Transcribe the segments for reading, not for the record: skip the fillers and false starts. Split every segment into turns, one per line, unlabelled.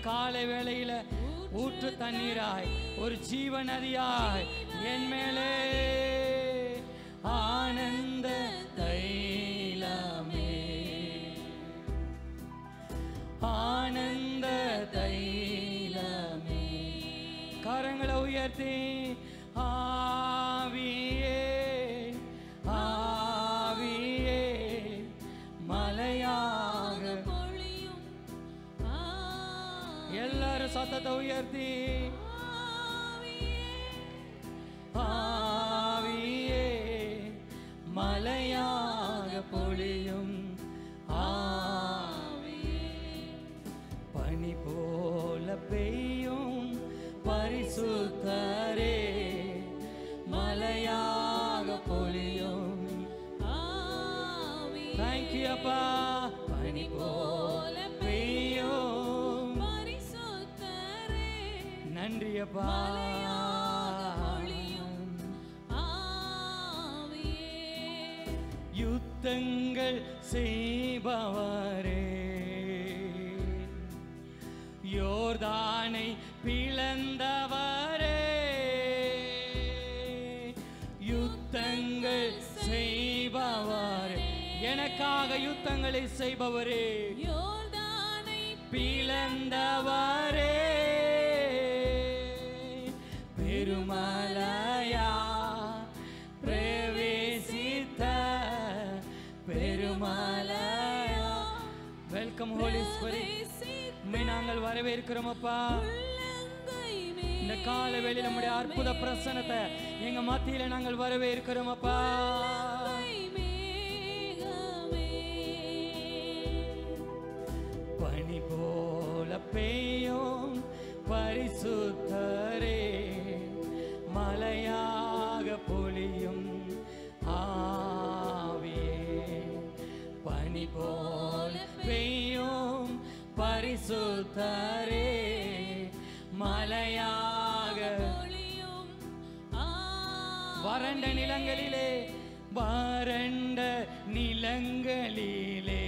காலை வேளையில ஊற்று தண்ணீராய் ஒரு ஜீவ நதியாய் என் மேலே ஆனந்த தைலமே ஆனந்த தைலமே கரங்களை உயர்த்தி ஆவியே ஆவியே மலையாக பொழியும் எல்லாரும் சத்தத்தை உயர்த்தி ஆவியே மலையாக பொழியும் ஆவியே பனி போல பெய்யும் பரிசுத்தரே மலையாக பொழியும் தேங்க்யூ அப்பா பனி போல பெய்யும் பரிசுத்தரே நன்றி அப்பா யுத்தங்கள் செய்பவரே யோர்தானை பிளந்தவரே யுத்தங்கள் செய்பவரே எனக்காக யுத்தங்களை செய்பவரே யோர்தானை பிளந்தவரே பெருமலையா பிரவேசித்த பெருமலையா வெல்கம் ஹோலி ஸ்பிரிட் நாங்கள் வரவேற்கிறோம் அப்பா இந்த கால வேளையில நம்முடைய அற்புத பிரசன்னத்தை எங்க மத்தியில நாங்கள் வரவேற்கிறோம் அப்பா பனி போல பெய்யும் பரிசுத்தரே மலையாக பொழியும் ஆவியே பனி போல பெய்யும் பரிசுத்தரே மலையாக பொழியும் வறண்ட நிலங்களிலே வறண்ட நிலங்களிலே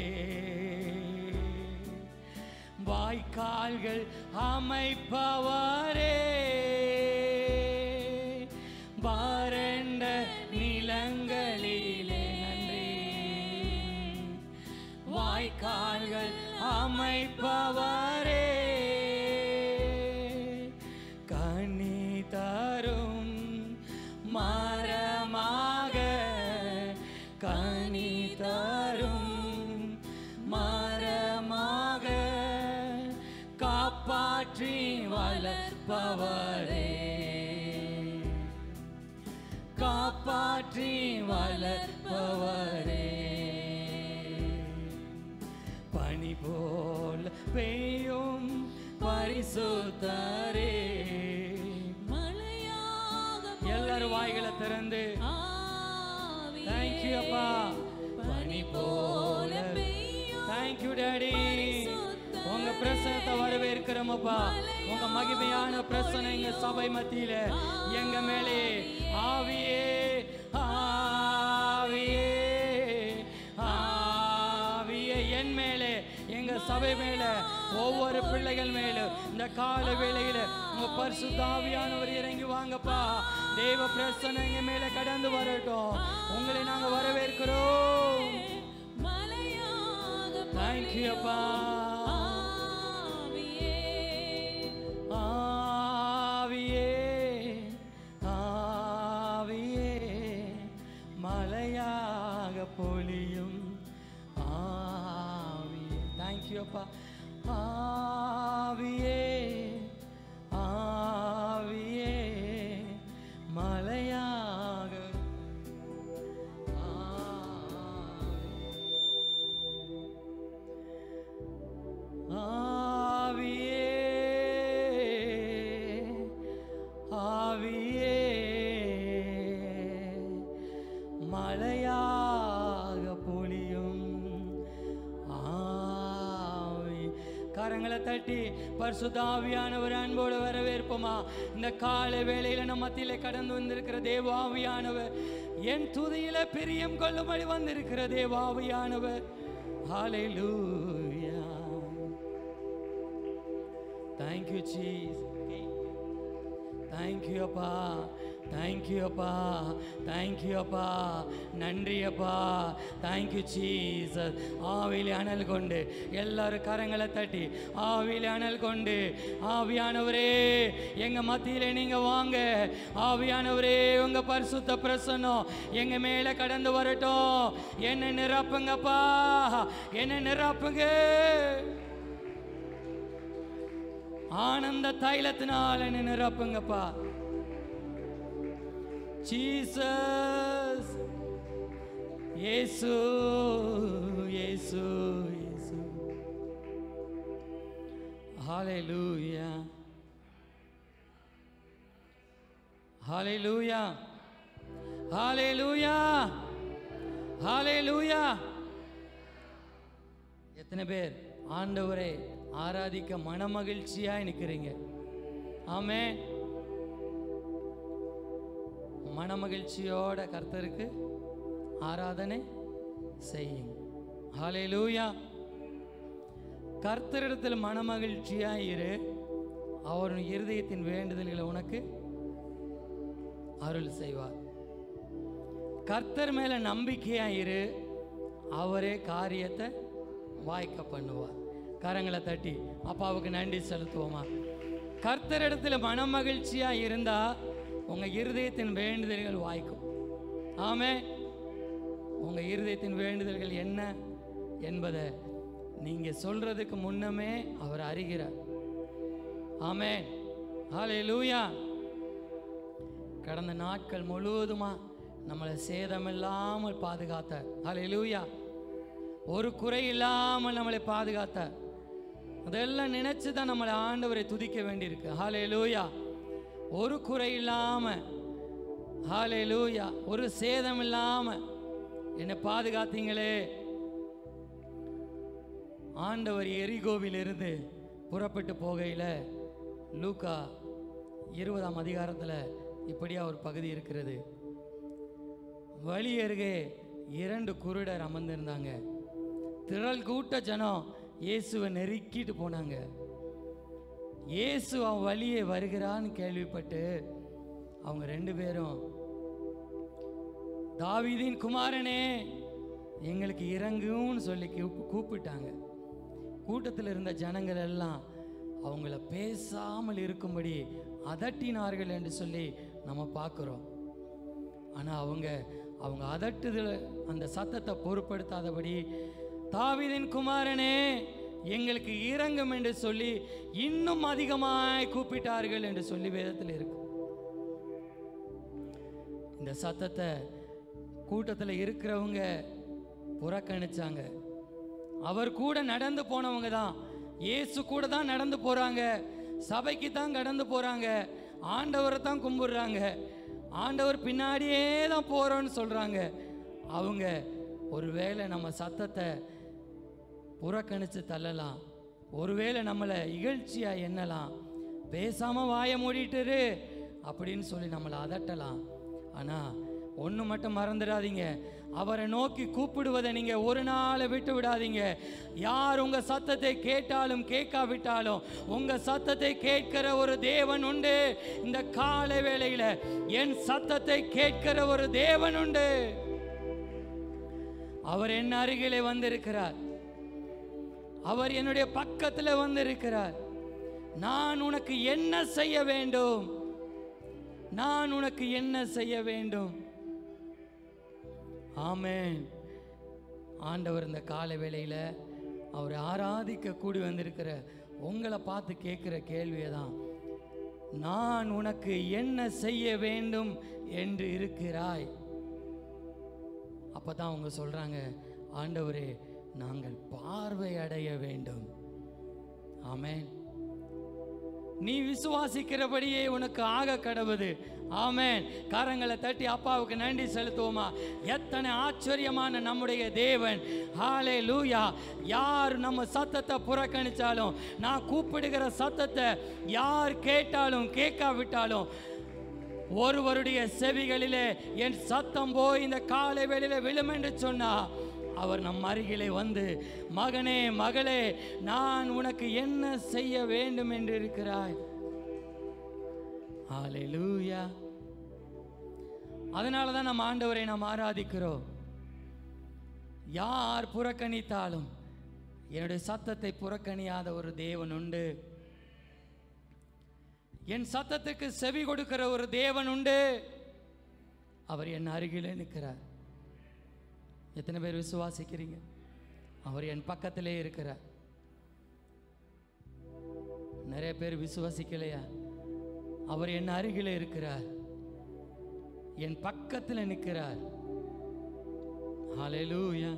வாய்க்கால்கள் அமைப்பவரே வறண்ட நிலங்களிலே நன்றி வாய்க்கால்கள் அமைப்பவரே கனி தரும் மரமாக கனி தரும் மரமாக காப்பாற்றி வளர்ப்பவரே காப்பாற்றி வளர்ப்பவரே பனி போல் பெய்யும் பரிசுத்தரே எல்லாரும் வாய்களை திறந்து தேங்க்யூ அப்பா பனி போல தேங்க்யூ டாடி உங்க பிரசனத்தை வரவேற்கிறோம் அப்பா உங்க மகிமையான பிரசனை எங்க சபை மத்தியில எங்க மேலே ஆவியே ஆவியே ஆவியே என் மேலே எங்க சபை மேல ஒவ்வொரு பிள்ளைகள் மேலும் இந்த கால வேளையில உங்க பரிசுத்த ஆவியானவர் இறங்கி வாங்கப்பா தேவ பிரசனை எங்க மேல கடந்து வரட்டும் உங்களை நாங்க வரவேற்கிறோம் தேங்க்யூ அப்பா ஆவியே ஆவியே மலையாக பொழியும் ஆவியே தேங்க்யூ அப்பா ஆவியே ஆவியே மலையாக ஆவியே ஆவியே மலையாக பொழியும் ஆவி கரங்களை தட்டி பரிசுத்த ஆவியானவர் அன்போடு வரவேற்போமா இந்த காலை வேளையில நம்ம மத்தியில கடந்து வந்திருக்கிற தேவ ஆவியானவர் என் துதியில பிரியம் கொள்ளும்படி வந்திருக்கிற தேவ ஆவியானவர் ஹல்லேலூயா Thank you, Jesus. Thank you, அப்பா. Thank you, அப்பா. Thank you, அப்பா. நன்றி அப்பா. Thank you, Jesus. ஆவியிலே அனல் கொண்டு எல்லாரும் கரங்களை தட்டி ஆவியிலே அனல் கொண்டு, ஆவியானவரே எங்க மத்தியிலே நீங்க வாங்க. ஆவியானவரே உங்க பரிசுத்த பிரசன்னம் எங்க மேல கடந்து வரட்டும். என்ன நிரப்புங்கப்பா, என்ன நிரப்புங்க. ஆனந்த தைலத்தினால் என்ன நிரப்புங்கப்பா. ஜீசஸ், இயேசு இயேசு இயேசு. ஹalleluya, ஹalleluya, ஹalleluya, ஹalleluya. எத்தனை பேர் ஆண்டவரை ஆராதிக்க மனமகிழ்ச்சியாய் நிற்கிறீங்க? ஆமென். மனமகிழ்ச்சியோட கர்த்தருக்கு ஆராதனை செய்யுங்க. ஹalleluya. கர்த்தரிடத்தில் மனமகிழ்ச்சியாய் இரு. அவர் இருதயத்தின் வேண்டுதல்களை உனக்கு அருள் செய்வார். கர்த்தர் மேல நம்பிக்கையாய் இரு. அவரே காரியத்தை வாய்க்க பண்ணுவார். கரங்களை தட்டி அப்பாவுக்கு நன்றி செலுத்துவோமா? கர்த்தரிடத்தில் மனமகிழ்ச்சியா இருந்தா உங்க இருதயத்தின் வேண்டுதல்கள் வாய்க்கும். ஆமென். உங்க இருதயத்தின் வேண்டுதல்கள் என்ன என்பதை நீங்க சொல்றதுக்கு முன்னமே அவர் அறிகிறார். ஆமென். ஹalleluya. கடந்த நாட்கள் முழுவதுமா நம்மளை சேதமில்லாமல் பாதுகாத்தார். ஹalleluya. ஒரு குறை இல்லாமல் நம்மளை பாதுகாத்தார். அதெல்லாம் நினைச்சு தான் நம்மளை ஆண்டவரை துதிக்க வேண்டியிருக்கு. ஹalleluya. ஒரு குறை இல்லாம, ஹalleluya, ஒரு சேதம் இல்லாம என்னை பாதுகாத்தீங்களே. ஆண்டவர் எரிகோவிலிருந்து புறப்பட்டு போகையில் லூக்கா 20ஆம் அதிகாரத்தில் இப்படியா ஒரு பகுதி இருக்கிறது. வழி அருகே 2 குருடர் அமர்ந்திருந்தாங்க. திரள் கூட்ட ஜனம் இயேசுவை நெருக்கிட்டு போனாங்க. இயேசு அவன் வழியே வருகிறான்னு கேள்விப்பட்டு அவங்க 2 பேரும், தாவீதின் குமாரனே எங்களுக்கு இறங்குன்னு சொல்லி கூப்பிட்டாங்க. கூட்டத்தில் இருந்த ஜனங்கள் எல்லாம் அவங்கள பேசாமல் இருக்கும்படி அதட்டினார்கள் என்று சொல்லி நம்ம பார்க்குறோம். ஆனால் அவங்க அதட்டுதல் அந்த சத்தத்தை பொருட்படுத்தாதபடி, தாவீதின் குமாரனே எங்களுக்கு இறங்கும் என்று சொல்லி இன்னும் அதிகமாய் கூப்பிட்டார்கள் என்று சொல்லி வேதத்தில் இருக்கு. இந்த சத்தத்தை கூட்டத்தில் இருக்கிறவங்க புறக்கணிச்சாங்க. அவர் கூட நடந்து போனவங்க தான், இயேசு கூட தான் நடந்து போறாங்க, சபைக்கு தான் கடந்து போறாங்க, ஆண்டவரை தான் கும்பிடுறாங்க, ஆண்டவர் பின்னாடியே தான் போறோன்னு சொல்றாங்க. அவங்க ஒருவேளை நம்ம சத்தத்தை புறக்கணிச்சு தள்ளலாம், ஒருவேளை நம்மளை இகழ்ச்சியா எண்ணலாம், பேசாம வாயை மூடிட்டுரு அப்படின்னு சொல்லி நம்மளை அதட்டலாம். ஆனா ஒன்று மட்டும் மறந்துடாதீங்க, அவரை நோக்கி கூப்பிடுவதை நீங்க ஒரு நாளை விட்டு விடாதீங்க. யார் உங்க சத்தத்தை கேட்டாலும் கேட்காவிட்டாலும் உங்க சத்தத்தை கேட்கிற ஒரு தேவன் உண்டு. இந்த காலை வேளையில என் சத்தத்தை கேட்கிற ஒரு தேவன் உண்டு. அவர் என் அருகிலே வந்திருக்கிறார், அவர் என்னுடைய பக்கத்தில் வந்திருக்கிறார். நான் உனக்கு என்ன செய்ய வேண்டும்? நான் உனக்கு என்ன செய்ய வேண்டும்? ஆமென். ஆண்டவர் இந்த காலை வேளையில் அவர் ஆராதிக்க கூடி வந்திருக்கிற உங்களை பார்த்து கேட்கிற கேள்வியை தான், நான் உனக்கு என்ன செய்ய வேண்டும் என்று இருக்கிறாய்? அப்பதான் அவங்க சொல்றாங்க, ஆண்டவரே நாங்கள் பார்வை அடைய வேண்டும். ஆமென். நீ விசுவாசிக்கிறபடியே உனக்கு ஆக கடவுது. ஆமென். கரங்களை தட்டி அப்பாவுக்கு நன்றி செலுத்துவோமா? எத்தனை ஆச்சரியமான நம்முடைய தேவன். ஹalleluya. யார் நம்ம சத்தத்தை புறக்கணிச்சாலும், நான் கூப்பிடுகிற சத்தத்தை யார் கேட்டாலும் கேட்காவிட்டாலும், ஒருவருடைய செவிகளிலே என் சத்தம் போய் இந்த காலை வேளையிலே விழும் என்று சொன்னா, அவர் நம் அருகிலே வந்து, மகனே மகளே, நான் உனக்கு என்ன செய்ய வேண்டும் என்று இருக்கிறாய். ஹல்லேலூயா. அதனால தான் நம்ம ஆண்டவரை நாம் ஆராதிக்கிறோம். யார் புறக்கணித்தாலும் என்னுடைய சத்தத்தை புறக்கணியாத ஒரு தேவன் உண்டு. என் சத்தத்துக்கு செவி கொடுக்கிற ஒரு தேவன் உண்டு. அவர் என் அருகிலே நிற்கிறார். எத்தனை பேர் விசுவாசிக்கிறீங்க? அவர் என் பக்கத்திலே இருக்கிறார். நிறைய பேர் விசுவாசிக்கலையா? அவர் என் அருகிலே இருக்கிறார், என் பக்கத்தில் நிற்கிறார். ஹல்லேலூயா.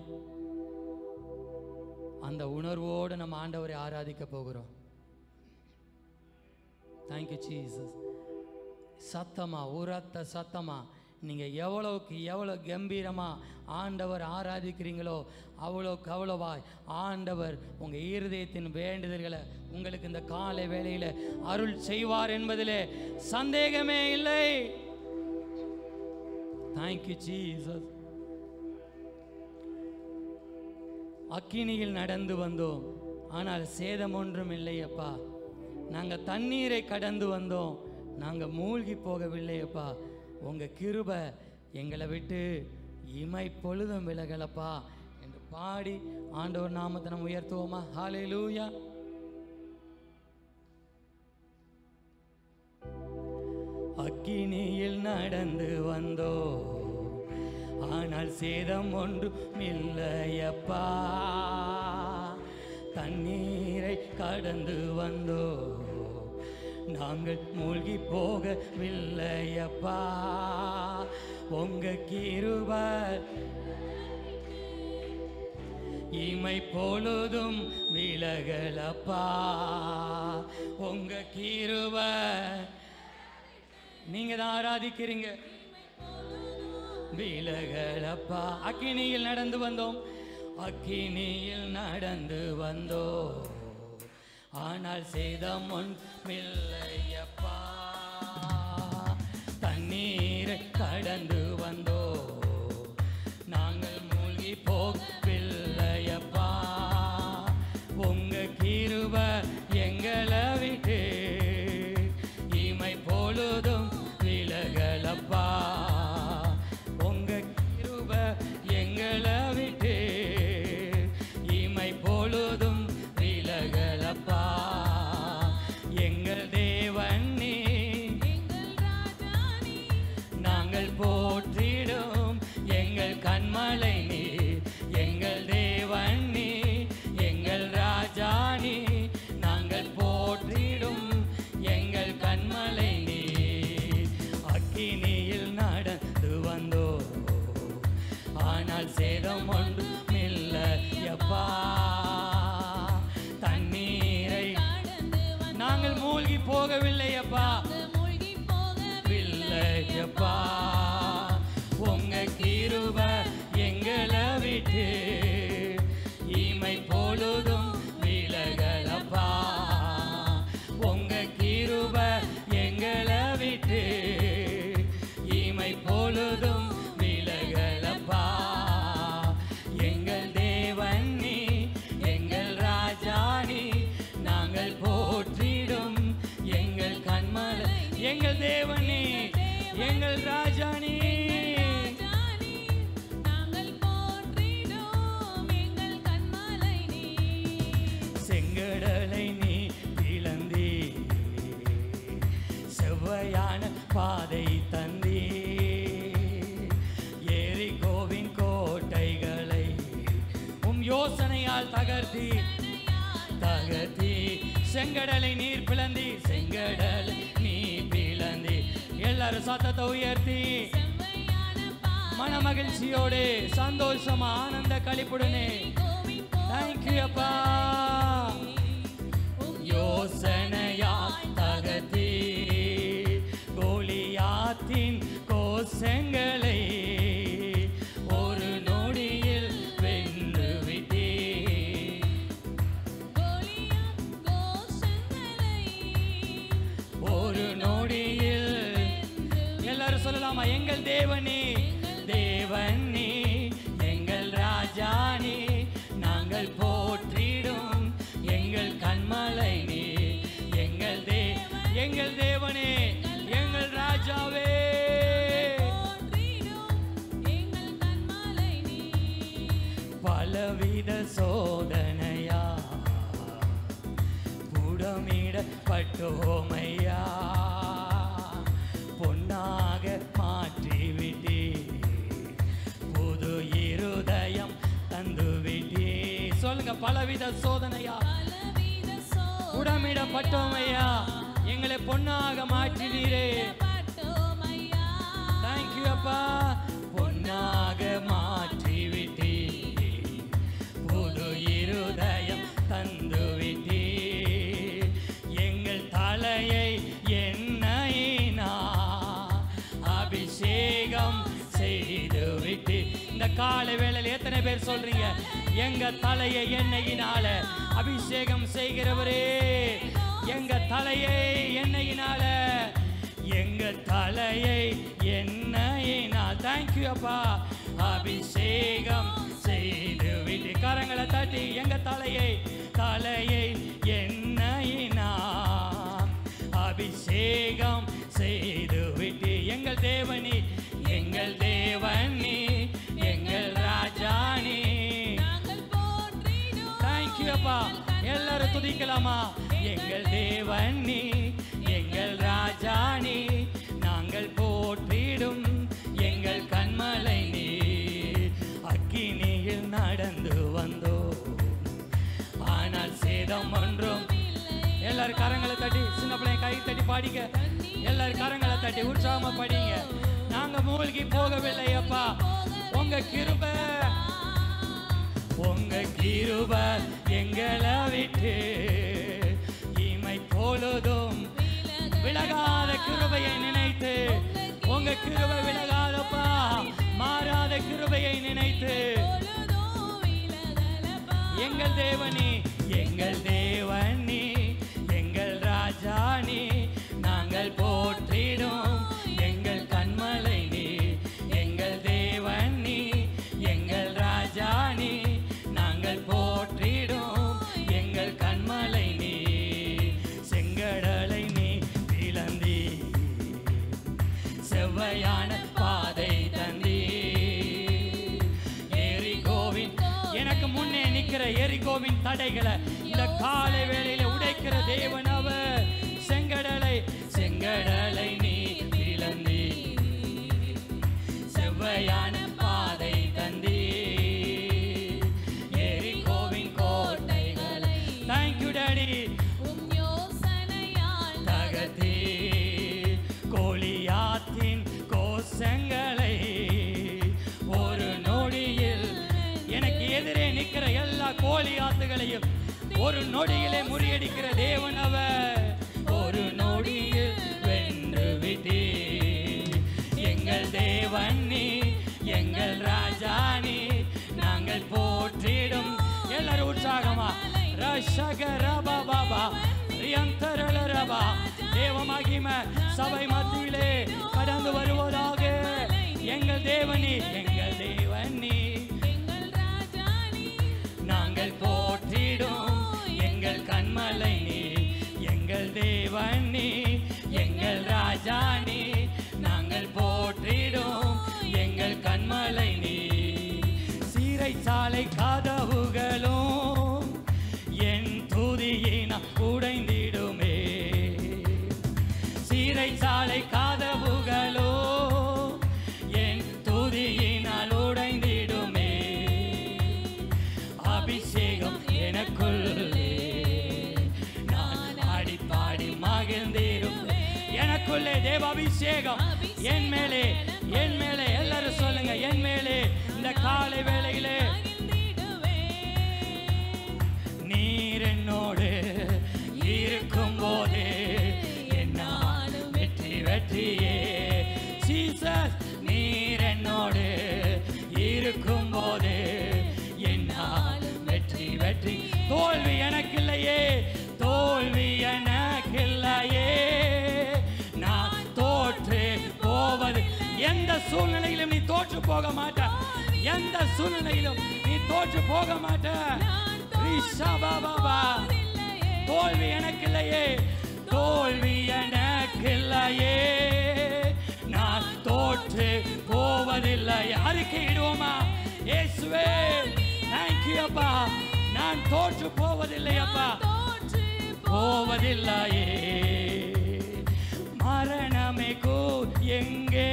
அந்த உணர்வோடு நம்ம ஆண்டவரை ஆராதிக்க போகிறோம். Thank you Jesus. சத்தமா, உரத்த சத்தமா, நீங்கள் எவ்வளவுக்கு எவ்வளோ கம்பீரமாக ஆண்டவர் ஆராதிக்கிறீங்களோ அவ்வளோக்கு அவ்வளோவாய் ஆண்டவர் உங்கள் இருதயத்தின் வேண்டுதல்களை உங்களுக்கு இந்த காலை வேளையில் அருள் செய்வார் என்பதிலே சந்தேகமே இல்லை. Thank you Jesus. அக்கினியில் நடந்து வந்தோம், ஆனால் சேதம் ஒன்றும் இல்லையப்பா. நாங்கள் தண்ணீரை கடந்து வந்தோம், நாங்கள் மூழ்கி போகவில்லையப்பா. உங்கள் கிருபை எங்களை விட்டு இமை பொழுதும் விலகலப்பா என்று பாடி ஆண்டவர் நாமத்தை நம்ம உயர்த்துவோமா? ஹல்லேலூயா. அக்கினியில் நடந்து வந்தோ, ஆனால் சேதம் ஒன்றும் இல்லையப்பா. தண்ணீரை கடந்து வந்தோ, நாங்கள் மூழ்கி போகவில்லையப்பா. உங்க கிருபை இமை பொழுதும் விலகலப்பா. உங்க கிருபை, நீங்க தான் ஆராதிக்கிறீங்க, விலகலப்பா. அக்கினியில் நடந்து வந்தோம், அக்கினியில் நடந்து வந்தோம், ஆனால் சேதம் ஒன்றுமில்லையப்பா. தண்ணீரை கடந்து வந்தோ, நாங்கள் மூழ்கி போகவில்லையப்பா. உங்க கிருபை எங்களை விட்டு இமை பொழுதும் விலகலப்பா. உங்க கிருபை எங்களை விட்டு இமை பொழுதும் விலகலப்பா. எங்கள் தேவன் நீ, நாங்கள் போற்றிடும் எங்கள் கண்மலை நீ. எங்கள் தேவன் நீ, எங்கள் ராஜா நீ, நாங்கள் போற்றிடும் எங்கள் கண்மலை நீ. அக்கினியில் நடந்து வந்தோ, ஆனால் சேதம் ஒன்றும் இல்லையப்பா. தண்ணீரை நாங்கள் மூழ்கி போகவில்லையப்பா, வில்லையப்பா. உங்க கிருபை எங்களை விட்டு இமை பொழுதும் விலகலப்பா. உங்க கிருபை எங்களை விட்டு இமை பொழுதும் விலகலப்பா. எங்கள் தேவன் நீ, எங்கள் ராஜா நீ, நாங்கள் போற்றிடும் எங்கள் கண்மலை. எங்கள் தேவன் நீ, எங்கள் ராஜா நீ, நாங்கள் போற்றிடும் எங்கள் கண்மலை நீ. செங்கடலை நீ பிளந்தீ, செவ்வையான பாதை தந்தீ. எரிகோவின் கோட்டைகளை உம் யோசனையால் தகர்த்தி தகர்த்தி. செங்கடலை நீர் பிளந்தி, செங்கடலை நீ பிளந்தி. எல்லாரும் சத்தத்தை உயர்த்தி மன மகிழ்ச்சியோடு சந்தோஷமா ஆனந்த களிப்புடனே தேங்க்யூ அப்பா. யோசனையா தகர்த்தி கோலியாத்தின் கோஷங்களை ஒரு நொடியில் வென்று விட்டீ. ஒரு நொடியில் எல்லாரும் சொல்லலாமா? எங்கள் தேவனே, தேவன் நீ, எங்கள் ராஜா பலவித சோதனையா புடமிடப்பட்டோமையா பொன்னாக மாற்றிவிட்டே புது இருதயம் தந்துவிட்டே. சொல்லுங்க, பலவித சோதனையா புடமிடப்பட்டோமையா எங்களை பொன்னாக மாற்றினீரே. தேங்க்யூ அப்பா. பொன்னாக மாற்றிவிட்டே புது இருதயம் தந்துவிட்டே எங்கள் தலையை எண்ணெயினா அபிஷேகம் செய்துவிட்டே. இந்த காலை வேளையில் எத்தனை பேர் சொல்றீங்க, எங்க தலையை எண்ணெயினால அபிஷேகம் செய்கிறவரே, எங்க தலையை எண்ணெயினால, எங்க தலையை எண்ணெயினால். தேங்க்யூ அப்பா. அபிஷேகம் செய்து விட்டு கரங்களை தட்டி எங்க தலையை எண்ணெயினால் அபிஷேகம் செய்து விட்டு எங்கள் தேவனி, எங்கள் தேவனி, எங்கள் ராஜானி. தேங்க்யூ அப்பா. எல்லாரும் துதிக்கலாமா? எங்கள் தேவனி, எங்கள் ராஜானி, நாங்கள் போற்றிடும் எங்கள் கண்மலை நீ. அக்கினியில் நடந்து வந்தோ ஆனால் சேதம் ஒன்றும். எல்லாரும் கரங்களை தட்டி, சின்ன பிள்ளைங்க கை தட்டி பாடிங்க. எல்லாரும் கரங்களை தட்டி உற்சாகமா படிங்க. நாங்க மூழ்கி போகவில்லை அப்பா, உங்க கிருபை, உங்க கிருபை எங்களை விட்டு இமை பொழுதும் விலகாத கிருபையை நினைத்து, உங்க கிருபை விலகாதப்பா, மாறாத கிருபையை நினைத்து எங்கள் தேவனி, எங்கள் தேவனி, எங்கள் ராஜானி, நாங்கள் போற்றிடும் எங்கள் கண்மலை நீ. எங்கள் தேவனி, எங்கள் ராஜானி, நாங்கள் போற்றிடும் எங்கள் கண்மலை நீ. செங்கடலை நீ பிளந்தீ, செவ்வையான பாதை தந்தீ. எரிகோவின் எனக்கு முன்னே நிற்கிற எரிகோவின் தடைகளை இந்த காலை வேளையில உடைக்கிற தேவன் அவர். செங்கடலை நீ பிளந்தீ, செவ்வையான பாதை தந்தீ. எரிகோவின் கோட்டைகளை தேங்க்யூ டாடி தகர்த்தீ. கோலியாத்தின் கோஷங்களை ஒரு நொடியில், எனக்கு எதிரே நிற்கிற எல்லா கோலியாத்துகளையும் ஒரு நொடியிலே முறியடிக்கிற தேவன் அவர். ஒரு நொடியில் வென்று விட்டே எங்கள் தேவனி, எங்கள் ராஜானி, நாங்கள் போற்றிடும். எல்லாரும் உற்சாகமா ரஷகரபா பாபா ரியந்தரலரபா. தேவ மகிமை சபை மத்தியிலே கடந்து வருவதாக. எங்கள் தேவனி, எங்கள் தேவனி, நாங்கள் போற்றிடும் எங்கள் கண்மலை நீ. எங்கள் தேவனி, எங்கள் ராஜானி, நாங்கள் போற்றிடும் எங்கள் கண்மலை நீ. சீரை சாலை கதவுகளும் என் துதியினால் உடைந்திடுமே. சீரை சாலை கதவுகளோ என் துதியினால் உடைந்திடுமே. அபிஷேகம் எனக்குள்ளே நான் ஆடிப்பாடி மகிழ்ந்திடும். எனக்குள்ளே தேவ அபிஷேகம் என் மேலே, என் மேலே. எல்லாரும் சொல்லுங்க, என் மேலே இந்த காலை வேளையிலே நீர் என்னோடு இருக்கும் போது என்னால் வெற்றியே. ஜீசஸ், நீர் என்னோடு இருக்கும் போது என்னால் வெற்றி. தோல்வி எனக்கு இல்லையே, தோல்வி எனக்கு இல்லையே. நான் தோற்று போவது, எந்த சூழ்நிலையிலும் நீ தோற்று போக மாட்ட. எந்த சூழ்நிலையிலும் நீ தோற்று போக மாட்ட. தோல்வி எனக்கு இல்லையே, தோல்வி எனக்கு இல்லையே. நான் தோற்று போவதில்லை. அறிக்கையிடுவோமா? இயேசுவே அப்பா, நான் தோற்று போவதில்லை அப்பா, போவதில்லையே. மரணமே கூர் எங்கே,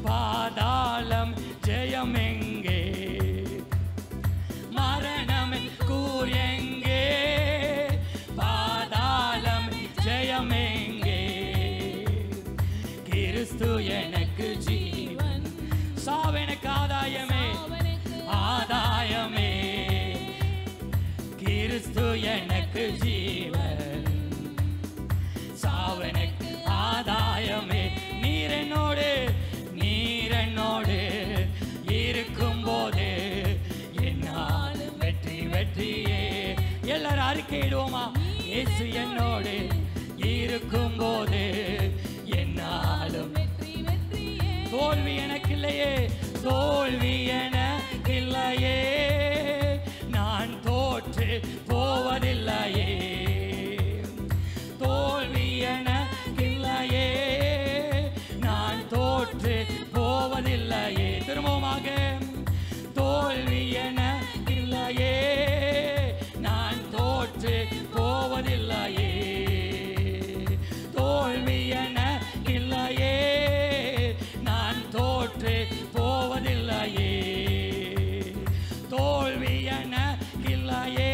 பாதாளம் ஜெயம் எங்கே, மரணமே கூர் எங்கே, பாதாளம் ஜெயம் எங்கே, கிறிஸ்து எனக்கு ஜீவன், சாவெனக்கு ஆதாயமே, ஆதாயமே, கிறிஸ்து எனக்கு ஜீவன், சாவெனக்கு ஆதாயமே. நீர் என்னோடு, நீர் என்னோடு இருக்கும் போது என்னால் வெற்றி வெற்றியே. எல்லாரும் அறிக்கையிடுவோமா? இயேசு என்னோடு இருக்கும் போது என்னாலும் தோல்வி எனக்கு இல்லையே, தோல்வி எனக்கு இல்லையே, நான் தோற்று போவதில்லையே, தோல்வி எனக்கு இல்லையே, நான் தோற்று போவதில்லையே. திரும்பமாக, தோல்வி எனக்கு இல்லையே, நான் தோற்று போவதில்லையே, தோல்வி எனக்கு இல்லையே, நான் தோற்று போவதில்லையே, தோல்வி எனக்கு இல்லையே,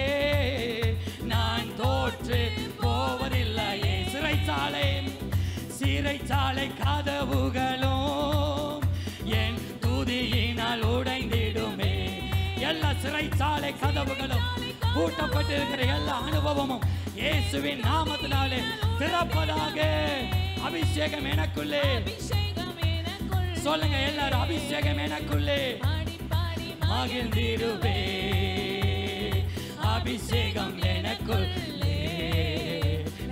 நான் தோற்று போவதில்லையே. சிறைச்சாலை, சிறைச்சாலை கதவுகளும் என் துதியினால் உடைந்திடுமே. எல்லா சிறைச்சாலை கதவுகளும் பூட்டப்பட்டிருக்கிற எல்லா அனுபவமும் இயேசுவின் நாமத்தினாலே திறப்பதாக. அபிஷேகம் எனக்குள்ளே சொல்லுங்க எல்லாரும், அபிஷேகம் எனக்குள்ளே மகிழ்ந்திடுவே, அபிஷேகம் எனக்குள்ளே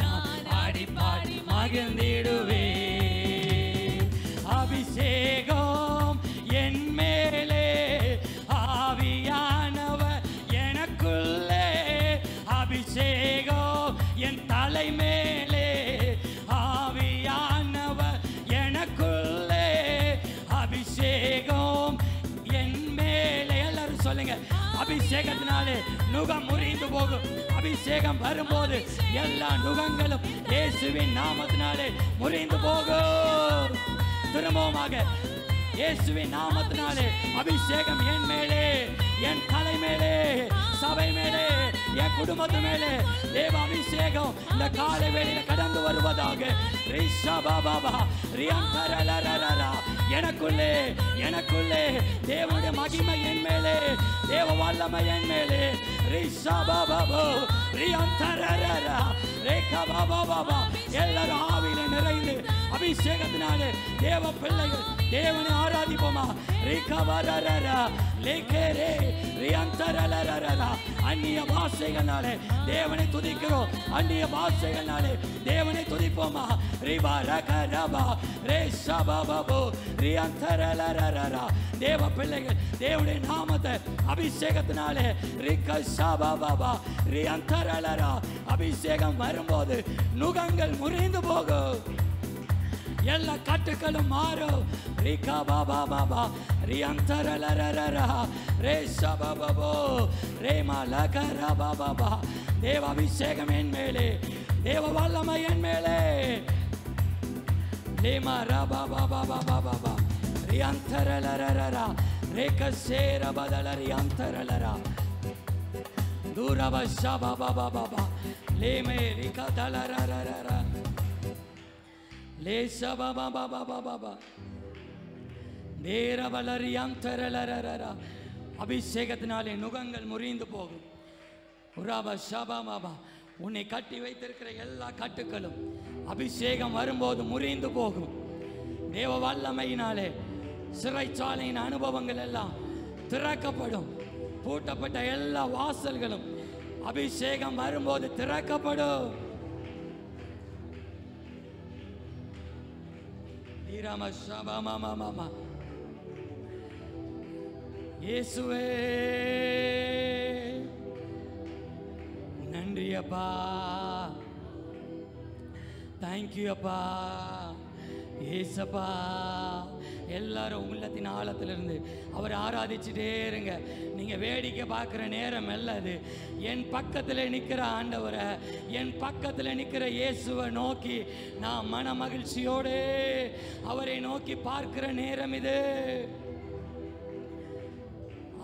நான் ஆடி பாடி மகிழ்ந்திடுவே, அபிஷேகம் என் மேலே, ஆவியானவர் எனக்குள்ளே, அபிஷேகம் என் தலை மேலே, ஆவியானவர் எனக்குள்ளே, அபிஷேகம் என் மேலே. எல்லாரும் சொல்லுங்க, அபிஷேகத்தினாலே நுகம் முறிந்து போகும். அபிஷேகம் வரும்போது எல்லா நுகங்களும் இயேசுவின் நாமத்தினாலே முறிந்து போகும். திரும்பவுமாக, இயேசுவின் நாமத்தினாலே அபிஷேகம் என் மேலே, என் தலை மேலே, சபை மேலே, என் குடும்பத்து மேலே தேவ அபிஷேகம் இந்த காலை வேளையில கடந்து வருவதாக. எனக்குள்ளே, எனக்குள்ளே தேவனுடைய மகிமை என் மேலே, தேவ வல்லமை என் மேலே. எல்லாரும் ஆவியில நிறைந்து அபிஷேகத்தினாலே தேவ பிள்ளைகள் தேவனை ஆராதிப்போமா. அந்நிய பாஷைகளாலே தேவனை துதிக்கிறோம், அந்நிய பாஷைகளாலே தேவனை துதிப்போமா. தேவ பிள்ளைகள் தேவனுடைய நாமத்தை அபிஷேகத்தினாலே அபிஷேகம் வரும்போது நுகங்கள் முறிந்து போகும், எல்லா கட்டுகளும் மாறும். தேவ அபிஷேகம் என் மேலே, தேவ வல்லமை என் மேலே. அபிஷேகத்தினாலே நுகங்கள் முறிந்து போகும். உன்னை கட்டி வைத்திருக்கிற எல்லா கட்டுகளும் அபிஷேகம் வரும்போது முறிந்து போகும். தேவ வல்லமையினாலே சிறைச்சாலையின் அனுபவங்கள் எல்லாம் திறக்கப்படும். பூட்டப்பட்ட எல்லா வாசல்களும் அபிஷேகம் வரும்போது திறக்கப்படும். இயேசுவே நன்றி அப்பா, தேங்க்யூ அப்பா. ஏசப்பா எல்லாரும் உள்ளத்தின் ஆழத்திலிருந்து அவரை ஆராதிச்சுட்டே இருங்க. நீங்கள் வேடிக்கை பார்க்குற நேரம் அல்ல அது. என் பக்கத்தில் நிற்கிற ஆண்டவரை, என் பக்கத்தில் நிற்கிற இயேசுவை நோக்கி நான் மன மகிழ்ச்சியோடு அவரை நோக்கி பார்க்கிற நேரம் இது.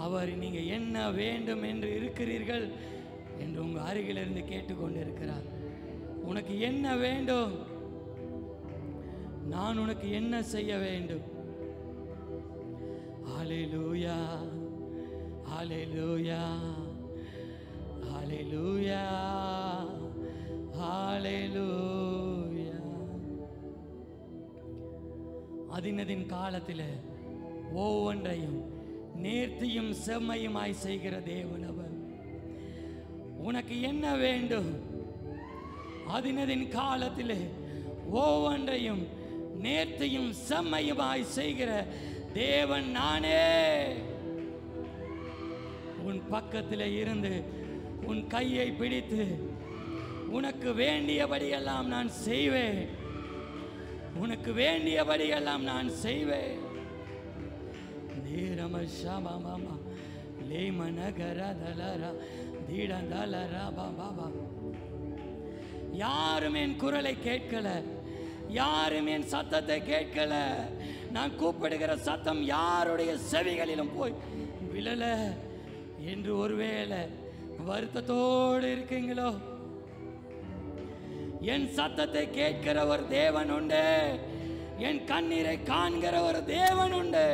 அவர் நீங்கள் என்ன வேண்டும் என்று இருக்கிறீர்கள் என்று உங்கள் அருகிலிருந்து கேட்டுக்கொண்டு இருக்கிறார். உனக்கு என்ன வேண்டும்? நான் உனக்கு என்ன செய்ய வேண்டும்? ஹல்லேலூயா, ஹல்லேலூயா, ஹல்லேலூயா, ஹல்லேலூயா. அதினதின் காலத்தில் ஒவ்வொன்றையும் நேர்த்தியும் செம்மையுமாய் செய்கிற தேவன் அவர். உனக்கு என்ன வேண்டும்? அதினதின் காலத்தில் ஒவ்வொன்றையும் நேர்த்தியும் செம்மையுமாய் செய்கிற தேவன் நானே. உன் பக்கத்தில் இருந்து உன் கையை பிடித்து உனக்கு வேண்டியபடியெல்லாம் நான் செய்வேன். உனக்கு வேண்டியபடியெல்லாம் நான் செய்வேன். யாரும் என் குரலை கேட்கல, யாரும் என் சத்தத்தை கேட்கல. நான் கூப்பிடுகிற சத்தம் யாருடைய செவிகளிலும் போய் விழல என்று ஒருவேளை வருத்தத்தோடு இருக்கீங்களோ, என் சத்தத்தை கேட்கிற ஒரு தேவன் உண்டு. என் கண்ணீரை காண்கிற ஒரு தேவன் உண்டு.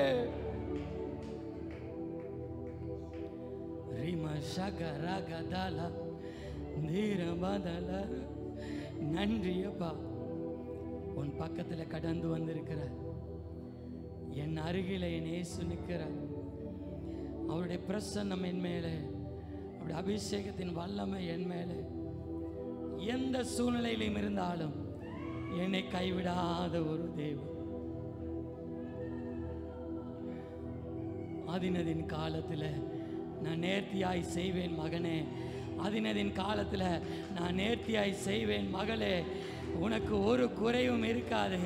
நன்றி அப்பா. உன் பக்கத்தில் கடந்து வந்திருக்கிற என் அருகில என் இயேசு நிற்கிறார். அவருடைய பிரசன்னம் என் மேலே, அவருடைய அபிஷேகத்தின் வல்லமை என் மேலே. எந்த சூழ்நிலையிலும் இருந்தாலும் என்னை கைவிடாத ஒரு தேவன். அதினதின் காலத்தில் நான் நேர்த்தியாய் செய்வேன் மகனே. அதினதின் காலத்தில் நான் நேர்த்தியாய் செய்வேன் மகளே. உனக்கு ஒரு குறைவும் இருக்காது.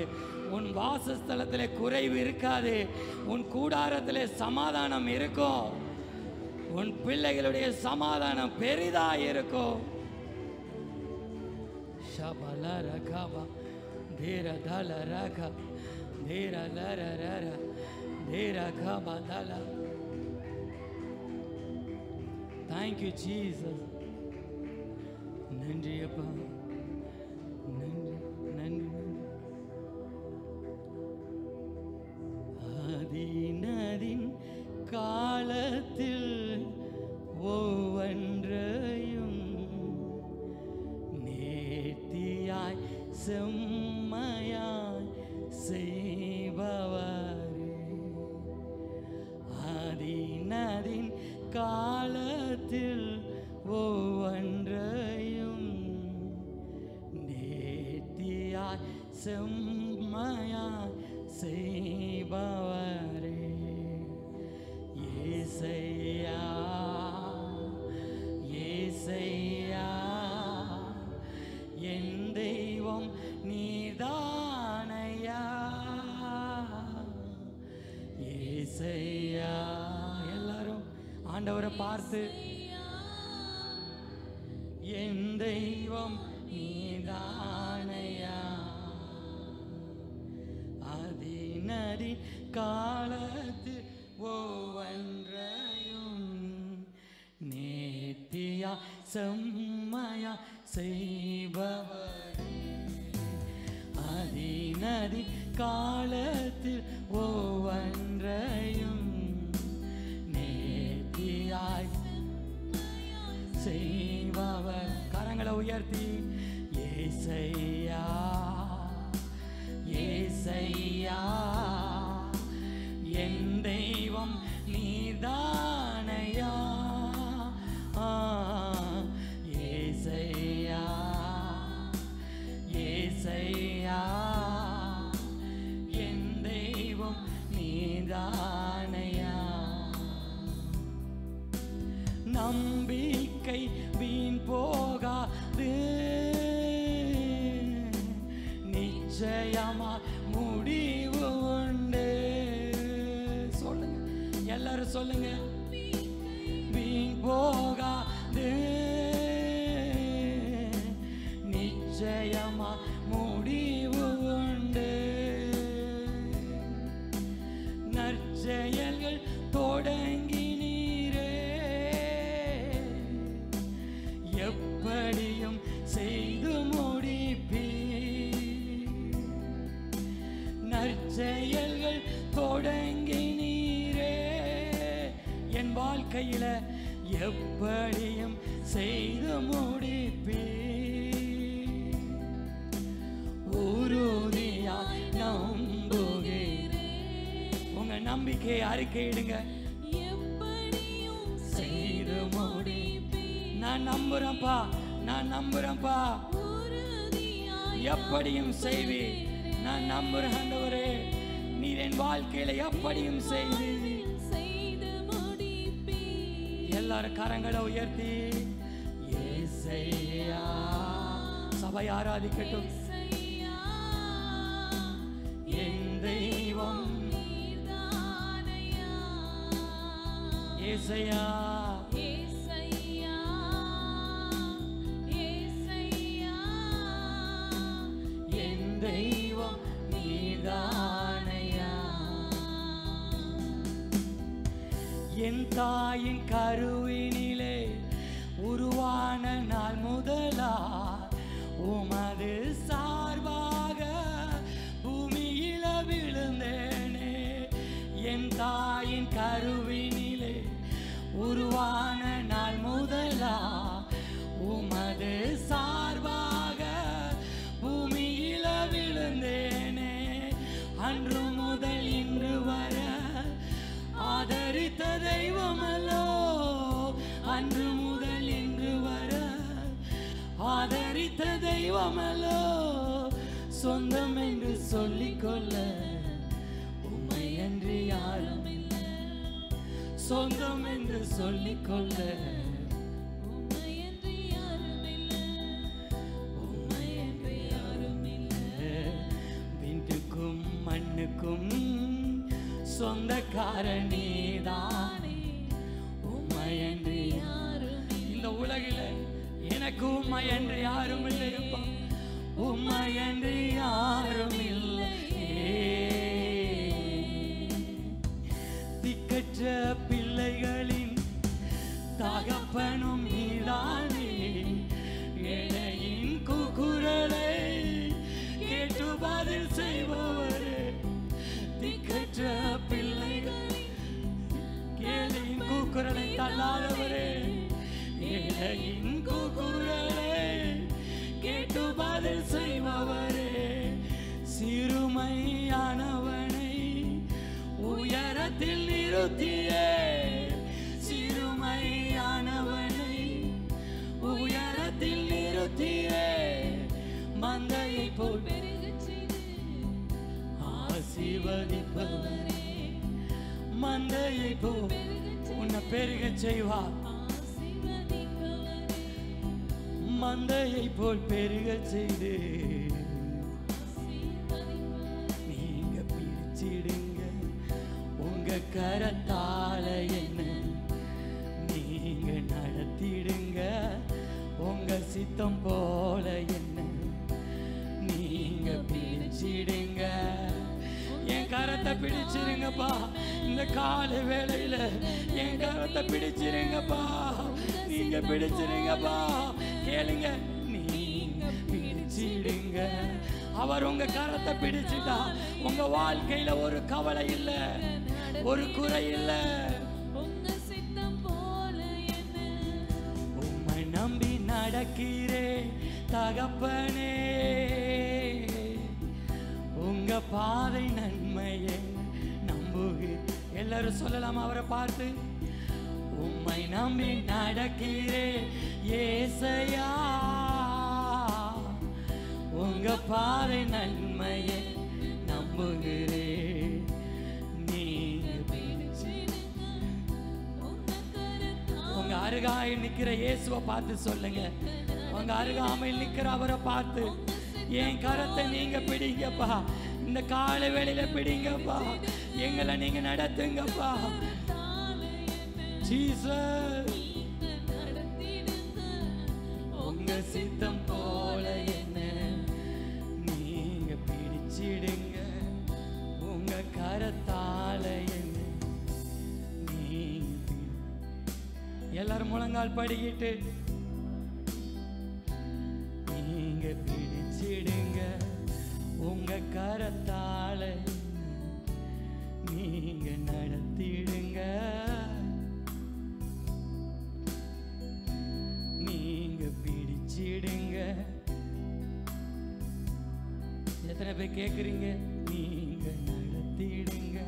உன் வாசஸ்தலத்தில் குறைவு இருக்காது. உன் கூடாரத்தில் சமாதானம் இருக்கும். உன் பிள்ளைகளுடைய சமாதானம் பெரிதாய் இருக்கும். ஷபல ரகபா தேர தல ரக தேர லர ரர தேர கபா தல. Thank you Jesus. நன்றி அப்பா, நன்றி நன்றி. அதினதின் காலத்தில் ஒவ்வொன்றையும் நேர்த்தியாய் செம்மையாய் செய்பவரே. அதினதின் காலத்தில் ஒவ்வொன்றையும் நேர்த்தியாய் செம்மையாய் செய்பவரே. ஏசையா, ஏசையா, என் தெய்வம் நீதானையா. ஏசையா. எல்லாரும் ஆண்டவரை பார்த்து, என் தெய்வம் நீதானையா. அதினதி காலத்து ஒவ்வொன்றையும் நேர்த்தியா செம்மையா செய்பவரே. அதினதி காலத்தில் ஒவ்வொன்றையும் நேர்த்தியாய் செய்பவர். கரங்களை உயர்த்தி, ஏசையா, ஏசையா, என் தெய்வம் நீதானையா. ஏசையா, ஏசையா, என் தெய்வம் நீதானையா. நம்பிக்கை வீண் போகாது, நிச்சயமா முடிவு உண்டு. சொல்லுங்க. வீண் போகாது, நிச்சயமா முடிவு உண்டு. நற்செயல்கள் தொடங்கினீரே, எப்படியும் செய்து முடிப்பீர். நற்செயல்கள் தொடங்கினீரே, என் வாழ்க்கையில எப்படியும் செய்து முடிப்பீர். உறுதியாய் நம்புகிறேன். உங்க நம்பிக்கையை அறிக்கையிடுங்க. எப்படியும் செய்து முடிப்பீர். நான் நம்புறேன்ப்பா, நான் நம்புறேன்ப்பா, எப்படியும் செய்வீர். நான் நம்புறேன் ஆண்டவரே, நீர் என் வாழ்க்கையில எப்படியும் செய்வீர். எல்லாரும் கரங்களை உயர்த்தி ஏசையா, சபை ஆராதிக்கட்டும். என் தெய்வம் ஏசையா, என் தெய்வம் நீதானையா. என் தாயின் கருவினிலே உருவான நாள் முதலா உமது சார்பாக பூமியில விழுந்தேனே. என் தாயின் கருவினிலே உருவான நாள் முதலா உமது சார்பாக பூமியில விழுந்தேனே. அன்று முதல் இன்று வர ஆதரித்த தெய்வமல்லோ, அன்று முதல் இன்று வர ஆதரித்த தெய்வமல்லோ. சொந்தம் என்று சொல்லிக்கொள்ள உம்மை என்று யாரும் இல்லை. சொந்தம் என்று சொல்லிக்கொள்ள உம்மை என்று யாரும் இல்லை. உம்மை என்று யாரும் இல்லை. விண்ணுக்கும் மண்ணுக்கும் சொந்தக்காரனேதானே. உம்மை என்று யாரும் இந்த உலகில எனக்கு உம்மை என்று யாரும் இல்லையப்பா. உம்மை என்று யாரும் இல்லை. திக்கற்ற பிள்ளைகளின் தகப்பனும் நீதானே. ஏழையின் கூக்குரலை கேட்டு பதில் செய்பவரே. திக்கற்ற பிள்ளைகள் ஏழையின் கூக்குரலை தள்ளாதவரே. ஏழையின் கூக்குரலை கேட்டு பதில் செய்பவரே. சிறுமையானவனை உயரத்தில் நிறுத்தியே. சிறுமையானவனை உயரத்தில் நிறுத்தியே. மந்தையை போல் ஆசீர்வதிப்பவரே. மந்தையை போல் உன்னை பெருக செய்வார். மந்தையை போல் பெருக செய்து நீங்க பிடிச்சிடுங்க. உங்க கரத்தால என்ன நீங்க நடத்திடுங்க. உங்க சித்தம் போல என்ன நீங்க பிடிச்சிடுங்க. என் கரத்தை பிடிச்சிருங்கப்பா. இந்த காலை வேளையில என் கரத்தை பிடிச்சிருங்கப்பா. நீங்க பிடிச்சிருங்கப்பா. கேளுங்க, நீங்க பிடிச்சிடுங்க. அவர் உங்க கரத்தை பிடிச்சிட்டா உங்க வாழ்க்கையில ஒரு கவலை இல்ல, ஒரு குறை இல்ல. உம்மை நம்பி நடக்கிறே தகப்பனே. உங்க பாதை நன்மையை நம்புகிறேன். எல்லாரும் சொல்லலாம் அவரை பார்த்து. உம்மை நம்பி நடக்கிறே ஏசையா. உங்க பாதை நன்மையை நம்புகிறேன். நீங்க உங்க அருகாமையில் நிக்கிற இயேசுவை பார்த்து சொல்லுங்க. உங்க அருகாமையில் நிக்கிற அவரை பார்த்து என் கரத்தை நீங்க பிடிங்கப்பா. இந்த காலை வேளையில பிடிங்கப்பா. எங்களை நீங்க நடத்துங்கப்பா. ஜீசஸ் உங்க சித்தம் போல என்ன நீங்க பிடிச்சிடுங்க, உங்க கரத்தால என்ன நீங்க. எல்லாரும் முழங்கால் படிக்கிட்டு நீங்க பிடிச்சிடுங்க, உங்க கரத்தால நீங்க நடத்திடுங்க, நீங்க பிடிச்சிடுங்க. எத்தனை பேர் கேக்குறீங்க? நீங்க நடத்திடுங்க,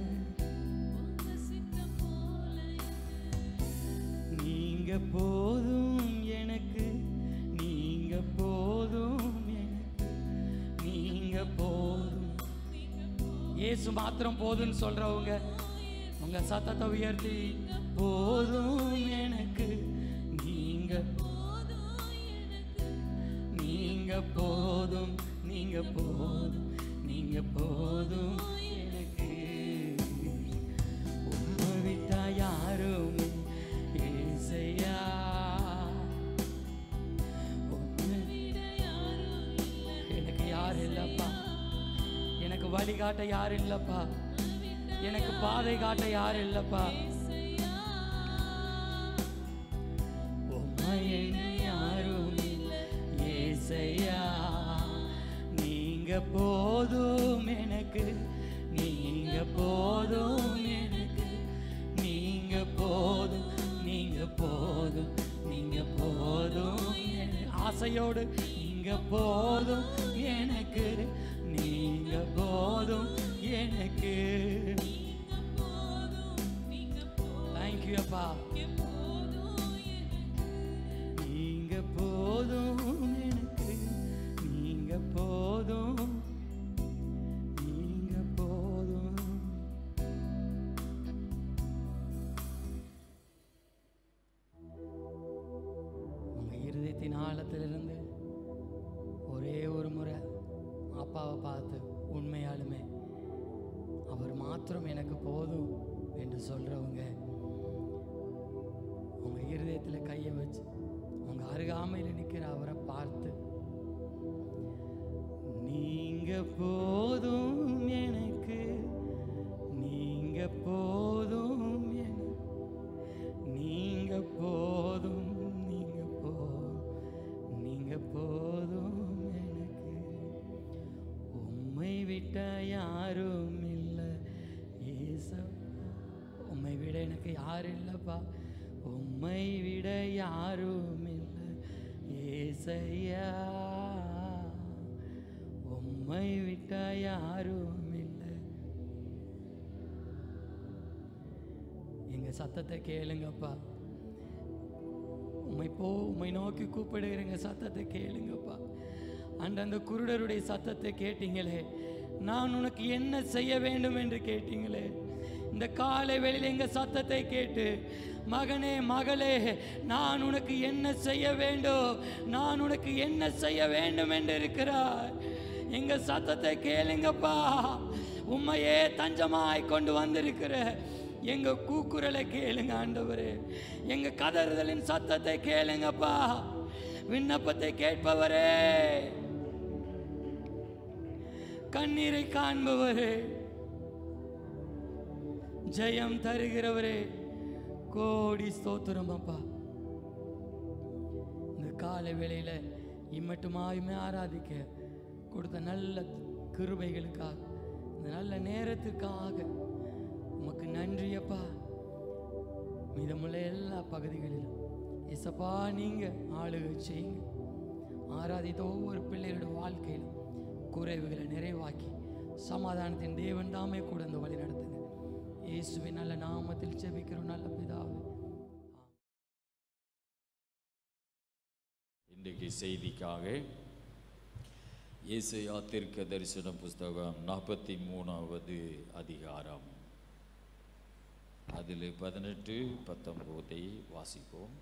நீங்க போதும் எனக்கு, நீங்க போதும் எனக்கு, நீங்க போதும். இயேசு மாத்திரம் போதும்னு சொல்றவங்க உங்க சத்தத்தை உயர்த்தி போதும் எனக்கு, நீங்க நீங்க போதும், நீங்க போதும், நீங்க போதும் எனக்கு. உம்மை விட்டா யாரும் ஏசையா, எனக்கு யார் இல்லப்பா, எனக்கு வழிகாட்ட யார் இல்லப்பா, எனக்கு பாதை காட்ட யார் இல்லப்பா. யாரும் ஏசையா, நீங்க போதும் எனக்கு, நீங்க போதும் எனக்கு, நீங்க போதும், நீங்க போதும், நீங்க போதும். ஆசையோடு நீங்க போதும் எனக்கு, நீங்க போதும் எனக்கு. தேங்க்யூ அப்பா. நீங்க போதும் எனக்கு, நீங்க போதும், நீங்க போதும். உங்க இருதயத்தின் ஆழத்திலிருந்து ஒரே ஒரு முறை அப்பாவை பார்த்து உண்மையாலுமே அவர் மாத்திரம் எனக்கு போதும் என்று சொல்றவங்க உங்க இருதயத்தில் கையை வச்சு உங்க அருகாமையில் நிற்கிற அவரை பார்த்து நீங்க போதும் எனக்கு, நீங்க போதும் எனக்கு, நீங்க போதும், நீங்க போதும், நீங்க போதும் எனக்கு. உம்மை விட்ட யாரும் இல்லை ஏசப்பா, உம்மை விட எனக்கு யாரும் இல்லைப்பா, உம்மை விட யாரும் இல்லை ஏசையா, உம்மை விட்ட யாரும் இல்லை. எங்க சத்தத்தை கேளுங்கப்பா, உம்மை நோக்கி கூப்பிடுகிறங்க சத்தத்தை கேளுங்கப்பா. அந்த குருடருடைய சத்தத்தை கேட்டீங்களே, நான் உனக்கு என்ன செய்ய வேண்டும் என்று கேட்டீங்களே, இந்த காலை வேளையில் எங்க சத்தத்தை கேட்டு மகனே மகளே நான் உனக்கு என்ன செய்ய வேண்டும், நான் உனக்கு என்ன செய்ய வேண்டும் என்று இருக்கிறார். எங்க சத்தத்தை கேளுங்கப்பா. உம்மையே தஞ்சமாய் கொண்டு வந்திருக்கிற எங்க கூக்குரலை கேளுங்க ஆண்டவரே, எங்க கதறுதலின் சத்தத்தை கேளுங்கப்பா. விண்ணப்பத்தை கேட்பவரே, கண்ணீரை காண்பவரே, ஜெயம் தருகிறவரே, கோடி ஸ்தோத்திரம் அப்பா. இந்த காலை வேளையில இம்மட்டுமாயுமே ஆராதிக்க கொடுத்த நல்ல கிருபைகளுக்காக, இந்த நல்ல நேரத்துக்காக உமக்கு நன்றி அப்பா. மீதமுள்ள எல்லா பகுதிகளிலும் இசப்பா நீங்க ஆளுகை செய்யுங்க. ஆராதித்த ஒவ்வொரு பிள்ளைகளோட வாழ்க்கையிலும் குறைவுகளை நிறைவாக்கி சமாதானத்தின் தேவன் தாமே கூட இந்த வழி நடத்துங்க. இயேசுவின் நல்ல நாமத்தில் ஜெபிக்கிறோம் நல்ல பிதாவே.
இன்றைக்கு செய்திக்காக ஏசாயா தீர்க்க தரிசன புஸ்தகம் 43வது அதிகாரம், அதில் 18, 19 வாசிப்போம்.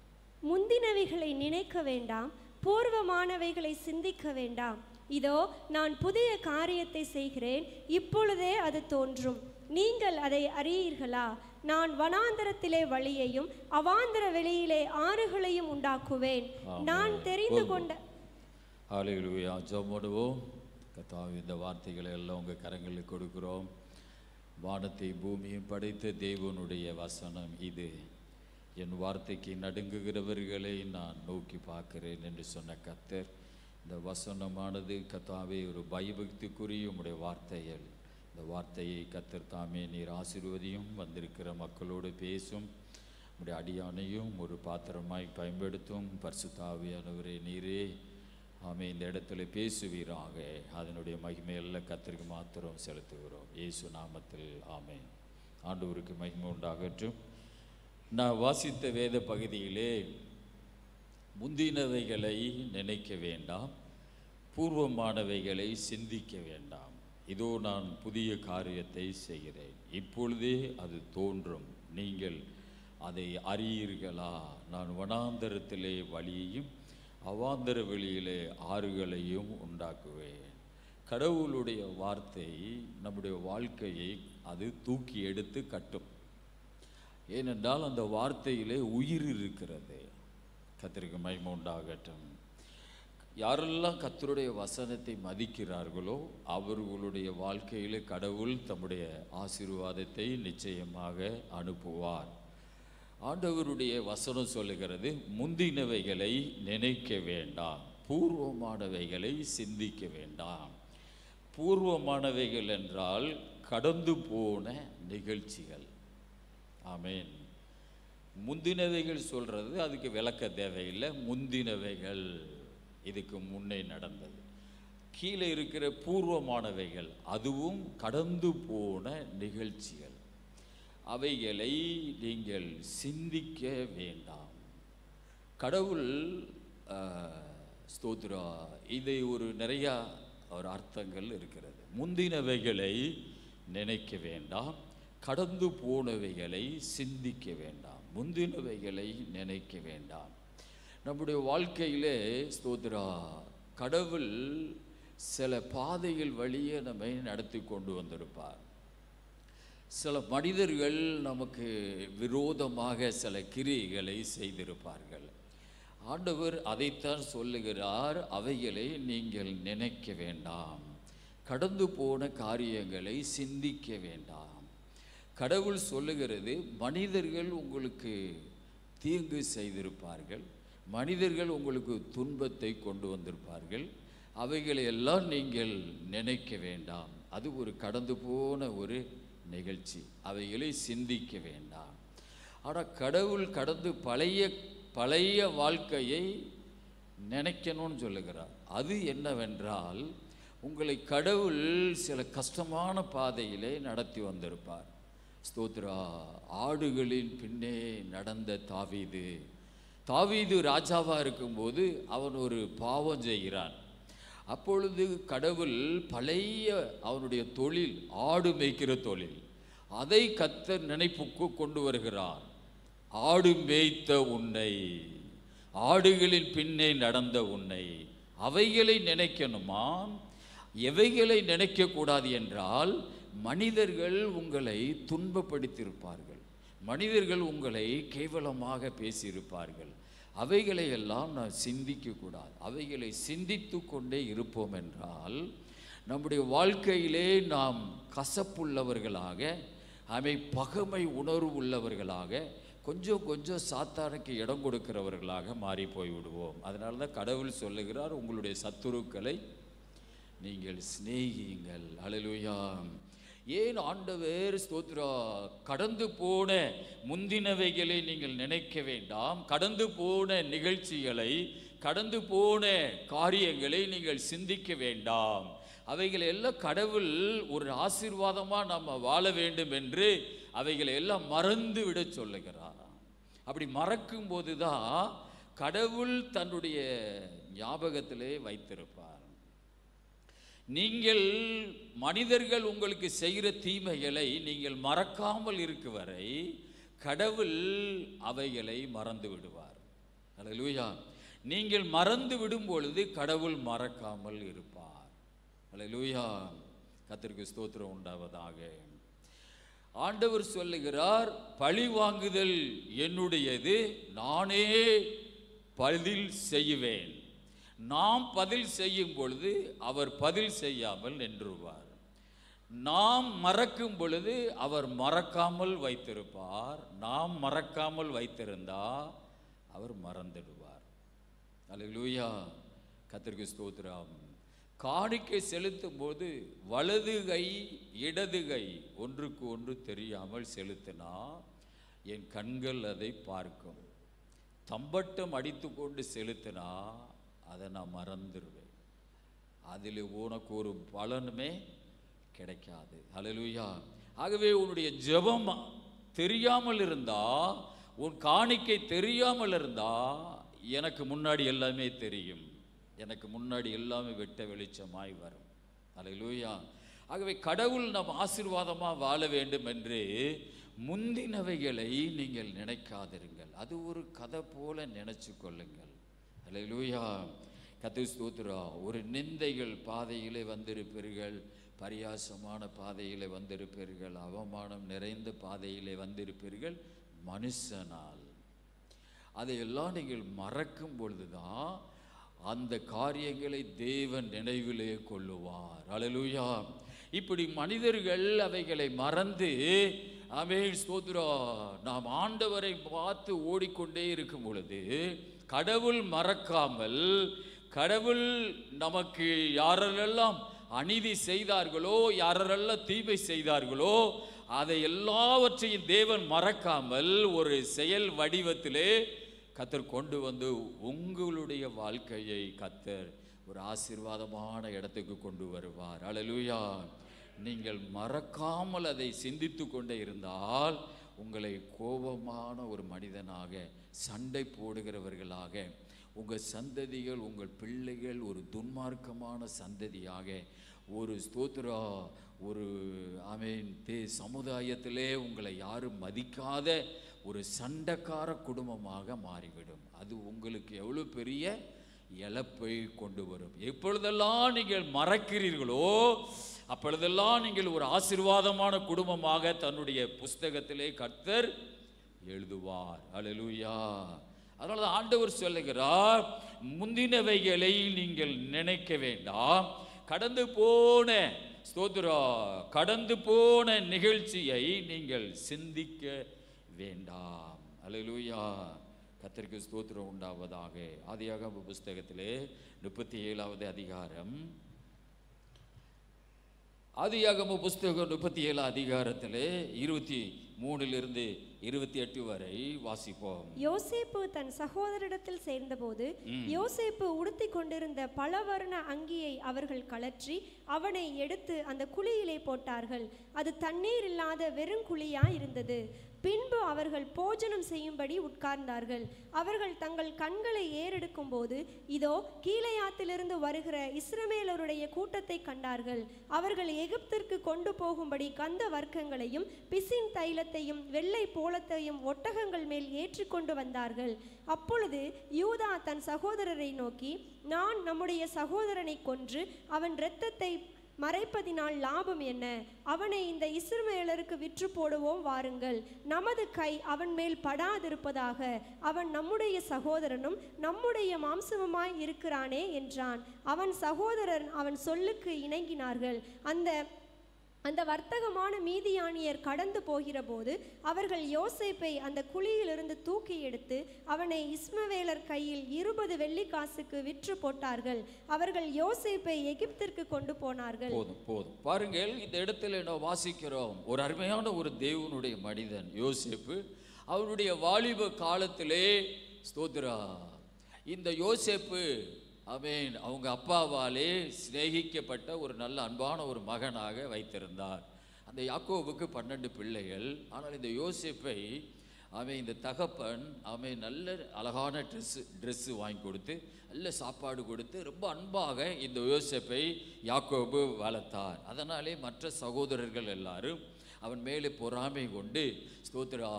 முந்தினவைகளை நினைக்க வேண்டாம், பூர்வமானவைகளை சிந்திக்க வேண்டாம். இதோ நான் புதிய காரியத்தை செய்கிறேன், இப்பொழுதே அது தோன்றும். நீங்கள் அதை அறியீர்களா? நான் வனாந்தரத்திலே வழியையும் அவாந்தர வெளியிலே ஆறுகளையும் உண்டாக்குவேன். நான் தெரிந்து கொண்ட
ஹல்லேலூயா. ஜெபம். கர்த்தாவே, இந்த வார்த்தைகளை எல்லாம் உங்கள் கரங்களில் கொடுக்கிறோம். வானத்தையும் பூமியும் படைத்த தேவனுடைய வசனம் இது. என் வார்த்தைக்கு நடுங்குகிறவர்களை நான் நோக்கி பார்க்கிறேன் என்று சொன்ன கர்த்தர், இந்த வசனமானது கர்த்தாவே ஒரு பயபக்திக்குரிய உம்முடைய வார்த்தைகள். இந்த வார்த்தையை கர்த்தர் தாமே நீர் ஆசீர்வதியும், வந்திருக்கிற மக்களோடு பேசும், உம்முடைய அடியானையும் ஒரு பாத்திரமாய் பயன்படுத்தும். பரிசுத்த ஆவியானவரே நீரே ஆமே இந்த இடத்துல பேசுவீராக. அதனுடைய மகிமையெல்லாம் கர்த்தருக்கு மாத்திரம் செலுத்துகிறோம் இயேசு நாமத்தில். ஆமென். ஆண்டவருக்கு மகிமை உண்டாகட்டும். நான் வாசித்த வேத பகுதியிலே முந்தினவைகளை நினைக்க வேண்டாம், பூர்வமானவைகளை சிந்திக்க வேண்டாம். இதோ நான் புதிய காரியத்தை செய்கிறேன், இப்பொழுதே அது தோன்றும், நீங்கள் அதை அறியீர்களா? நான் வனாந்தரத்திலே வழியையும் அவாந்தர வெளியிலே ஆறுகளையும் உண்டாக்குவேன். கடவுளுடைய வார்த்தை நம்முடைய வாழ்க்கையை அது தூக்கி எடுத்து கட்டும். ஏனென்றால் அந்த வார்த்தையிலே உயிர் இருக்கிறது. கர்த்தருக்கு மகிமை உண்டாகட்டும். யாரெல்லாம் கர்த்தருடைய வசனத்தை மதிக்கிறார்களோ அவர்களுடைய வாழ்க்கையிலே கடவுள் தம்முடைய ஆசீர்வாதத்தை நிச்சயமாக அனுப்புவார். ஆண்டவருடைய வசனம் சொல்லுகிறது, முந்தினவைகளை நினைக்க வேண்டாம், பூர்வமானவைகளை சிந்திக்க வேண்டாம். பூர்வமானவைகள் என்றால் கடந்து போன நிகழ்ச்சிகள். ஆமென். முந்தினவைகள் சொல்றது அதுக்கு விளக்க தேவையில்லை. முந்தினவைகள் இதுக்கு முன்னே நடந்தது. கீழே இருக்கிற பூர்வமானவைகள் அதுவும் கடந்து போன நிகழ்ச்சிகள். அவைகளை நீங்கள் சிந்திக்க வேண்டாம். கடவுள் ஸ்தோத்ரா, இதை ஒரு நிறையா ஒரு அர்த்தங்கள் இருக்கிறது. முந்தினவைகளை நினைக்க வேண்டாம், கடந்து போனவைகளை சிந்திக்க வேண்டாம். முந்தினவைகளை நினைக்க வேண்டாம். நம்முடைய வாழ்க்கையிலே ஸ்தோத்ரா கடவுள் சில பாதைகள் வழியே நம்மை நடத்தி கொண்டு வந்திருப்பார். சில மனிதர்கள் நமக்கு விரோதமாக சில கிரியைகளை செய்திருப்பார்கள். ஆண்டவர் அதைத்தான் சொல்லுகிறார், அவைகளை நீங்கள் நினைக்க வேண்டாம், கடந்து போன காரியங்களை சிந்திக்க வேண்டாம். கடவுள் சொல்லுகிறது, மனிதர்கள் உங்களுக்கு தீங்கு செய்திருப்பார்கள், மனிதர்கள் உங்களுக்கு துன்பத்தை கொண்டு வந்திருப்பார்கள், அவைகளை எல்லாம் நீங்கள் நினைக்க வேண்டாம். அது ஒரு கடந்து போன ஒரு நிகழ்ச்சி, அவைகளை சிந்திக்க வேண்டாம். ஆனால் கடவுள் கடந்து பழைய வாழ்க்கையை நினைக்கணும்னு சொல்லுகிறார். அது என்னவென்றால், உங்களை கடவுள் சில கஷ்டமான பாதையிலே நடத்தி வந்திருப்பார். ஸ்தோத்ரா, ஆடுகளின் பின்னே நடந்த தாவீது ராஜாவாக இருக்கும்போது அவன் ஒரு பாவம் செய்கிறான். அப்பொழுது கடவுள் பழைய அவனுடைய தொழில், ஆடு மேய்க்கிற தொழில், அதை கர்த்தர் நினைப்புக்கு கொண்டு வருகிறார். ஆடு மேய்த்த உன்னை, ஆடுகளின் பின்னே நடந்த உன்னை, அவைகளை நினைக்கணுமா? எவைகளை நினைக்கக்கூடாது என்றால், மனிதர்கள் உங்களை துன்பப்படுத்தியிருப்பார்கள், மனிதர்கள் உங்களை கேவலமாக பேசியிருப்பார்கள், அவைகளை எல்லாம் நான் சிந்திக்கக்கூடாது. அவைகளை சிந்தித்து கொண்டே இருப்போம் என்றால் நம்முடைய வாழ்க்கையிலே நாம் கசப்புள்ளவர்களாக, பகமை உணர்வு உள்ளவர்களாக, கொஞ்சம் சாத்தானுக்கு இடம் கொடுக்கிறவர்களாக மாறி போய்விடுவோம். அதனால தான் கடவுள் சொல்லுகிறார், உங்களுடைய சத்துருக்களை நீங்கள் சிநேகியுங்கள். அல்லேலூயா. ஏன் ஆண்டவர் ஸ்தோத்ரா கடந்து போன முந்தினவைகளை நீங்கள் நினைக்க வேண்டாம், கடந்து போன நிகழ்ச்சிகளை, கடந்து போன காரியங்களை நீங்கள் சிந்திக்க வேண்டாம். அவைகளை எல்லாம் கடவுள் ஒரு ஆசீர்வாதமாக நம்ம வாழ வேண்டும் என்று அவைகளை எல்லாம் மறந்து விட சொல்லுகிறார். அப்படி மறக்கும் போது தான் கடவுள் தன்னுடைய ஞாபகத்திலே வைத்திருப்பார். நீங்கள் மனிதர்கள் உங்களுக்கு செய்கிற தீமைகளை நீங்கள் மறக்காமல் இருக்கும் வரை கடவுள் அவைகளை மறந்து விடுவார். அல்லேலூயா. நீங்கள் மறந்து விடும் பொழுது கடவுள் மறக்காமல் இருப்பார். அல்லேலூயா. கர்த்தருக்கு ஸ்தோத்திரம் உண்டாவதாக. ஆண்டவர் சொல்லுகிறார், பழி வாங்குதல் என்னுடையது, நானே பதில் செய்வேன். நாம் பதில் செய்யும் பொழுது அவர் பதில் செய்யாமல் நின்றுவார். நாம் மறக்கும் பொழுது அவர் மறக்காமல் வைத்திருப்பார். நாம் மறக்காமல் வைத்திருந்தா அவர் மறந்துடுவார். அல்லேலூயா, கர்த்தருக்கு ஸ்தோத்திரம். காணிக்கை செலுத்தும் போது வலது கை இடது கை ஒன்றுக்கு ஒன்று தெரியாமல் செலுத்தினா என் கண்கள் அதை பார்க்கும். தம்பட்டம் அடித்து கொண்டு செலுத்தினா அதை நான் மறந்துடுவேன். அதில் உனக்கு ஒரு பலனுமே கிடைக்காது. அல்லேலூயா. ஆகவே உன்னுடைய ஜெபம் தெரியாமல் இருந்தா, உன் காணிக்கை தெரியாமல் இருந்தா, எனக்கு முன்னாடி எல்லாமே தெரியும், எனக்கு முன்னாடி எல்லாமே வெட்ட வெளிச்சமாய் வரும். அல்லேலூயா. ஆகவே கடவுள் நம் ஆசீர்வாதமாக வாழ வேண்டும் என்று முந்தினவைகளை நீங்கள் நினைக்காதிருங்கள். அது ஒரு கதை போல நினைச்சு கொள்ளுங்கள். அல்லேலூயா, கர்த்தருக்கு ஸ்தோத்திரம். ஒரு நிந்தைகள் பாதையிலே வந்திருப்பீர்கள், பரியாசமான பாதையிலே வந்திருப்பீர்கள், அவமானம் நிறைந்த பாதையிலே வந்திருப்பீர்கள் மனுஷனால். அதையெல்லாம் நீங்கள் மறக்கும் பொழுதுதான் அந்த காரியங்களை தேவன் நினைவிலே கொள்ளுவார். அல்லேலூயா. இப்படி மனிதர்கள் அவைகளை மறந்து, ஆமென் ஸ்தோத்திரம், நாம் ஆண்டவரை பார்த்து ஓடிக்கொண்டே இருக்கும் பொழுது கடவுள் மறக்காமல், கடவுள் நமக்கு யாரெல்லாம் அநீதி செய்தார்களோ, யாரெல்லாம் தீமை செய்தார்களோ, அதை எல்லாவற்றையும் தேவன் மறக்காமல் ஒரு செயல் வடிவத்திலே கர்த்தர் கொண்டு வந்து உங்களுடைய வாழ்க்கையை கர்த்தர் ஒரு ஆசீர்வாதமான இடத்துக்கு கொண்டு வருவார். அல்லேலூயா. நீங்கள் மறக்காமல் அதை சிந்தித்து கொண்டே இருந்தால் உங்களை கோபமான ஒரு மனிதனாக, சண்டை போடுகிறவர்களாக, உங்கள் சந்ததிகள், உங்கள் பிள்ளைகள் ஒரு துன்மார்க்கமான சந்ததியாக, ஒரு ஸ்தோத்திரா, ஒரு ஆமென் சமுதாயத்திலே உங்களை யாரும் மதிக்காத ஒரு சண்டைக்கார குடும்பமாக மாறிவிடும். அது உங்களுக்கு எவ்வளோ பெரிய இழப்பை கொண்டு வரும். எப்பொழுதெல்லாம் நீங்கள் மறக்கிறீர்களோ அப்பொழுதெல்லாம் நீங்கள் ஒரு ஆசீர்வாதமான குடும்பமாக தன்னுடைய புஸ்தகத்திலே கர்த்தர் எழுதுவார். அல்லேலூயா. அதனால தான் ஆண்டவர் சொல்லுகிறார், முந்தினவைகளை நீங்கள் நினைக்க வேண்டாம், கடந்து போன ஸ்தோத்திரா, கடந்து போன நிகழ்ச்சியை நீங்கள் சிந்திக்க வேண்டாம். அல்லேலூயா. கர்த்தருக்கு ஸ்தோத்திரம் உண்டாவதாக. ஆதியாகம புஸ்தகத்திலே 37வது அதிகாரம், ஆதியாகம புஸ்தகம் 37 அதிகாரத்திலே 23 28 வரை வாசிப்போம்.
யோசேப்பு தன் சகோதரிடத்தில் சேர்ந்தபோது யோசேப்பு உடுத்தி கொண்டிருந்த பலவர்ண அங்கியை அவர்கள் கழற்றி அவனை எடுத்து அந்த குழியிலே போட்டார்கள். அது தண்ணீர் இல்லாத வெறும் குழியாய் இருந்தது. பின்பு அவர்கள் போஜனம் செய்யும்படி உட்கார்ந்தார்கள். அவர்கள் தங்கள் கண்களை ஏறெடுக்கும் போது இதோ கீலேயாத்திலிருந்து வருகிற இஸ்ரவேலருடைய கூட்டத்தை கண்டார்கள். அவர்கள் எகிப்திற்கு கொண்டு போகும்படி கந்த வர்க்கங்களையும் பிசின் தைலத்தையும் வெள்ளை போலத்தையும் ஒட்டகங்கள் மேல் ஏற்றிக்கொண்டு வந்தார்கள். அப்பொழுது யூதா தன் சகோதரரை நோக்கி, நான் நம்முடைய சகோதரனை கொன்று அவன் இரத்தத்தை மறைப்பதினால் லாபம் என்ன? அவனை இந்த இஸ்ரவேலருக்கு விற்று போடுவோம் வாருங்கள். நமது கை அவன் மேல் படாதிருப்பதாக. அவன் நம்முடைய சகோதரனும் நம்முடைய மாம்சமுமாய் இருக்கிறானே என்றான். அவன் சகோதரன் அவன் சொல்லுக்கு இணங்கினார்கள். அந்த வர்த்தகமான மீதியானியர் கடந்து போகிற போது அவர்கள் யோசேப்பை அந்த குழியிலிருந்து தூக்கி எடுத்து அவனை இஸ்மவேலர் கையில் 20 வெள்ளிக்காசுக்கு விற்று போட்டார்கள். அவர்கள் யோசேப்பை எகிப்திற்கு கொண்டு போனார்கள்.
போதும் பாருங்கள், இந்த இடத்துல நாம் வாசிக்கிறோம், ஒரு அருமையான ஒரு தேவனுடைய மனிதன் யோசேப்பு. அவருடைய வாலிப காலத்திலே ஸ்தோத்திரா, இந்த யோசேப்பு ஆமென் அவங்க அப்பாவாலே சிநேகிக்கப்பட்ட ஒரு நல்ல அன்பான ஒரு மகனாக வைத்திருந்தார். அந்த யாக்கோபுக்கு 12 பிள்ளைகள். ஆனால் இந்த யோசேப்பை அவன் இந்த தகப்பன் அவன் நல்ல அழகான ட்ரெஸ்ஸு வாங்கி கொடுத்து, நல்ல சாப்பாடு கொடுத்து, ரொம்ப அன்பாக இந்த யோசேப்பை யாக்கோபு வளர்த்தார். அதனாலே மற்ற சகோதரர்கள் எல்லாரும் அவன் மேலே பொறாமை கொண்டு ஸ்தோத்திரா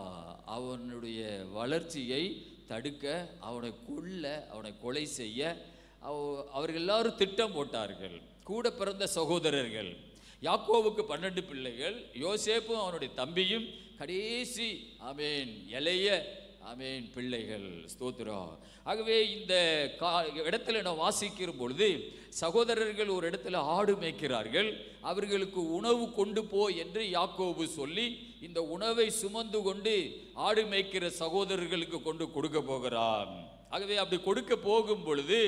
அவனுடைய வளர்ச்சியை தடுக்க, அவனை கொல்ல, அவனை கொலை செய்ய அவர்கள் எல்லாரும் திட்டம் போட்டார்கள். கூட பிறந்த சகோதரர்கள் யாக்கோவுக்கு 12 பிள்ளைகள், யோசேப்பும் அவனுடைய தம்பியும் கடைசி ஆமேன் இளைய ஆமேன் பிள்ளைகள். ஸ்தோத்திரம். ஆகவே இந்த இடத்துல நான் வாசிக்கிற பொழுது சகோதரர்கள் ஒரு இடத்துல ஆடு மேய்க்கிறார்கள். அவர்களுக்கு உணவு கொண்டு போ என்று யாக்கோபு சொல்லி இந்த உணவை சுமந்து கொண்டு ஆடு மேய்க்கிற சகோதரர்களுக்கு கொண்டு கொடுக்க போகிறான். ஆகவே அப்படி கொடுக்க போகும் பொழுது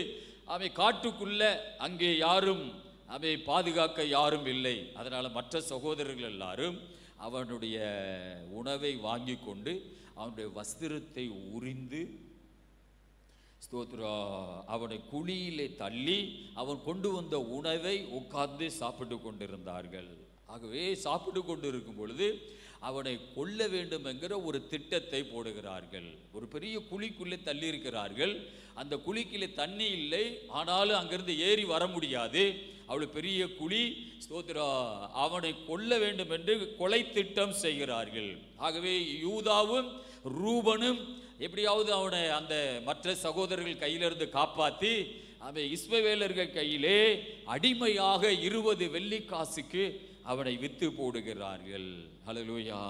அவன் காட்டுக்குள்ள அங்கே யாரும் அவனை பாதுகாக்க யாரும் இல்லை. அதனால மற்ற சகோதரர்கள் எல்லாரும் அவனுடைய உணவை வாங்கி கொண்டு அவனுடைய வஸ்திரத்தை உரிந்து ஸ்தோத்ரா அவனை குழியிலே தள்ளி அவன் கொண்டு வந்த உணவை உட்கார்ந்து சாப்பிட்டு கொண்டிருந்தார்கள். ஆகவே சாப்பிட்டு கொண்டு இருக்கும் பொழுது அவனை கொல்ல வேண்டும் என்கிற ஒரு திட்டத்தை போடுகிறார்கள். ஒரு பெரிய குழிக்குள்ளே தள்ளி இருக்கிறார்கள். அந்த குழிக்குள்ளே தண்ணி இல்லை, ஆனாலும் அங்கிருந்து ஏறி வர முடியாது. அவ்வளவு பெரிய குழி. ஸ்தோத்ரா அவனை கொல்ல வேண்டும் என்று கொலை திட்டம் செய்கிறார்கள். ஆகவே யூதாவும் ரூபனும் எப்படியாவது அவனை அந்த மற்ற சகோதரர்கள் கையிலிருந்து காப்பாற்றி அவன் இஸ்மவேலர்கள் கையிலே அடிமையாக 20 வெள்ளிக்காசுக்கு அவனை வித்து போடுகிறார்கள். ஹல்லேலூயா.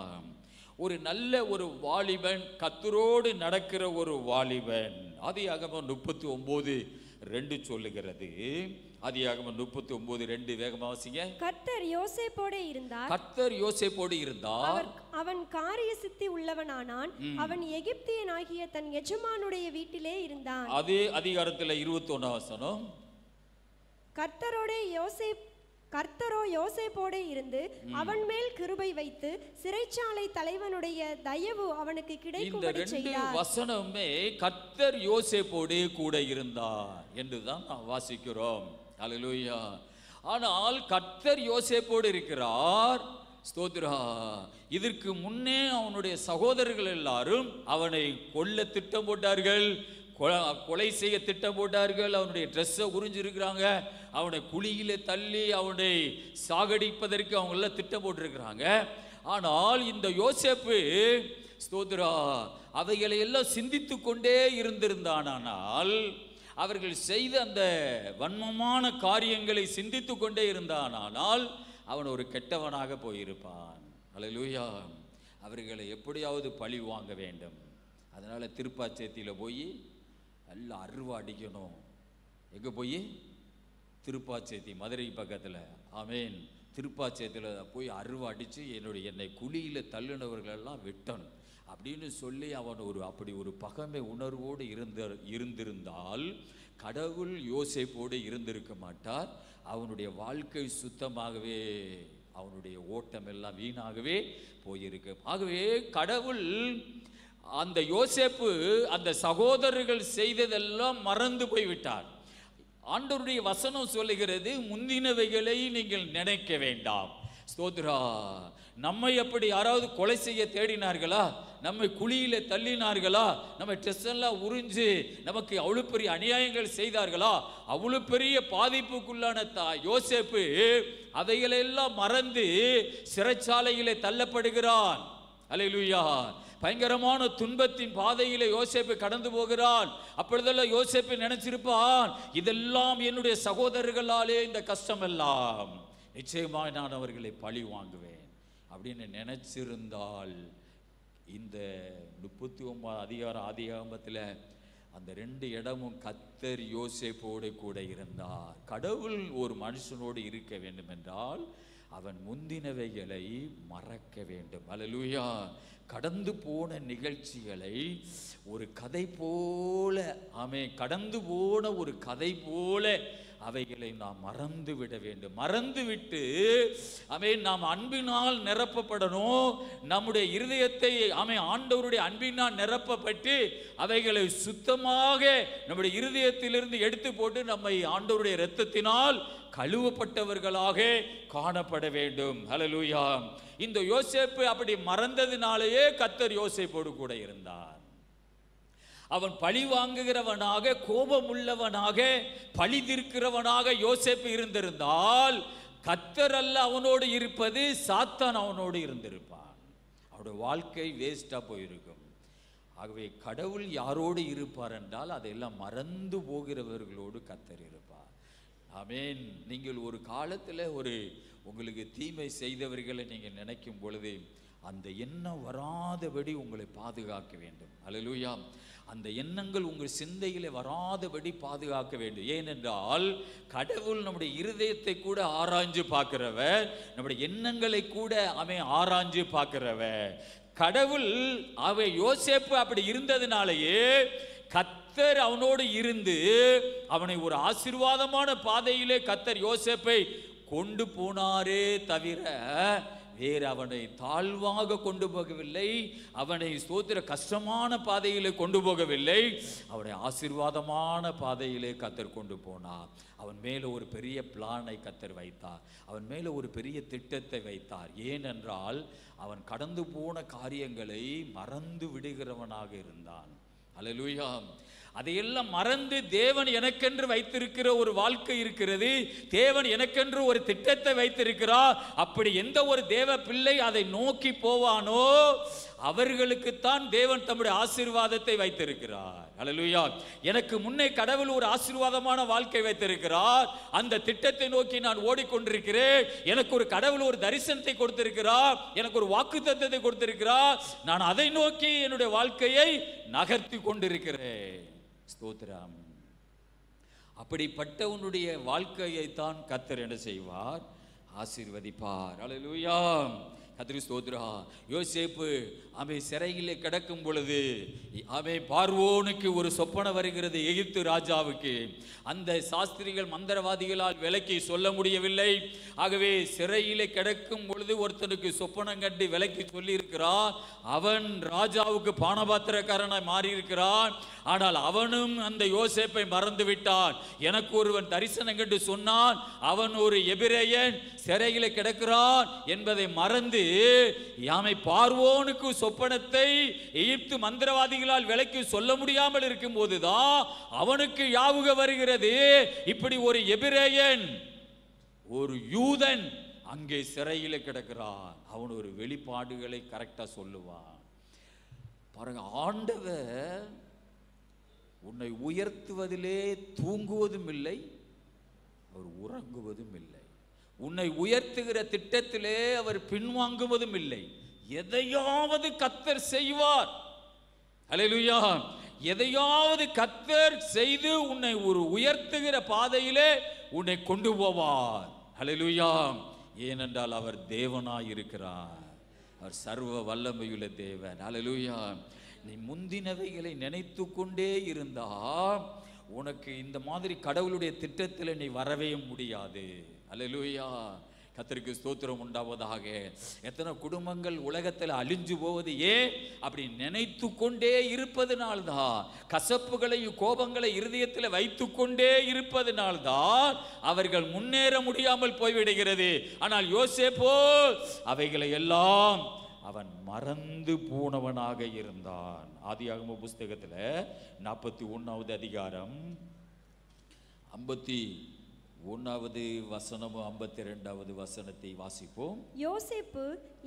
ஒரு நல்ல ஒரு வாலிபன், கர்த்தரோடு நடக்கிற ஒரு வாலிபன். ஆதியாகமம் 39:2 சொல்லுகிறது. ஆதியாகமம் 39:2 வேகமா வாசிங்க.
கர்த்தர் யோசேப்போடு இருந்தார்.
கர்த்தர் யோசேப்போடு இருந்தார்.
அவன் காரிய சித்தி உள்ளவனானான். அவன் எகிப்தியனாகிய தன் எஜமானுடைய வீட்டிலே இருந்தான்.
அதே அதிகாரத்தில் 21 வசனம்.
கர்த்தரோ யோசேப்போடு இருந்து அவன் மேல் கிருபை வைத்து சிறைச்சாலை தலைவனுடைய தயவு அவனுக்கு கிடைக்கும்படி செய்தார்.
இந்த 2 வசனமே கர்த்தர் யோசேப்போடு கூட இருந்தார் என்றுதான் நாம் வாசிக்கிறோம். ஹல்லேலூயா. ஆனால் கர்த்தர் யோசேப்போடு இருக்கிறார். ஸ்தோத்திரா. இதற்கு முன்னே அவனுடைய சகோதரர்கள் எல்லாரும் அவனை கொல்ல திட்டம் போட்டார்கள், கொலை செய்ய திட்டம் போட்டார்கள். அவனுடைய ட்ரெஸ்ஸை உறிஞ்சிருக்கிறாங்க, அவனை குழியில தள்ளி அவனை சாகடிப்பதற்கு அவங்க எல்லாம் திட்டம் போட்டிருக்கிறாங்க. ஆனால் இந்த யோசேப்பு ஸ்தோத்திரா அவைகளை எல்லாம் சிந்தித்து கொண்டே இருந்திருந்தானால், அவர்கள் செய்த அந்த வன்மமான காரியங்களை சிந்தித்து கொண்டே இருந்தானால் அவன் ஒரு கெட்டவனாக போயிருப்பான். ஹல்லேலூயா. அவர்களை எப்படியாவது பழி வாங்க வேண்டும். அதனால திருப்பாச்சேத்தியில் போய் நல்லா அருவா அடிக்கணும். எங்கே போய்? திருப்பாச்சேத்தி, மதுரை பக்கத்தில். ஆமேன். திருப்பாச்சேத்தியில் போய் அருவா அடித்து என்னை குழியில் தள்ளினவர்களெல்லாம் வெட்டணும் அப்படின்னு சொல்லி அவன் அப்படி ஒரு பகைமை உணர்வோடு இருந்திருந்தால் கடவுள் யோசேப்போடு இருந்திருக்க மாட்டார். அவனுடைய வாழ்க்கை சுத்தமாகவே, அவனுடைய ஓட்டம் எல்லாம் வீணாகவே போயிருக்கு. ஆகவே கடவுள் அந்த யோசேப்பு அந்த சகோதரர்கள் செய்ததெல்லாம் மறந்து போய்விட்டார். ஆண்டவருடைய வசனம் சொல்லுகிறது, முந்தினவைகளை நீங்கள் நினைக்க வேண்டாம். ஸ்தோத்ரா. நம்மை அப்படி யாராவது கொலை செய்ய தேடினார்களா? நம்மை குழியில தள்ளினார்களா? நம்ம ட்ரெஸ் எல்லாம் உறிஞ்சு நமக்கு அவ்வளவு பெரிய அநியாயங்கள் செய்தார்களா? அவ்வளவு பெரிய பாதிப்புக்குள்ளான யோசேப்பு அவைகளெல்லாம் மறந்து சிறைச்சாலையிலே தள்ளப்படுகிறான். அல்லேலூயா. பயங்கரமான துன்பத்தின் பாதையிலே யோசேப்பு கடந்து போகிறான். அப்பொழுதெல்லாம் யோசேப்பு நினைச்சிருப்பான், இதெல்லாம் என்னுடைய சகோதரர்களாலே இந்த கஷ்டம் எல்லாம், நிச்சயமாக நான் அவர்களை பழி வாங்குவேன் அப்படின்னு நினைச்சிருந்தால் இந்த 39 அதிகாரம் ஆதியாகமத்தில் அந்த 2 இடமும் கர்த்தர் யோசேப்போடு கூட இருந்தார். கடவுள் ஒரு மனுஷனோடு இருக்க வேண்டும் என்றால் அவன் முந்தினவைகளை மறக்க வேண்டும். அல்லேலூயா. கடந்து போன நிகழ்ச்சிகளை ஒரு கதை போல, கடந்து போன ஒரு கதை போல அவைகளை நாம் மறந்து விட வேண்டும். மறந்து விட்டு நாம் அன்பினால் நிரப்பப்படணும். நம்முடைய இருதயத்தை ஆண்டவருடைய அன்பினால் நிரப்பப்பட்டு அவைகளை சுத்தமாக நம்முடைய இருதயத்திலிருந்து எடுத்து போட்டு நம்மை ஆண்டவருடைய இரத்தத்தினால் கழுவப்பட்டவர்களாக காணப்பட வேண்டும். ஹல்லேலூயா. இந்த யோசேப்பு அப்படி மறந்ததினாலேயே கர்த்தர் யோசேப்போடு கூட இருந்தார். அவன் பழி வாங்குகிறவனாக, கோபம் உள்ளவனாக, பழி தீர்க்கிறவனாக யோசேப்பு இருந்திருந்தால் கர்த்தர் அல்ல அவனோடு இருப்பது, சாத்தான் அவனோடு இருந்திருப்பான். அவனுடைய வாழ்க்கை வேஸ்டா போயிருக்கும். ஆகவே கடவுள் யாரோடு இருப்பார் என்றால் அதையெல்லாம் மறந்து போகிறவர்களோடு கர்த்தர் இருப்பார். ஆமென். நீங்கள் ஒரு காலத்தில் உங்களுக்கு தீமை செய்தவர்களை நீங்கள் நினைக்கும் பொழுது அந்த எண்ணம் வராதபடி உங்களை பாதுகாக்க வேண்டும். அல்லேலூயா. அந்த எண்ணங்கள் உங்கள் சிந்தையிலே வராதபடி பாதுகாக்க வேண்டும். ஏனென்றால் கடவுள் நம்முடைய இருதயத்தை கூட ஆராய்ஞ்சு பார்க்கிறவர், நம்முடைய எண்ணங்களை கூட அவன் ஆராய்ஞ்சு பார்க்கிறவர். கடவுள் யோசேப்பு அப்படி இருந்ததுனாலேயே கர்த்தர் அவனோடு இருந்து அவனை ஒரு ஆசீர்வாதமான பாதையிலே கர்த்தர் யோசேப்பை கொண்டு போனாரே தவிர வேறு அவனை தாழ்வாக கொண்டு போகவில்லை, அவனை ஸ்தோத்திர கஷ்டமான பாதையிலே கொண்டு போகவில்லை, அவனை ஆசீர்வாதமான பாதையிலே கர்த்தர் கொண்டு போனார். அவன் மேலே ஒரு பெரிய பிளானை கர்த்தர் வைத்தார், அவன் மேலே ஒரு பெரிய திட்டத்தை வைத்தார். ஏனென்றால் அவன் கடந்து போன காரியங்களை மறந்து விடுகிறவனாக இருந்தான். அல்லேலூயா. அதையெல்லாம் மறந்து தேவன் எனக்கென்று வைத்திருக்கிற ஒரு வாழ்க்கை இருக்கிறது, தேவன் எனக்கென்று ஒரு திட்டத்தை வைத்திருக்கிறார். அப்படி எந்த ஒரு தேவ பிள்ளை அதை நோக்கி போவானோ அவர்களுக்குத்தான் தேவன் தம்முடைய ஆசீர்வாதத்தை வைத்திருக்கிறார். அல்லேலூயா. எனக்கு முன்னே கடவுள் ஒரு ஆசீர்வாதமான வாழ்க்கை வைத்திருக்கிறார். அந்த திட்டத்தை நோக்கி நான் ஓடிக்கொண்டிருக்கிறேன். எனக்கு ஒரு கடவுள் ஒரு தரிசனத்தை கொடுத்திருக்கிறார், எனக்கு ஒரு வாக்குத்தத்தத்தை கொடுத்திருக்கிறார். நான் அதை நோக்கி என்னுடைய வாழ்க்கையை நகர்த்தி கொண்டிருக்கிறேன். ஸ்தோத்திரம். அப்படிப்பட்டவனுடைய வாழ்க்கையை தான் கர்த்தர் என்ன செய்வார்? ஆசீர்வதிப்பார். அல்லேலூயா. கர்த்தருக்கு ஸ்தோத்திரம். யோசேப்பு அவன் சிறையிலே கிடக்கும் பொழுது அவன் பார்வோனுக்கு ஒரு சொப்பனை வருகிறது, எகிப்து ராஜாவுக்கு. அந்த சாஸ்திரிகள் மந்திரவாதிகளால் விலக்கி சொல்ல முடியவில்லை. ஆகவே சிறையிலே கிடக்கும் பொழுது ஒருத்தனுக்கு சொப்பனம் கண்டு விலக்கி சொல்லி இருக்கிறார். அவன் ராஜாவுக்கு பானபாத்திரக்காரனாய் மாறி இருக்கிறான். ஆனால் அவனும் அந்த யோசேப்பை மறந்து விட்டான். எனக்கு ஒருவன் தரிசனம் கண்டு சொன்னான், அவன் ஒரு எபிரேயன், சிறையிலே கிடக்கிறான் என்பதை மறந்து யாமை பார்வோனுக்கு சொப்பனத்தை எகிப்து மந்திரவாதிகளால் விலக்கி சொல்ல முடியாமல் இருக்கும் போதுதான் அவனுக்கு ஞாபகம் வருகிறது, இப்படி ஒரு எபிரேயன், ஒரு யூதன் அங்கே சிறையில கிடக்கிறான். அவன் ஒரு வெளிப்பாடுகளை கரெக்டா சொல்லுவான். பாருங்க, ஆண்டவர் உன்னை உயர்த்துவதிலே தூங்குவதும் இல்லை, அவர் உறங்குவதும் இல்லை. உன்னை உயர்த்துகிற திட்டத்திலே அவர் பின்வாங்குவதும் இல்லை. எதையாவது கர்த்தர் செய்வார். அல்லேலூயா. எதையாவது கர்த்தர் செய்து உன்னை ஒரு உயர்த்துகிற பாதையிலே உன்னை கொண்டு போவார். அல்லேலூயா. ஏனென்றால் அவர் தேவனாய் இருக்கிறார், அவர் சர்வ வல்லமையுள்ள தேவன். அல்லேலூயா. நீ முந்தினவைகளை நினைத்து கொண்டே இருந்தா உனக்கு இந்த மாதிரி கடவுளுடைய திட்டத்தில் நீ வரவே முடியாது. அல்லேலூயா. கர்த்தருக்கு ஸ்தோத்திரம் உண்டாவதாக. எத்தனை குடும்பங்கள் உலகத்தில் அழிஞ்சு போவது ஏன்? அப்படி நினைத்து கொண்டே இருப்பதனால்தான், கசப்புகளையும் கோபங்களை இருதயத்தில் வைத்து கொண்டே இருப்பதனால்தான் அவர்கள் முன்னேற முடியாமல் போய்விடுகிறது. ஆனால் யோசேப்போ அவைகளை எல்லாம் அவன் மறந்து போனவனாக இருந்தான். ஆதியாகம புஸ்தகத்தில் 41வது அதிகாரம் 51வது வசனமும் 52வது வசனத்தை வாசிப்போம்.
யோசேப்பு,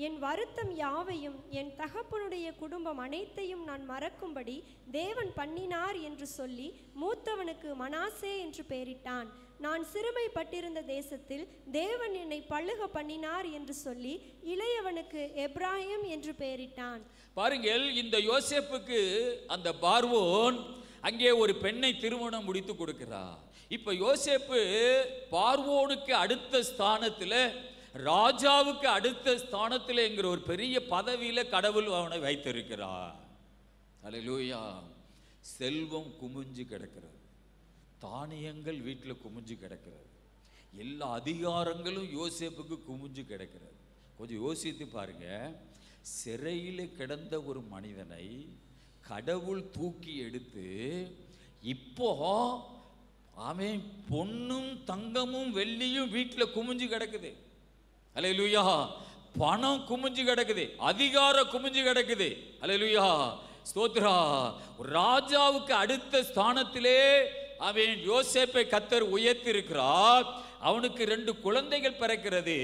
என் வருத்தம் யாவையும் என் தகப்பனுடைய குடும்பம் அனைத்தையும் நான் மறக்கும்படி தேவன் பண்ணினார் என்று சொல்லி மூத்தவனுக்கு மனாசே என்று பெயரிட்டான். நான் சிறுமைப்பட்டிருந்த தேசத்தில் தேவன் என்னை பள்ளுக பண்ணினார் என்று சொல்லி இளையவனுக்கு எப்ராஹிம் என்று பெயரிட்டான்.
பாருங்கள், இந்த யோசேப்புக்கு அந்த பார்வோன் அங்கே ஒரு பெண்ணை திருமணம் முடித்து கொடுக்கிறார். இப்ப யோசேப்பு பார்வோனுக்கு அடுத்த ஸ்தானத்தில், ராஜாவுக்கு அடுத்த ஸ்தானத்தில் என்கிற ஒரு பெரிய பதவியில கடவுள் அவனை வைத்திருக்கிறார். அல்லேலூயா. செல்வம் குமிஞ்சு கிடக்கிறது, தானியங்கள் வீட்டில் குமிஞ்சு கிடக்கிறது, எல்லா அதிகாரங்களும் யோசேப்புக்கு குமிஞ்சு கிடக்கிறது. கொஞ்சம் யோசித்து பாருங்க, சிறையில் கிடந்த ஒரு மனிதனை கடவுள் தூக்கி எடுத்து இப்போ அவன் பொன்னும் தங்கமும் வெள்ளியும் வீட்டில் குமிஞ்சு கிடக்குது. அல்லேலூயா. பணம் குமிஞ்சு கிடக்குது, அதிகாரம் குமிஞ்சு கிடக்குது. அல்லேலூயா. ஸ்தோத்ரா. ராஜாவுக்கு அடுத்த ஸ்தானத்திலே அவன் யோசேப்பை கர்த்தர் உயர்த்தி இருக்கிறார். அவனுக்கு 2 குழந்தைகள் பிறக்கிறது.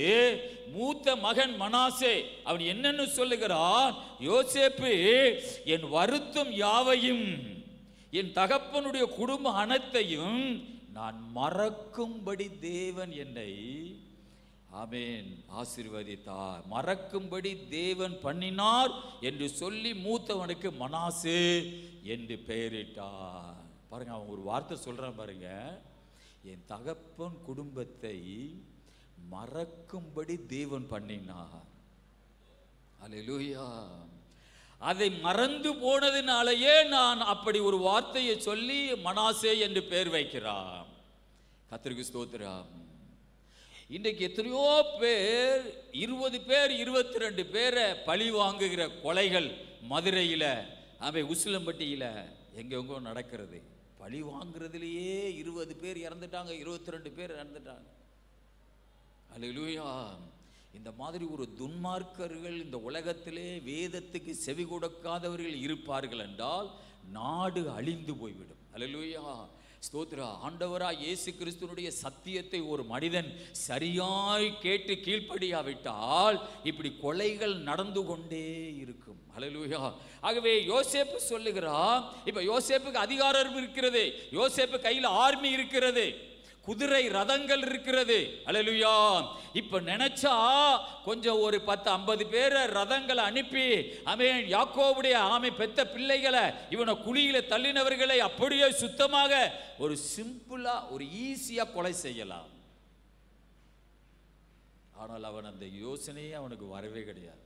மூத்த மகன் மனாசே, அவன் என்னன்னு சொல்லுகிறான்? யோசேப்பு, என் வருத்தம் யாவையும் என் தகப்பனுடைய குடும்ப அனைத்தையும் நான் மறக்கும்படி தேவன் என்னை ஆமென் ஆசீர்வதித்தார். மறக்கும்படி தேவன் பண்ணினார் என்று சொல்லி மூத்தவனுக்கு மனாசே என்று பெயரிட்டார். பாருங்க, அவன் ஒரு வார்த்தை சொல்றான் பாருங்க, என் தகப்பன் குடும்பத்தை மறக்கும்படி தேவன் பண்ணினார். அல்லேலூயா. அதை மறந்து போனதினாலேயே நான் அப்படி ஒரு வார்த்தையை சொல்லி மனாசே என்று பெயர் வைக்கிறான். கர்த்தருக்கு ஸ்தோத்திரம். இன்றைக்கு எத்தனையோ பேர் 20 பேர் 22 பேரை பழி வாங்குகிற கொலைகள் மதுரையில், அவை உசிலம்பட்டியில் எங்கெங்கோ நடக்கிறது. பழி வாங்குறதுலேயே 20 பேர் இறந்துட்டாங்க, 22 பேர் இறந்துட்டாங்க. அல்லேலூயா. இந்த மாதிரி ஒரு துன்மார்க்கர்கள் இந்த உலகத்திலே வேதத்துக்கு செவி கொடுக்காதவர்கள் இருப்பார்கள் என்றால் நாடு அழிந்து போய்விடும். அல்லேலூயா. ஸ்தோத்திரா. ஆண்டவராய் இயேசு கிறிஸ்துவினுடைய சத்தியத்தை ஒரு மனிதன் சரியாய் கேட்டு கீழ்ப்படியாவிட்டால் இப்படி கொலைகள் நடந்து கொண்டே இருக்கும். அல்லேலூயா. ஆகவே யோசேப்பு சொல்லுகிறான், இப்ப யோசேப்புக்கு அதிகாரம் இருக்கிறது, யோசேப்பு கையில் ஆர்மி இருக்கிறது, குதிரை ரதங்கள் இருக்கிறது. அல்லேலூயா. இப்ப நினைச்சா கொஞ்சம் ஒரு 10-50 பேரை ரதங்களை அனுப்பி அவன் யாக்கோவுடைய பெத்த பிள்ளைகளை இவனை குழியில தள்ளினவர்களை அப்படியே சுத்தமாக ஒரு சிம்பிளா ஒரு ஈஸியா கொலை செய்யலாம். ஆனால் அவன் அந்த யோசனையே அவனுக்கு வரவே கிடையாது.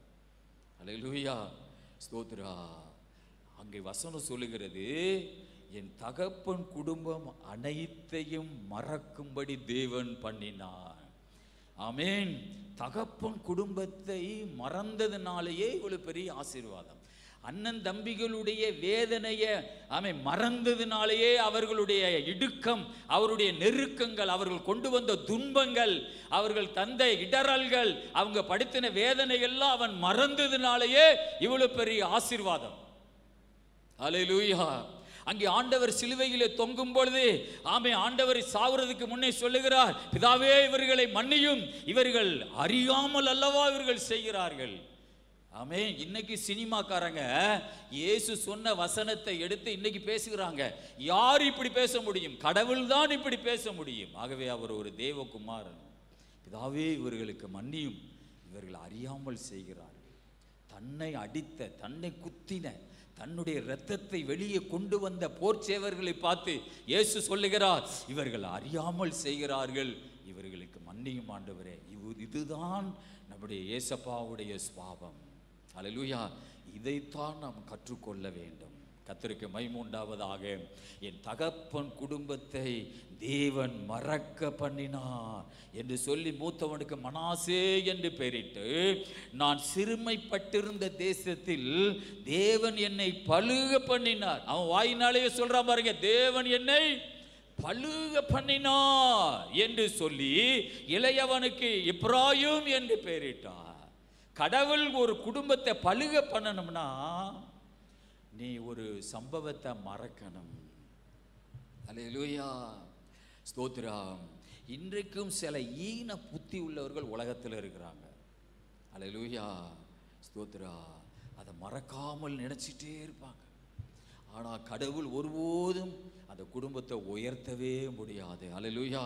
அல்லேலூயா. ஸ்தோத்திரா. அங்கே வசனம் சொல்லுகிறது, என் தகப்பன் குடும்பம் அனைத்தையும் மறக்கும்படி தேவன் பண்ணினார். ஆமென். தகப்பன் குடும்பத்தை மறந்ததுனாலேயே இவ்வளவு பெரிய ஆசீர்வாதம். அண்ணன் தம்பிகளுடைய வேதனையை மறந்ததுனாலேயே அவர்களுடைய இடுக்கம், அவருடைய நெருக்கங்கள், அவர்கள் கொண்டு வந்த துன்பங்கள், அவர்கள் தந்த இடரல்கள், அவங்க படுத்தின வேதனை எல்லாம் அவன் மறந்ததுனாலேயே இவ்வளவு பெரிய ஆசீர்வாதம். அல்லேலூயா. அங்கே ஆண்டவர் சிலுவையிலே தொங்கும் பொழுது ஆண்டவரை சாவுறதுக்கு முன்னே சொல்லுகிறார், பிதாவே இவர்களை மன்னியும், இவர்கள் அறியாமல் அல்லவா இவர்கள் செய்கிறார்கள். இன்னைக்கு சினிமாக்காரங்க இயேசு சொன்ன வசனத்தை எடுத்து இன்னைக்கு பேசுகிறாங்க. யார் இப்படி பேச முடியும்? கடவுள் தான் இப்படி பேச முடியும். ஆகவே அவர் ஒரு தேவகுமாரன். பிதாவே இவர்களுக்கு மன்னியும், இவர்கள் அறியாமல் செய்கிறார்கள். தன்னை அடித்த, தன்னை குத்தின, தன்னுடைய இரத்தத்தை வெளியே கொண்டு வந்த போர்ச்சேவர்களை பார்த்து இயேசு சொல்லுகிறார், இவர்கள் அறியாமல் செய்கிறார்கள், இவர்களுக்கு மன்னியும் ஆண்டவரே. இதுதான் நம்முடைய இயேசப்பாவுடைய சுபாவம். அல்லேலூயா. இதைத்தான் நாம் கற்றுக்கொள்ள வேண்டும். கர்த்தருக்கு மகிமை உண்டாவதாக. என் தகப்பன் குடும்பத்தை தேவன் மறக்க பண்ணினார் என்று சொல்லி மூத்தவனுக்கு மனாசே என்று பெயரிட்டு, நான் சிறுமைப்பட்டிருந்த தேசத்தில் தேவன் என்னை பலுக பண்ணினார். அவன் வாயினாலேயே சொல்றான் பாருங்க, தேவன் என்னை பலுக பண்ணினார் என்று சொல்லி இளையவனுக்கு எப்ராயிம் என்று பெயரிட்டார். கடவுள் ஒரு குடும்பத்தை பலுக பண்ணணும்னா நீ ஒரு சம்பவத்தை மறக்கணும். அல்லேலூயா. ஸ்தோத்திரம். இன்றைக்கும் சில ஈன புத்தி உள்ளவர்கள் உலகத்தில் இருக்கிறாங்க. அல்லேலூயா. ஸ்தோத்திரா. அதை மறக்காமல் நினைச்சிட்டே இருப்பாங்க. ஆனால் கடவுள் ஒருபோதும் அந்த குடும்பத்தை உயர்த்தவே முடியாது. அல்லேலூயா.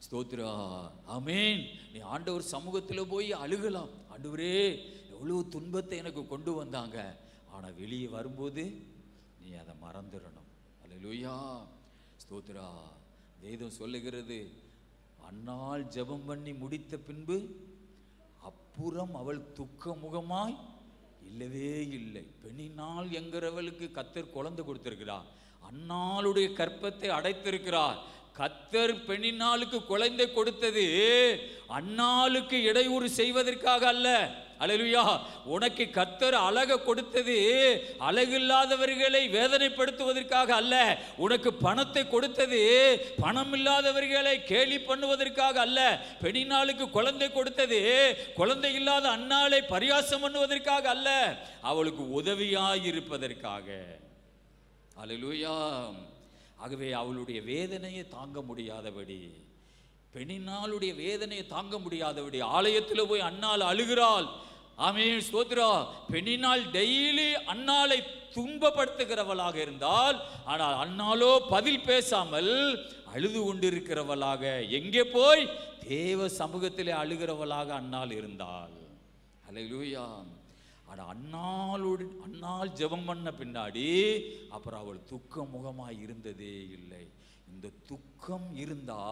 ஸ்தோத்திரா. ஆமென். நீ ஆண்டவர் சமூகத்தில் போய் அழுகலாம், ஆண்டவரே எவ்வளவு துன்பத்தை எனக்கு கொண்டு வந்தாங்க, ஆனால் வெளியே வரும்போது நீ அதை மறந்துடணும். அல்லேலூயா. ஸ்தோத்திரா. வேதம் சொல்லுகிறது, அன்னாள் ஜெபம் பண்ணி முடித்த பின்பு அப்புறம் அவள் துக்க முகமாய் இல்லவே இல்லை. பெண்ணினால் என்கிறவளுக்கு கர்த்தர் குழந்தை கொடுத்திருக்கிறார். அன்னாளுடைய கற்பத்தை அடைத்திருக்கிறார். கர்த்தர் பெண்ணினாளுக்கு குழந்தை கொடுத்தது அன்னாளுக்கு இடையூறு செய்வதற்காக அல்ல. அல்லேலூயா. உனக்கு கர்த்தர் அழக கொடுத்தது அழகில்லாதவர்களை வேதனைப்படுத்துவதற்காக அல்ல. உனக்கு பணத்தை கொடுத்தது பணம் இல்லாதவர்களை கேலி பண்ணுவதற்காக அல்ல. பெண்ணினாளுக்கு குழந்தை கொடுத்தது குழந்தை இல்லாத அன்னாளை பரியாசம் பண்ணுவதற்காக அல்ல, அவளுக்கு உதவியாயிருப்பதற்காக. அல்லேலூயா. ஆகவே அவளுடைய வேதனையை தாங்க முடியாதபடி, பெண்ணினாளுடைய வேதனையை தாங்க முடியாதபடி ஆலயத்தில் போய் அன்னாள் அழுகிறாள். ஆமென். ஸ்தோத்திரா. பெண்ணினால் டெய்லி அன்னாளை துன்பப்படுத்துகிறவளாக இருந்தால், ஆனால் அன்னாலோ பதில் பேசாமல் அழுது கொண்டிருக்கிறவளாக, எங்கே போய் தேவ சமூகத்திலே அழுகிறவளாக அன்னாள் இருந்தாள். அல்லேலூயா. ஆனா அன்னாள் ஜெபம் பண்ண பின்னாடி அப்புறம் அவள் துக்க முகமாய் இருந்ததே இல்லை. இந்த துக்கம் இருந்தா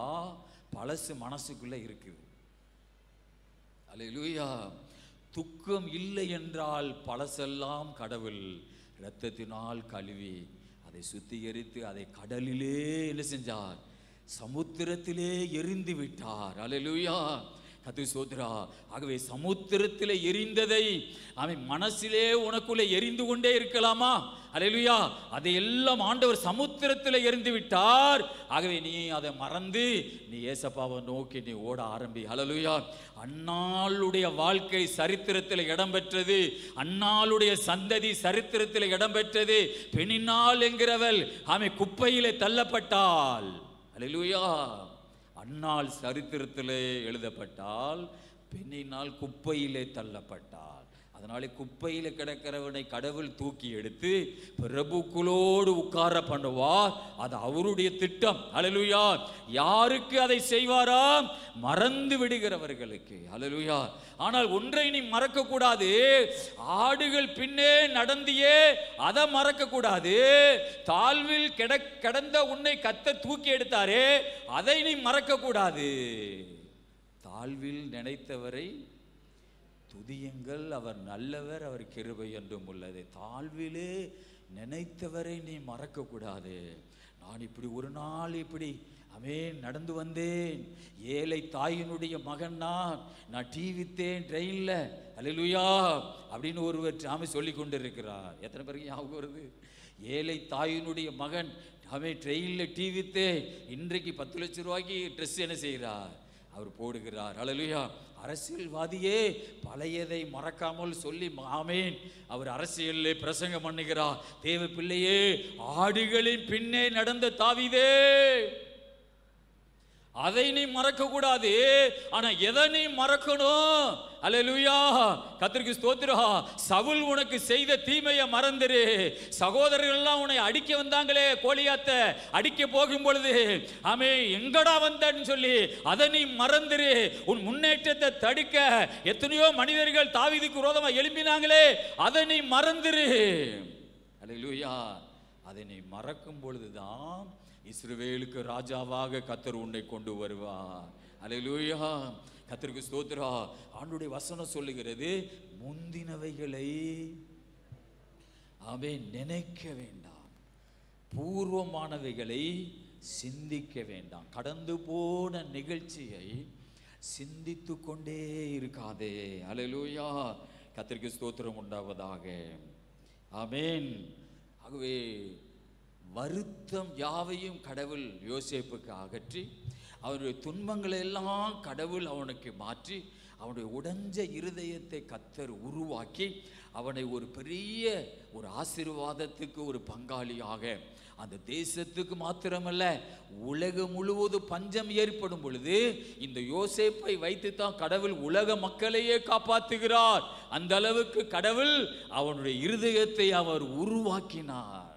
பழசு மனசுக்குள்ள இருக்குது. அல்லேலூயா. துக்கம் இல்லை என்றால் பழசெல்லாம் கடவுள் இரத்தத்தினால் கழுவி அதை சுத்திகரித்து அதை கடலிலே என்ன செஞ்சார்? சமுத்திரத்திலே எரிந்து விட்டார். அல்லேலூயா. கர்த்தருக்கு ஸ்தோத்திரம். ஆகவே சமுத்திரத்திலே எரிந்ததை அவன் மனசிலே உனக்குள்ளே எரிந்து கொண்டே இருக்கலாமா? அல்லேலூயா. அதையெல்லாம் ஆண்டவர் சமுத்திரத்தில் எரிந்து விட்டார். ஆகவே நீ அதை மறந்து நீ ஏசப்பாவை நோக்கி நீ ஓட ஆரம்பி. அல்லேலூயா. அன்னாளுடைய வாழ்க்கை சரித்திரத்தில் இடம்பெற்றது. அன்னாளுடைய சந்ததி சரித்திரத்தில் இடம்பெற்றது. பெண்ணினாள் என்கிறவள் அவன் குப்பையிலே தள்ளப்பட்டாள். அல்லேலூயா. அன்னாள் சரித்திரத்திலே எழுதப்பட்டால், பெண்ணினால் குப்பையிலே தள்ளப்பட்டாள். அதனாலே குப்பையில் கிடக்கிறவனை கடவுள் தூக்கி எடுத்து பிரபுக்களோடு உட்கார பண்ணுவார். அது அவருடைய திட்டம். அல்லேலூயா. யாருக்கு அதை செய்வாராம்? மறந்து விடுகிறவர்களுக்கு. அல்லேலூயா. ஆனால் ஒன்றை நீ மறக்க கூடாது. ஆடுகள் பின்னே நடந்தியே அதை மறக்க கூடாது. தாழ்வில் கிடந்த உன்னை கர்த்தர் தூக்கி எடுத்தாரே அதை நீ மறக்க கூடாது. தாழ்வில் நினைத்தவரை துதியுங்கள், அவர் நல்லவர், அவர் கிருபை என்றும் உள்ளது. தாழ்விலே நினைத்தவரை நீ மறக்க கூடாது. நான் இப்படி ஒரு நாள் இப்படி நடந்து வந்தேன், ஏழை தாயினுடைய மகன் நான் டீ வித்தேன் ட்ரெயின்ல. அல்லேலூயா அப்படின்னு ஒருவர் சொல்லி கொண்டிருக்கிறார். எத்தனை பேருக்கு ஞாபகம் வருது? ஏழை தாயினுடைய மகன் ட்ரெயினில் டீ வித்தே இன்றைக்கு 10 லட்சம் ரூபாய்க்கு ட்ரெஸ் என்ன செய்கிறார்? அவர் போடுகிறார். அல்லேலூயா. அரசியல்வாதியே பழையதை மறக்காமல் சொல்லி ஆமேன் அவர் அரசியலில் பிரசங்கம் பண்ணுகிறார். தேவ பிள்ளையே, ஆடுகளின் பின்னே நடந்த தாவீதே, அதை நீ மறக்க கூடாது. ஆனா எதை நீ மறக்கணும்? அல்லேலூயா. கர்த்தருக்கு ஸ்தோத்திரம். சவுல் உனக்கு செய்த தீமையை மறந்துரு. சகோதரர்கள் எல்லாம் உன்னை அடிக்க வந்தாங்களே, கோலியாத்த அடிக்க போகும் பொழுது எங்கடா வந்தன்னு சொல்லி அதை நீ மறந்துரு. உன் முன்னேற்றத்தை தடுக்க எத்தனையோ மனிதர்கள் தாவீதுக்கு விரோதமா எழும்பினாங்களே, அதை நீ மறந்துரு. அல்லேலூயா. அதை நீ மறக்கும் பொழுதுதான் இஸ்ரவேலுக்கு ராஜாவாக கர்த்தர் உன்னை கொண்டு வருவார். அல்லேலூயா. கர்த்தருக்கு ஸ்தோத்திரம். ஆண்டவருடைய வசனம் சொல்லுகிறது, முந்தினவைகளை நினைக்க வேண்டாம், பூர்வமானவைகளை சிந்திக்க வேண்டாம். கடந்து போன நிகழ்ச்சியை சிந்தித்து கொண்டே இருக்காதே. அல்லேலூயா. கர்த்தருக்கு ஸ்தோத்திரம் உண்டாவதாக. ஆமென். ஆகவே வருத்தம் யாவையும் கடவுள் யோசேப்புக்கு அகற்றி அவனுடைய துன்பங்களை எல்லாம் கடவுள் அவனுக்கு மாற்றி அவனுடைய உடைஞ்ச இருதயத்தை கர்த்தர் உருவாக்கி அவனை ஒரு பெரிய ஒரு ஆசீர்வாதத்துக்கு ஒரு பங்காளியாக அந்த தேசத்துக்கு மாத்திரமல்ல உலகம் முழுவதும் பஞ்சம் ஏற்படும் பொழுது இந்த யோசேப்பை வைத்து தான் கடவுள் உலக மக்களையே காப்பாற்றுகிறார். அந்த அளவுக்கு கடவுள் அவனுடைய இருதயத்தை அவர் உருவாக்கினார்.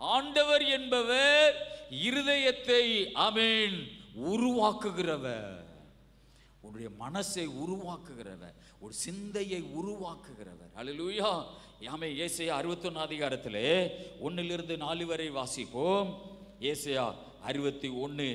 ஆண்டவர் என்பவர் இருதயத்தை உருவாக்குகிறவர், உன்னுடைய மனசை உருவாக்குகிறவர், ஒரு சிந்தையை உருவாக்குகிறவர். அல்லேலூயா. ஏசாயா 61 அதிகாரத்திலே 1 - 4 வரை வாசிப்போம். ஏசாயா 61.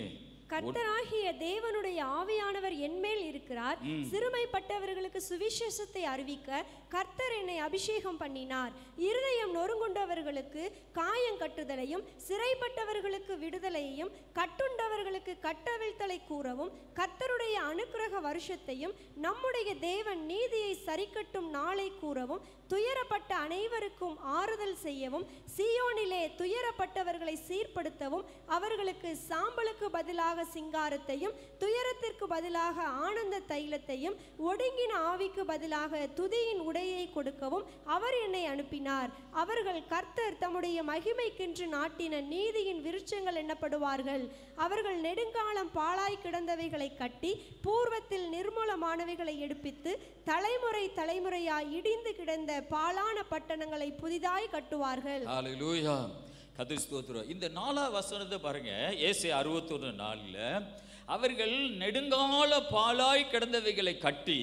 கர்த்தராகிய தேவனுடைய ஆவியானவர் என்மேல் இருக்கிறார். சிறுமைப்பட்டவர்களுக்கு சுவிசேஷத்தை அறிவிக்க கர்த்தர் என்னை அபிஷேகம் பண்ணினார். இருதயம் நொறுங்குண்டவர்களுக்கு காயம் கட்டுதலையும் சிறைப்பட்டவர்களுக்கு விடுதலையையும் கட்டுண்டவர்களுக்கு கட்டவிழ்த்தலை கூறவும் கர்த்தருடைய அனுக்கிரக வருஷத்தையும் நம்முடைய தேவன் நீதியை சரிக்கட்டும் நாளை கூறவும் துயரப்பட்ட அனைவருக்கும் ஆறுதல் செய்யவும் சீயோனிலே துயரப்பட்டவர்களை சீர்படுத்தவும் அவர்களுக்கு சாம்பலுக்கு பதிலாக சிங்காரத்தையும் துயரத்திற்கு பதிலாக ஆனந்த தைலத்தையும் ஒடுங்கின ஆவிக்கு பதிலாக துதியின் உடையை கொடுக்கவும் அவர் என்னை அனுப்பினார். அவர்கள் கர்த்தர் தம்முடைய மகிமைக்கென்று நாட்டின நீதியின் விருட்சங்கள் எண்ணப்படுவார்கள். அவர்கள் நெடுங்காலம் பாழாய் கிடந்தவைகளை கட்டி பூர்வத்தில் நிர்மூலமானவைகளை எடுப்பித்து தலைமுறை தலைமுறையாய் இடிந்து கிடந்த பாழான பட்டணங்களை புதிதாய் கட்டுவார்கள்.
ஹல்லேலூயா. கர்த்தருக்கு ஸ்தோத்திரம். இந்த 4ஆம் வசனத்தை பாருங்க. ஏசாயா 61:4 அவர்கள் நெடுங்கால பாழாய் கிடந்தவைகளை கட்டி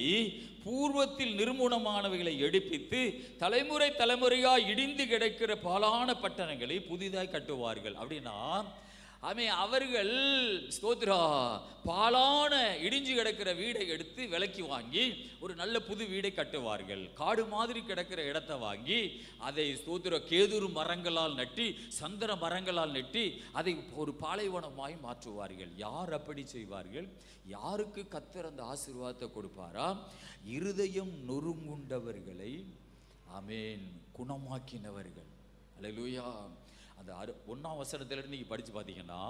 பூர்வத்தில் நிர்மூலமானவைகளை எடுப்பித்து தலைமுறை தலைமுறையாய் இடிந்து கிடக்கிற பாழான பட்டணங்களை புதிதாய் கட்டுவார்கள். அப்படின்னா அவர்கள் ஸ்தோத்ரா பாழான இடிஞ்சு கிடக்கிற வீடை எடுத்து விலைக்கு வாங்கி ஒரு நல்ல புது வீடை கட்டுவார்கள். காடு மாதிரி கிடக்கிற இடத்தை வாங்கி அதை ஸ்தோத்ர கேதுரு மரங்களால் நட்டி சந்தன மரங்களால் நட்டி அதை ஒரு பாலைவனமாய் மாற்றுவார்கள். யார் அப்படி செய்வார்கள்? யாருக்கு கர்த்தர் அந்த ஆசீர்வாதத்தை கொடுப்பாரா? இருதயம் நொறுங்குண்டவர்களை ஆமென் குணமாக்கினவர்கள். அல்லேலூயா. அந்த 1ஆம் வசனத்திலிருந்து நீங்க படிச்சு பார்த்தீங்கன்னா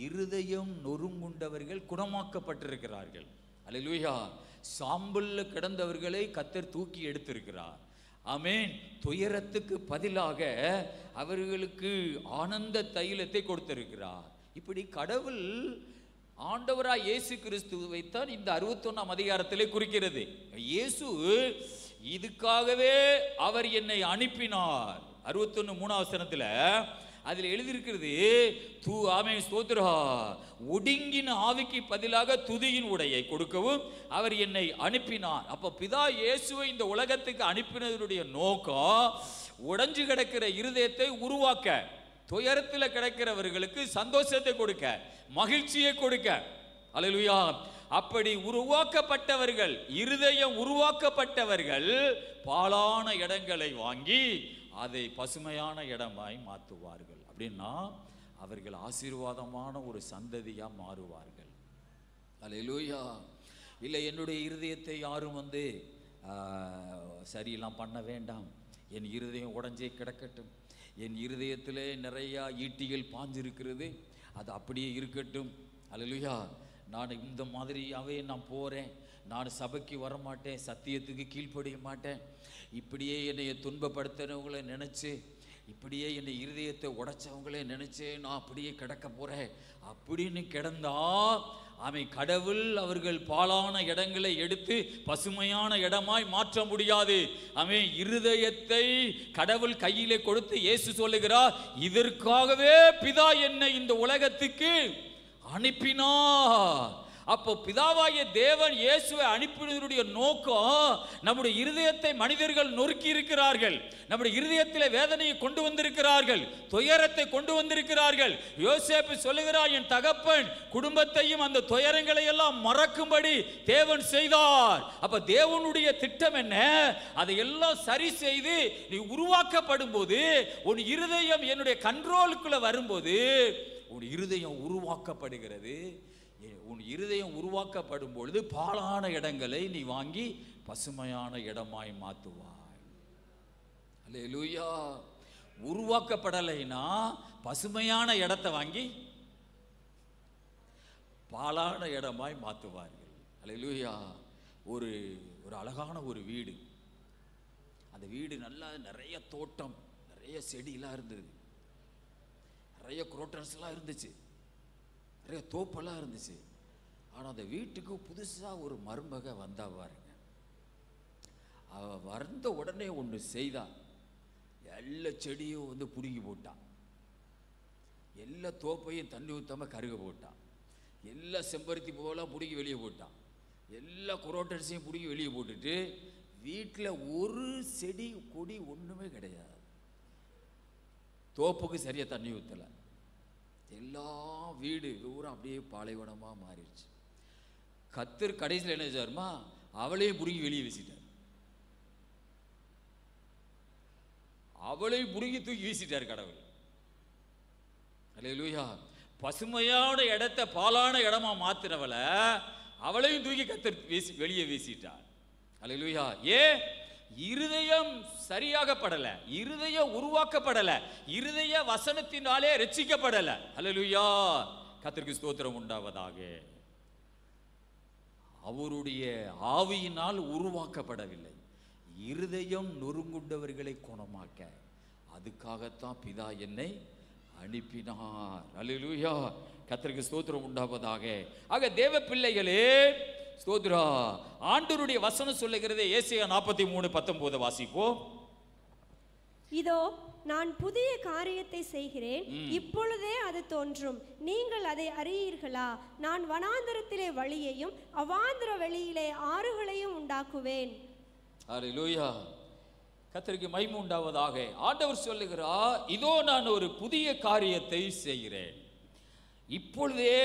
இருதயம் நொறுங்குண்டவர்கள் குணமாக்கப்பட்டிருக்கிறார்கள். அல்லேலூயா. சாம்பல்ல கிடந்தவர்களை கர்த்தர் தூக்கி எடுத்திருக்கிறார். ஆமென். துயரத்துக்கு பதிலாக அவர்களுக்கு ஆனந்த தைலத்தை கொடுத்திருக்கிறார். இப்படி கடவுள் ஆண்டவராய் இயேசு கிறிஸ்துவை தான் இந்த 61ஆம் அதிகாரத்திலே குறிக்கிறது. இயேசு இதுக்காகவே அவர் என்னை அனுப்பினார். 61:3 வசனத்துல அதில் எழுதியிருக்கிறது ஆமென் ஸ்தோத்திரா ஒடுங்கின ஆவிக்கு பதிலாக துதியின் உடையை கொடுக்கவும் அவர் என்னை அனுப்பினார். அப்ப பிதா இயேசுவை இந்த உலகத்துக்கு அனுப்பினதனுடைய நோக்கம் உடைஞ்சு கிடக்கிற இருதயத்தை உருவாக்க, துயரத்தில் கிடக்கிறவர்களுக்கு சந்தோஷத்தை கொடுக்க, மகிழ்ச்சியை கொடுக்க. அல்லேலூயா. அப்படி உருவாக்கப்பட்டவர்கள், இருதயம் உருவாக்கப்பட்டவர்கள் பாழான இடங்களை வாங்கி அதை பசுமையான இடமாய் மாற்றுவார்கள். அப்படின்னா அவர்கள் ஆசீர்வாதமான ஒரு சந்ததியா மாறுவார்கள். அல்லேலூயா. இல்லை என்னுடைய இருதயத்தை யாரும் சரியெல்லாம் பண்ண வேண்டாம், என் இருதயம் உடைஞ்சே கிடக்கட்டும், என் இருதயத்திலே நிறையா ஈட்டிகள் பாஞ்சிருக்கிறது, அது அப்படியே இருக்கட்டும். அல்லேலூயா. நான் இந்த மாதிரியாகவே நான் போகிறேன், நான் சபைக்கு வரமாட்டேன், சத்தியத்துக்கு கீழ்ப்படிய மாட்டேன், இப்படியே என்னை துன்பப்படுத்துறவங்கள நினச்சி, இப்படியே என்னை இருதயத்தை உடைச்சவங்களே நினச்சி நான் அப்படியே கிடக்க போகிறேன் அப்படின்னு கிடந்தா கடவுள் அவர்கள் பாழான இடங்களை எடுத்து பசுமையான இடமாய் மாற்ற முடியாது. இருதயத்தை கடவுள் கையிலே கொடுத்து இயேசு சொல்லுகிறார், இதற்காகவே பிதா என்னை இந்த உலகத்துக்கு அனுப்பினார். அப்போ பிதாவாகிய தேவன் இயேசுவை அனுப்பினதுடைய நோக்கம் நம்முடைய இருதயத்தை மனிதர்கள் நொறுக்கி இருக்கிறார்கள், நம்முடைய இருதயத்தில் வேதனையை கொண்டு வந்திருக்கிறார்கள், துயரத்தை கொண்டு வந்திருக்கிறார்கள். யோசேப்பு சொல்லுகிறார், என் தகப்பன் குடும்பத்தையும் அந்த துயரங்களை எல்லாம் மறக்கும்படி தேவன் செய்தார். அப்ப தேவனுடைய திட்டம் என்ன? அதையெல்லாம் சரி செய்து நீ உருவாக்கப்படும் போது, உன் இருதயம் என்னுடைய கண்ட்ரோலுக்குள்ள வரும்போது உன் இருதயம் உருவாக்கப்படுகிறது. உன் இருதயம் உருவாக்கப்படும் பொழுது பாழான இடங்களை நீ வாங்கி பசுமையான இடமாய் மாற்றுவாய். அல்லேலூயா. உருவாக்கப்படலைன்னா பசுமையான இடத்தை வாங்கி பாழான இடமாய் மாற்றுவார்கள். அல்லேலூயா. ஒரு அழகான ஒரு வீடு, அந்த வீடு நல்லா நிறைய தோட்டம், நிறைய செடியெல்லாம் இருந்தது, நிறைய குரோட்டன்ஸ்லாம் இருந்துச்சு, நிறைய தோப்பெல்லாம் இருந்துச்சு. ஆனால் அந்த வீட்டுக்கு புதுசாக ஒரு மருமக வந்தா பாருங்க. அவ வந்த உடனே ஒன்று செய்தான், எல்லா செடியும் பிடுங்கி போட்டான், எல்லா தோப்பையும் தண்ணி ஊற்றாம கருக போட்டான், எல்லா செம்பருத்தி பூவெல்லாம் பிடுங்கி வெளியே போட்டான், எல்லா குரோட்டன்ஸையும் பிடுங்கி வெளியே போட்டுட்டு வீட்டில் ஒரு செடி கொடி ஒன்றுமே கிடையாது. தோப்புக்கு சரியாக தண்ணி ஊற்றலை, எல்லா வீடு ஊரம் அப்படியே பாலைவனமாக மாறிடுச்சு. கர்த்தர் கடைசியில் என்ன செய்வாருமா, அவளையும் புடுங்கி வெளியே வீசிட்டார், அவளையும் புடுங்கி தூக்கி வீசிட்டார் கடவுள். அல்லேலூயா. பசுமையான இடத்தை பாலான இடமா மாத்தினவளை அவளையும் தூக்கி கர்த்தர் வெளியே வீசிட்டார். அல்லேலூயா. ஏன்? இருதயம் சரியாகப்படல, இருதயம் உருவாக்கப்படல, இருதய வசனத்தினாலே ரட்சிக்கப்படல. அல்லேலூயா. கர்த்தருக்கு ஸ்தோத்திரம் உண்டாவதாக. அவருடைய ஆவியினால் உருவாக்கப்படவில்லை, இருதயம் நொறுங்குண்டவர்களை குணமாக்க. அதுக்காகத்தான் பிதா என்னை அனுப்பினார். அல்லேலூயா. கர்த்தருக்கு ஸ்தோத்திரம் உண்டாவதாக. ஆக தேவ பிள்ளைகளே ஸ்தோத்ரா, ஆண்டவருடைய வசனம் சொல்லுகிறது. ஏசாயா 43:19 வாசிப்போம்.
இதோ நான் புதிய காரியத்தை செய்கிறேன், இப்பொழுதே அது தோன்றும், நீங்கள் அதை அறியீர்களா? நான் வனாந்தரத்திலே வழியையும் அவாந்தர வெளியிலே ஆறுகளையும் உண்டாக்குவேன்.
அல்லேலூயா. கர்த்தருக்கு மகிமை உண்டாவதாக. ஆண்டவர் சொல்லுகிறார், இதோ நான் ஒரு புதிய காரியத்தை செய்கிறேன், இப்பொழுதே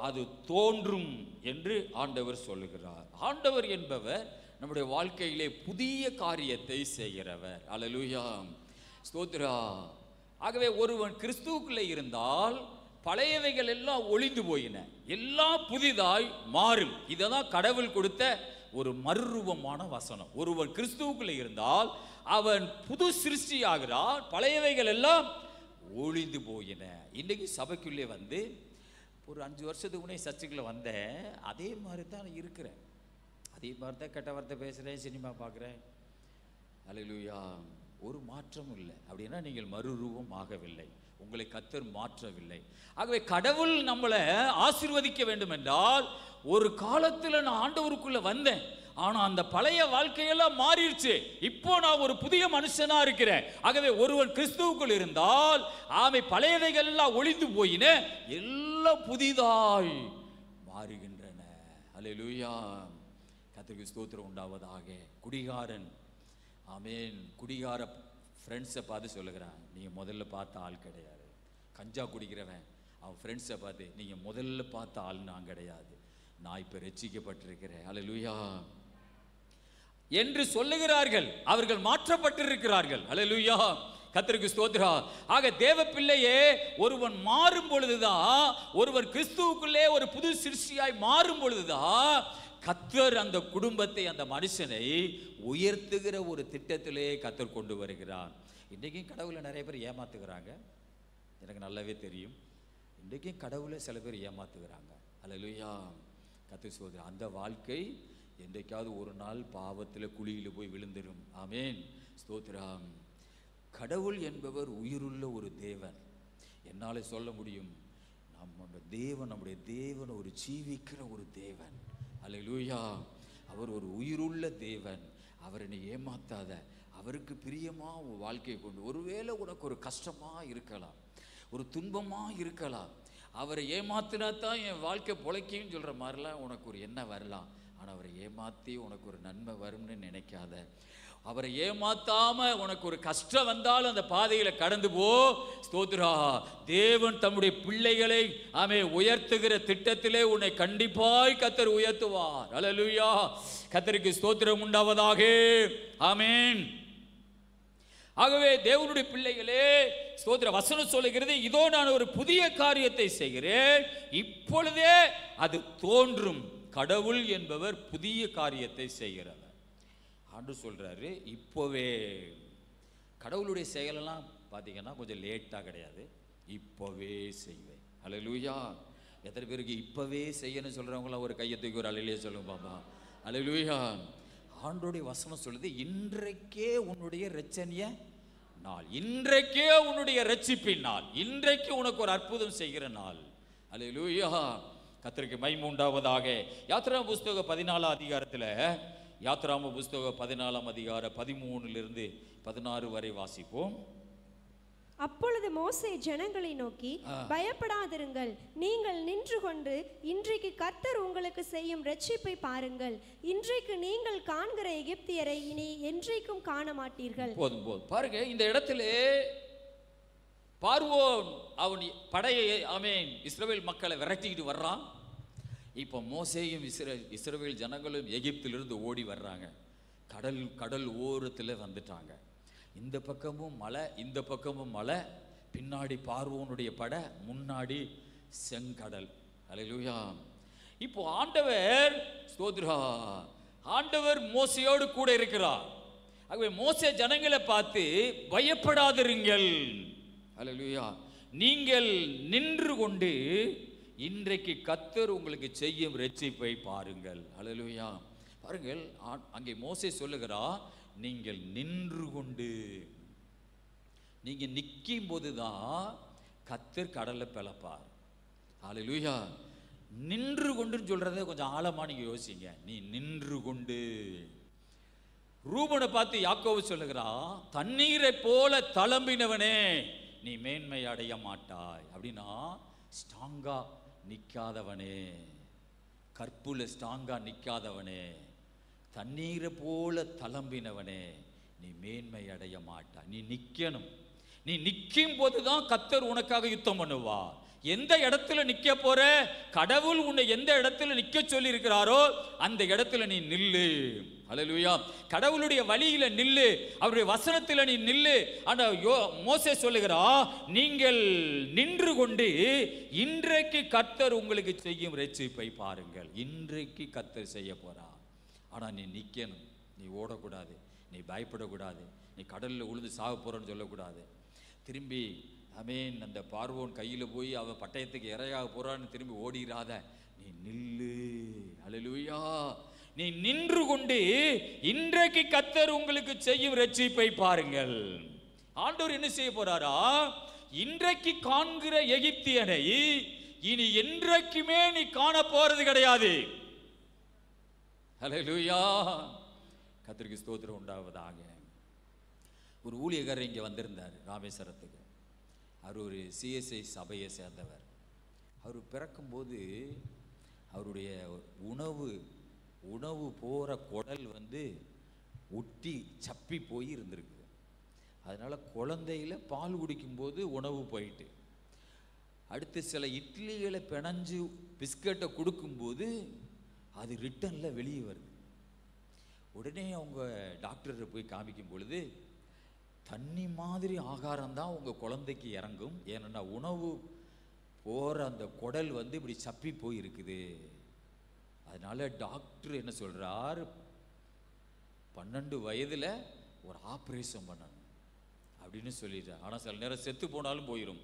அது தோன்றும் என்று ஆண்டவர் சொல்லுகிறார். ஆண்டவர் என்பவர் நம்முடைய வாழ்க்கையிலே புதிய காரியத்தை செய்கிறவர். அல்லேலூயா, ஸ்தோத்திரா. ஆகவே ஒருவன் கிறிஸ்துவுக்குள்ளே இருந்தால் பழையவைகள் எல்லாம் ஒளிந்து போயின, எல்லாம் புதிதாய் மாறும். இதுதான் கடவுள் கொடுத்த ஒரு மறுரூபமான வசனம். ஒருவன் கிறிஸ்துவுக்குள்ளே இருந்தால் அவன் புது சிருஷ்டி ஆகிறான், பழையவைகள் எல்லாம் ஒளிந்து போயின. இன்னைக்கு சபைக்குள்ளே வந்து ஒரு 5 வருஷத்துக்கு முன்னே சர்ச்சுக்குள்ளே வந்தேன், அதே மாதிரி தான் இருக்கிறேன், அதே மாதிரி தான் கெட்ட வார்த்தை பேசுகிறேன், சினிமா பார்க்குறேன். அல்லேலூயா. ஒரு மாற்றமும் இல்லை. அப்படின்னா நீங்கள் மறுரூபம் ஆகவில்லை, உங்களை கர்த்தர் மாற்றவில்லை. ஆகவே கடவுள் நம்மளை ஆசீர்வதிக்க வேண்டும் என்றால், ஒரு காலத்தில் நான் ஆண்டவருக்குள்ள வந்தேன், ஆனா அந்த பழைய வாழ்க்கையெல்லாம் மாறிடுச்சு, இப்போ நான் ஒரு புதிய மனுஷனா இருக்கிறேன். ஆகவே ஒருவன் கிறிஸ்துவுக்குள் இருந்தால் ஆமை பழையவைகள் எல்லாம் ஒளிந்து போயின, எல்லாம் புதிதாய் மாறுகின்றன. அல்லேலூயா. கர்த்தருக்கு ஸ்தோத்திரம் உண்டாவதாக. குடிகாரன், ஆமென், குடிகார ஃப்ரெண்ட்ஸை பார்த்து சொல்லுகிறான், நீங்கள் முதல்ல பார்த்த ஆள் கிடையாது. கஞ்சா குடிக்கிறவன் அவன் ஃப்ரெண்ட்ஸை பார்த்து, நீங்கள் முதல்ல பார்த்த ஆள் நான் கிடையாது, நான் இப்போ ரட்சிக்கப்பட்டிருக்கிறேன். அல்லேலூயா என்று சொல்லுகிறார்கள். அவர்கள் மாற்றப்பட்டிருக்கிறார்கள். அல்லேலூயா. கர்த்தருக்கு ஸ்தோத்திரம். ஆக தேவ பிள்ளையே, ஒருவன் மாறும் பொழுதுதான், ஒருவர் கிறிஸ்துவுக்குள்ளே ஒரு புது சிருஷ்டியாய் மாறும் பொழுதுதான் கர்த்தர் அந்த குடும்பத்தை, அந்த மனுஷனை உயர்த்துகிற ஒரு திட்டத்திலே கர்த்தர் கொண்டு வருகிறார். இன்றைக்கும் கடவுளை நிறைய பேர் ஏமாத்துகிறாங்க, எனக்கு நல்லாவே தெரியும். இன்றைக்கும் கடவுளை சில பேர் ஏமாத்துகிறாங்க. அல்லேலூயா. கர்த்தர் சொல்கிறார், அந்த வாழ்க்கை என்றைக்காவது ஒரு நாள் பாவத்தில் குழியில் போய் விழுந்துடும். ஆமேன், ஸ்தோத்திரம். கடவுள் என்பவர் உயிருள்ள ஒரு தேவன். என்னால் சொல்ல முடியும், நம்முடைய தேவன் ஒரு ஜீவிக்கிற ஒரு தேவன். அல்லேலூயா. அவர் ஒரு உயிருள்ள தேவன். அவரை நீ ஏமாத்தாத, அவருக்கு பிரியமா உன் வாழ்க்கையை கொண்டு. ஒருவேளை உனக்கு ஒரு கஷ்டமா இருக்கலாம், ஒரு துன்பமா இருக்கலாம், அவரை ஏமாத்தினா தான் என் வாழ்க்கை பொழைக்குன்னு சொல்ற மாதிரிலாம் உனக்கு ஒரு எண்ணம் வரலாம். ஆனால் அவரை ஏமாற்றி உனக்கு ஒரு நன்மை வரும்னு நினைக்காத. அவரை ஏமாத்தாம உனக்கு ஒரு கஷ்டம் வந்தாலும் அந்த பாதையில கடந்து போ. ஸ்தோத்திரா. தேவன் தம்முடைய பிள்ளைகளை உயர்த்துகிற திட்டத்திலே உன்னை கண்டிப்பாய் கர்த்தர் உயர்த்துவார். அல்லேலூயா. கர்த்தருக்கு ஸ்தோத்திரம் உண்டாவதாக. ஆமென். ஆகவே தேவனுடைய பிள்ளைகளே, ஸ்தோத்திர வசனம் சொல்லுகிறது, இதோ நான் ஒரு புதிய காரியத்தை செய்கிறேன், இப்பொழுதே அது தோன்றும். கடவுள் என்பவர் புதிய காரியத்தை செய்கிறவர். ஆண்டு சொல்றாரு, இப்போவே. கடவுளுடைய செயலெல்லாம் பார்த்தீங்கன்னா கொஞ்சம் லேட்டாக கிடையாது, இப்போவே செய்வேன். அல்லேலூயா. எத்தனை பேருக்கு இப்போவே செய்யணும்னு சொல்கிறவங்களாம் ஒரு கையை தூக்கி ஒரு அல்லேலூயா சொல்லுங்க பாப்பா. அல்லேலூயா. ஆண்டோடைய வசனம் சொல்லுது, இன்றைக்கே உன்னுடைய இரட்சணிய நாள், இன்றைக்கே உன்னுடைய இரட்சிப்பின் நாள், இன்றைக்கு உனக்கு ஒரு அற்புதம் செய்கிற நாள். அல்லேலூயா. கர்த்தருக்கு மகிமை உண்டாவதாக. யாத்திராம புஸ்தகம் 14 அதிகாரத்தில், யாத்திராம புஸ்தகம் 14 அதிகாரம் 13 16 வரை வாசிப்போம்.
அப்பொழுது மோசே ஜனங்களை நோக்கி, பயப்படாதிருங்கள், நீங்கள் நின்று கொண்டு இன்றைக்கு கர்த்தர் உங்களுக்கு செய்யும் இரட்சிப்பை பாருங்கள். இன்றைக்கு நீங்கள் காண்கிற எகிப்தியரை இனி என்றைக்கும் காண மாட்டீர்கள்.
போதும் போதும். பாருங்க, இந்த இடத்துல பார்வோன் அவன் படையை இஸ்ரவேல் மக்களை விரட்டிக்கிட்டு வர்றான். இப்போ மோசேயும் இஸ்ரவேல் ஜனங்களும் எகிப்திலிருந்து ஓடி வர்றாங்க. கடல் ஓரத்தில் வந்துட்டாங்க. இந்த பக்கமும் மலை, இந்த பக்கமும் மலை, பின்னாடி பார்வோனுடைய படை, முன்னாடி செங்கடல். அல்லேலூயா. இப்போ ஆண்டவர், ஸ்தோத்திரா, ஆண்டவர் மோசையோடு கூட இருக்கிறார். ஆகவே மோசே ஜனங்களை பார்த்து, பயப்படாதிருங்கள், அல்லேலூயா, நீங்கள் நின்று கொண்டு இன்றைக்கு கர்த்தர் உங்களுக்கு செய்யும் இரட்சிப்பை பாருங்கள். அல்லேலூயா. பாருங்கள், அங்கே மோசே சொல்லுகிறார், நீங்கள் நின்று கொண்டு. நீங்க நிற்கும் போதுதான் கர்த்தர் கடலை பிளப்பார். அல்லேலூயா. நின்று கொண்டுன்னு சொல்றத கொஞ்சம் ஆழமா நீங்க யோசிங்க. நீ நின்று கொண்டு. ரூபனை பார்த்து யாக்கோபு சொல்லுகிறான், தண்ணீரை போல தளம்பினவனே நீ மேன்மை அடைய மாட்டாய். அப்படின்னா ஸ்ட்ராங்கா நிற்காதவனே, கற்புல ஸ்ட்ராங்கா நிற்காதவனே, தண்ணீரை போல தளம்பினவனே நீ மேன்மை அடைய மாட்டாய். நீ நிற்கணும். நீ நிற்கும் போதுதான் கர்த்தர் உனக்காக யுத்தம் பண்ணுவார். எந்த இடத்துல நிற்க போற, கடவுள் உன்னை எந்த இடத்துல நிற்க சொல்லி இருக்கிறாரோ அந்த இடத்துல நீ நில்லு. அல்லேலூயா. கடவுளுடைய வழியில நில்லு, அவருடைய வசனத்தில் நீ நில்லு. ஆனா மோசே சொல்லுகிறா, நீங்கள் நின்று கொண்டு இன்றைக்கு கர்த்தர் உங்களுக்கு செய்யும் ரட்சிப்பை பாருங்கள். இன்றைக்கு கர்த்தர் செய்ய போறா. ஆனா நீ நிற்கணும். நீ ஓடக்கூடாது, நீ பயப்படக்கூடாது, நீ கடலில் உழுது சாக போறன்னு சொல்லக்கூடாது. திரும்பி ஆமென் அந்த பார்வோன் கையில் போய் அவன் பட்டயத்துக்கு இரையாக போறான்னு திரும்பி ஓடிராத, நீ நில்லு. அல்லேலூயா. நீ நின்று கொண்டு இன்றைக்கு கர்த்தர் உங்களுக்கு செய்யும் ரட்சிப்பை பாருங்கள். ஆண்டவர் என்ன செய்ய போறாரா, இன்றைக்கு காண்கிற எகிப்தியனை இனி என்றைக்குமே நீ காண போறது கிடையாது. அல்லேலூயா. கர்த்தருக்கு ஸ்தோத்திரம் உண்டாவதாக. ஒரு ஊழியக்காரர் இங்கே வந்திருந்தார் ராமேஸ்வரத்துக்கு. அவர் ஒரு சிஎஸ்ஐ சபையை சேர்ந்தவர். அவர் பிறக்கும்போது அவருடைய உணவு போகிற குடல் ஒட்டி சப்பி போய் இருந்திருக்கு. அதனால் குழந்தையில பால் குடிக்கும்போது உணவு போயிட்டு, அடுத்து சில இட்லிகளை பிணைஞ்சு பிஸ்கட்டை கொடுக்கும்போது அது ரிட்டனில் வெளியே வருது. உடனே அவங்க டாக்டரை போய் காமிக்கும் பொழுது, தண்ணி மாதிரி ஆகாரம் தான் உங்கள் குழந்தைக்கு இறங்கும், ஏன்னா உணவு போகிற அந்த குடல் இப்படி சப்பி போய் இருக்குது. அதனால டாக்டர் என்ன சொல்றார், 12 வயதில் ஒரு ஆப்ரேஷன் பண்ணணும் அப்படின்னு சொல்லிட்டார். ஆனால் சில நேரம் செத்து போனாலும் போயிடும்.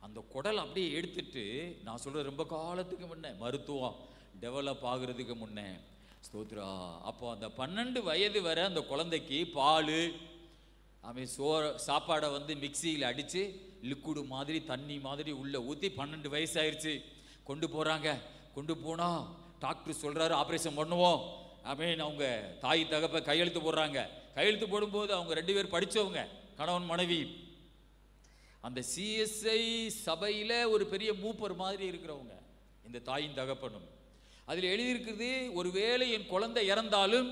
அந்த குடல் அப்படியே எடுத்துட்டு, நான் சொல்ற ரொம்ப காலத்துக்கு முன்னே மருத்துவம் டெவலப் ஆகுறதுக்கு முன்னே, ஸ்தோத்ரா, அப்போ அந்த 12 வயது வரை அந்த குழந்தைக்கு பால் அவன் சாப்பாடை மிக்சியில் அடித்து லிக்விடு மாதிரி தண்ணி மாதிரி உள்ளே ஊற்றி 12 வயசு ஆயிடுச்சு கொண்டு போகிறாங்க. கொண்டு போனால் டாக்டர் சொல்கிறாரு ஆப்ரேஷன் பண்ணுவோம். அவன் அவங்க தாய் தகப்ப கையெழுத்து போடுறாங்க. கையெழுத்து போடும்போது அவங்க 2 பேர் படித்தவங்க, கணவன் மனைவி. அந்த சிஎஸ்ஐ சபையில் ஒரு பெரிய மூப்பர் மாதிரி இருக்கிறவங்க இந்த தாயின் தகப்பனும். அதில் எழுதியிருக்குது, ஒருவேளை என் குழந்தை இறந்தாலும்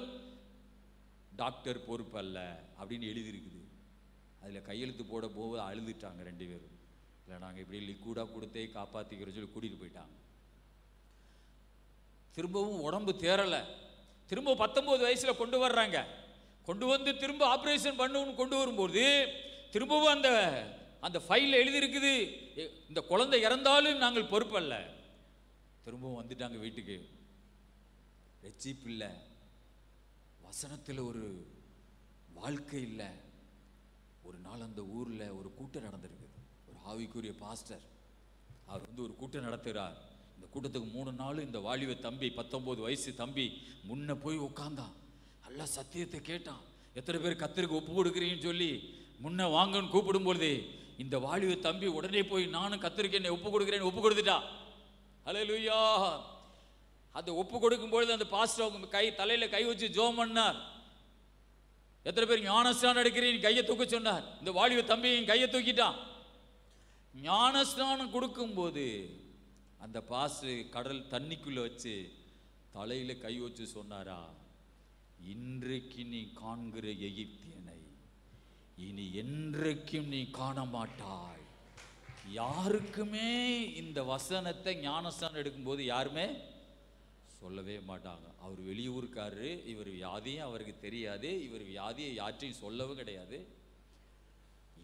டாக்டர் பொறுப்பல்ல அப்படின்னு எழுதியிருக்குது. அதில் கையெழுத்து போட போது அழுதுட்டாங்க 2 பேரும். இல்லை நாங்கள் இப்படி லிக்விடாக கொடுத்தே காப்பாற்றிக்கிற சொல்லி கூட்டிகிட்டு போயிட்டாங்க. திரும்பவும் உடம்பு தேரலை. திரும்ப 19 வயசில் கொண்டு வர்றாங்க. கொண்டு வந்து திரும்ப ஆப்ரேஷன் பண்ணுன்னு கொண்டு வரும்போது திரும்பவும் அந்த ஃபைலில் எழுதியிருக்குது, இந்த குழந்தை இறந்தாலும் நாங்கள் பொறுப்பல்ல. திரும்பவும் வந்துட்டாங்க வீட்டுக்கு. ரட்சிப்பு இல்லை, வசனத்தில் ஒரு வாழ்க்கை இல்லை. ஒரு நாள் அந்த ஊரில் ஒரு கூட்டம் நடந்திருக்குது. ஒரு ஆவிக்குரிய பாஸ்டர் அவர் ஒரு கூட்டம் நடத்துகிறார். இந்த கூட்டத்துக்கு 3 நாள் இந்த வாலிப தம்பி 19 வயசு தம்பி முன்ன போய் உட்கார்ந்தான். நல்லா சத்தியத்தை கேட்டான். எத்தனை பேர் கர்த்தருக்கு ஒப்பு கொடுக்குறீங்கன்னு சொல்லி முன்ன வாங்கன்னு கூப்பிடும்பொழுது இந்த வாலிப தம்பி உடனே போய் நானும் கர்த்தருக்கு என்னை ஒப்பு கொடுக்குறேன்னு ஒப்பு கொடுத்துட்டான். ஹல்லேலூயா. அந்த ஒப்பு கொடுக்கும்பொழுது அந்த பாஸ்டர் அவங்க தலையில் கை வச்சு ஜெபம் பண்ணார். எத்தனை பேர் ஞானஸ்நானம் எடுக்கிறீங்க கையை தூக்க சொன்னார். இந்த வாலிப தம்பி கையை தூக்கிட்டான். ஞானஸ்நானம் கொடுக்கும்போது அந்த பாஸ்டர் கடல் தண்ணிக்குள்ள வச்சு தலையில கை வச்சு சொன்னாரா, இன்றைக்கு நீ காண்கிற எகிப்தியனை இனி என்றைக்கும் நீ காண மாட்டாய். யாருக்குமே இந்த வசனத்தை ஞானஸ்நானம் எடுக்கும்போது யாருமே சொல்லவே மாட்டாங்க. அவர் வெளியூருக்காரரு, இவர் வியாதியும் அவருக்கு தெரியாது, இவர் வியாதியை யாற்றையும் சொல்லவும் கிடையாது.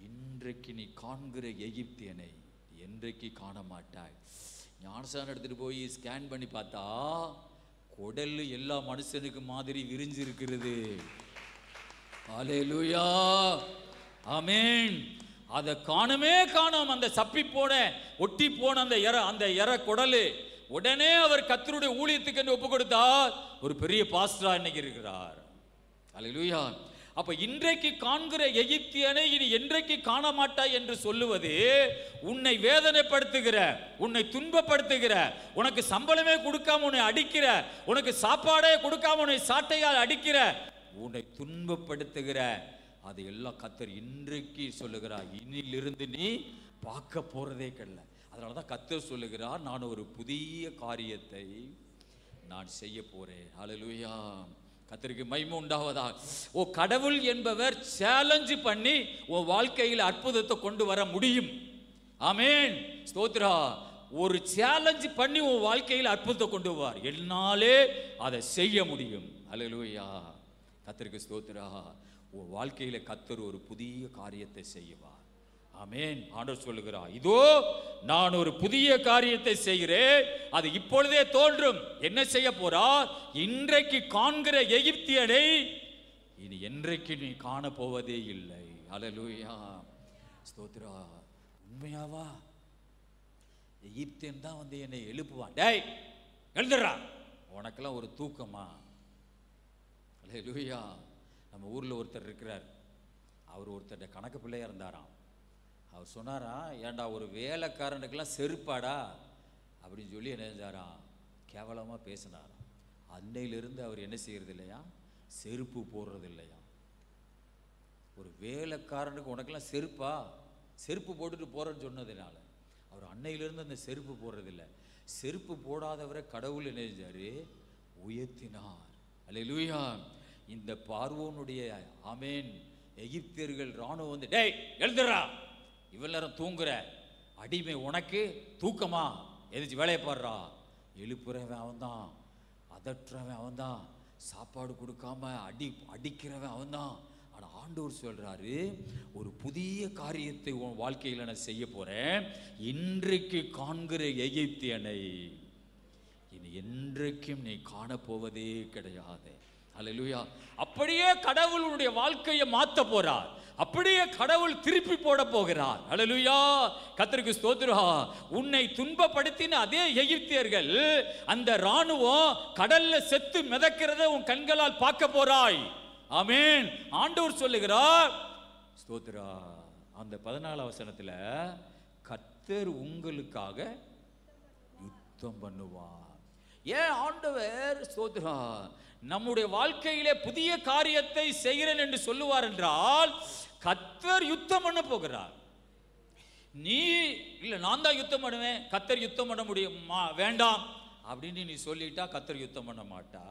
இன்றைக்கு நீ காண்கிற எகிப்தியனை என்றைக்கு காண மாட்டாய். ஞானஸ்நானம் எடுத்துட்டு போய் ஸ்கேன் பண்ணி பார்த்தா குடல் எல்லா மனுஷனுக்கு மாதிரி விரிஞ்சு இருக்கிறது. ஹல்லேலூயா, ஆமென். அதை காணுமே காணோம். அந்த சப்பி போன ஒட்டி போன அந்த இற குடலு. உடனே அவர் கர்த்தருடைய ஊழியத்துக்கு என்று ஒப்பு கொடுத்தார். ஒரு பெரிய பாஸ்டரா இன்னைக்கு இருக்கிறார். ஹல்லேலூயா. அப்ப இன்றைக்கு காண்கிற எகிப்தியனை இனி என்றைக்கு காண மாட்டாய் என்று சொல்லுவது உன்னை வேதனைப்படுத்துகிற, உன்னை துன்பப்படுத்துகிற, உனக்கு சம்பளமே கொடுக்காம உன்னை அடிக்கிற, உனக்கு சாப்பாடே கொடுக்காம உன்னை சாட்டையால் அடிக்கிற உன்னை துன்பப்படுத்துகிற அது எல்லாம் கர்த்தர் இன்றைக்கு சொல்லுகிறார், இன்னிலிருந்து நீ பார்க்க போறதே கிடையாது. அதனாலதான் கர்த்தர் சொல்லுகிறார், நான் ஒரு புதிய காரியத்தை நான் செய்ய போறேன். ஹல்லேலூயா, கர்த்தருக்கு மகிமை உண்டாவதா. ஓ, கடவுள் என்பவர் சேலஞ்ச் பண்ணி உன் வாழ்க்கையில் அற்புதத்தை கொண்டு வர முடியும். ஆமென், ஸ்தோத்திரா. ஒரு சேலஞ்ச் பண்ணி உன் வாழ்க்கையில் அற்புதத்தை கொண்டு வருவார். என்னாலே அதை செய்ய முடியும். ஹல்லேலூயா, கர்த்தருக்கு ஸ்தோத்திரா. உன் வாழ்க்கையில கர்த்தர் ஒரு புதிய காரியத்தை செய்வார். ஆமென். ஆண்டவர் சொல்லுகிறார், இதோ நான் ஒரு புதிய காரியத்தை செய்கிறேன், அது இப்பொழுதே தோன்றும். என்ன செய்ய போறார்? இன்றைக்கு காண்கிற எகிப்தியனை இனி என்றைக்கு நீ காண போவதே இல்லை. ஹல்லேலூயா, ஸ்தோத்திரா. உண்மையாவா? எகிப்தியன் தான் வந்து என்னை எழுப்புவான். டேய் எழுந்துடுறா, உனக்கெல்லாம் ஒரு தூக்கமா? ஹல்லேலூயா. நம்ம ஊர்ல ஒருத்தர் இருக்கிறார், அவர் ஒருத்தர் கணக்கு பிள்ளையா இருந்தாராம். அவர் சொன்னாரா, ஏண்டா ஒரு வேலைக்காரனுக்கெல்லாம் செருப்பாடா அப்படின்னு சொல்லி என்ன செஞ்சாராம், கேவலமாக பேசினாராம். அன்னையிலிருந்து அவர் என்ன செய்யறது இல்லையா, செருப்பு போடுறது இல்லையா. ஒரு வேலைக்காரனுக்கு உனக்கெல்லாம் செருப்பா, செருப்பு போட்டுட்டு போறேன்னு சொன்னதுனால அவர் அன்னையிலிருந்து அந்த செருப்பு போடுறதில்லை. செருப்பு போடாதவரை கடவுள் என்ன செஞ்சாரு, உயர்த்தினார். அல்லேலூயா. இந்த பார்வோனுடைய ஆமென் எகிப்தியர்கள் ராணுவம் வந்து, டேய் எழுந்துடுறா, இவ்வளவு நேரம் தூங்குற அடிமை, உனக்கு தூக்கமா? எதிர்த்து வேலையை பாடுறா. எழுப்புறவன் அவன் தான், அதற்றவன் அவன் தான், சாப்பாடு கொடுக்காம அடிக்கிறவன் அவன் தான். ஆனா ஆண்டவர் சொல்றாரு, ஒரு புதிய காரியத்தை உன் வாழ்க்கையில் நான் செய்ய போறேன். இன்றைக்கு காண்கிற எகிப்தியனை இனி என்றைக்கும் நீ காணப்போவதே கிடையாது. அல்லேலூயா. அப்படியே கடவுளுடைய வாழ்க்கையை மாத்த போறார். அப்படியே கடவுள் திருப்பி போட போகிறார். அல்லேலூயா, கர்த்தருக்கு ஸ்தோத்திரம். உன்னை துன்பப்படுத்தின அதே எகிப்தியர்கள், அந்த ராணுவம் கடல்ல செத்து மிதக்கிறத உன் கண்களால் பார்க்க போறாய். ஆமென். ஆண்டவர் சொல்லுகிறார், ஸ்தோத்திரா. அந்த 14 வசனத்துல கர்த்தர் உங்களுக்காக யுத்தம் பண்ணுவார். ஏன் ஆண்டவர் ஸ்தோத்திரா நம்முடைய வாழ்க்கையிலே புதிய காரியத்தை செய்கிறேன் என்று சொல்லுவார் என்றால், கர்த்தர் யுத்தம் பண்ண போகிறார். நீ இல்ல நான் தான் யுத்தம் பண்ணுவேன், கர்த்தர் யுத்தம் பண்ண முடியுமா வேண்டாம் அப்படின்னு நீ சொல்லிட்டா கர்த்தர் யுத்தம் பண்ண மாட்டா.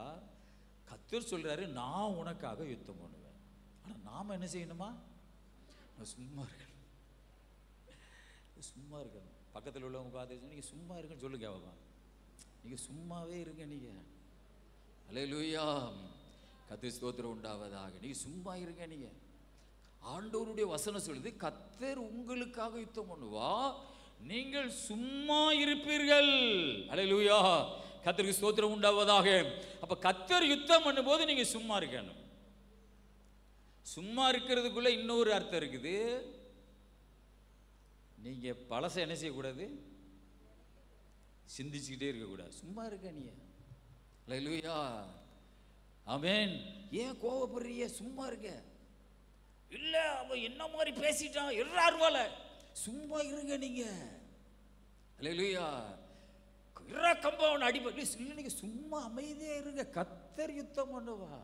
கர்த்தர் சொல்றாரு, நான் உனக்காக யுத்தம் பண்ணுவேன். ஆனா நாம என்ன செய்யணுமா? சும்மா இருக்கணும், சும்மா இருக்கணும். பக்கத்தில் உள்ளவங்க பார்த்து நீங்க சும்மா இருக்குன்னு சொல்லுங்க, அவங்க நீங்க சும்மாவே இருங்க. நீங்க அல்லேலூயா, கர்த்தர் ஸ்தோத்திரம் உண்டாவதாக. நீங்க சும்மா இருங்க. நீங்க ஆண்டவருடைய வசனம் சொல்லுது, கர்த்தர் உங்களுக்காக யுத்தம் பண்ணுவா, நீங்கள் சும்மா இருப்பீர்கள். அல்லேலூயா, கர்த்தருக்கு ஸ்தோத்திரம் உண்டாவதாக. அப்ப கர்த்தர் யுத்தம் பண்ணும்போது நீங்க சும்மா இருக்கணும். சும்மா இருக்கிறதுக்குள்ள இன்னொரு அர்த்தம் இருக்குது. நீங்க பழச என்ன செய்யக்கூடாது, சிந்திச்சுக்கிட்டே இருக்கக்கூடாது. சும்மா இருக்க நீ. அல்லேலூயா, ஆமென். ஏன் கோவப்படுறீங்க? சும்மா இருக்க. இல்ல அவன் என்ன மாதிரி பேசிட்டான், இருவால சும்மா இருங்க நீங்க. அல்லேலூயா, கம்பவன் அடிபட்டு இல்லை, நீங்க சும்மா அமைதியா இருங்க. கர்த்தர் யுத்தம் பண்ணுவா.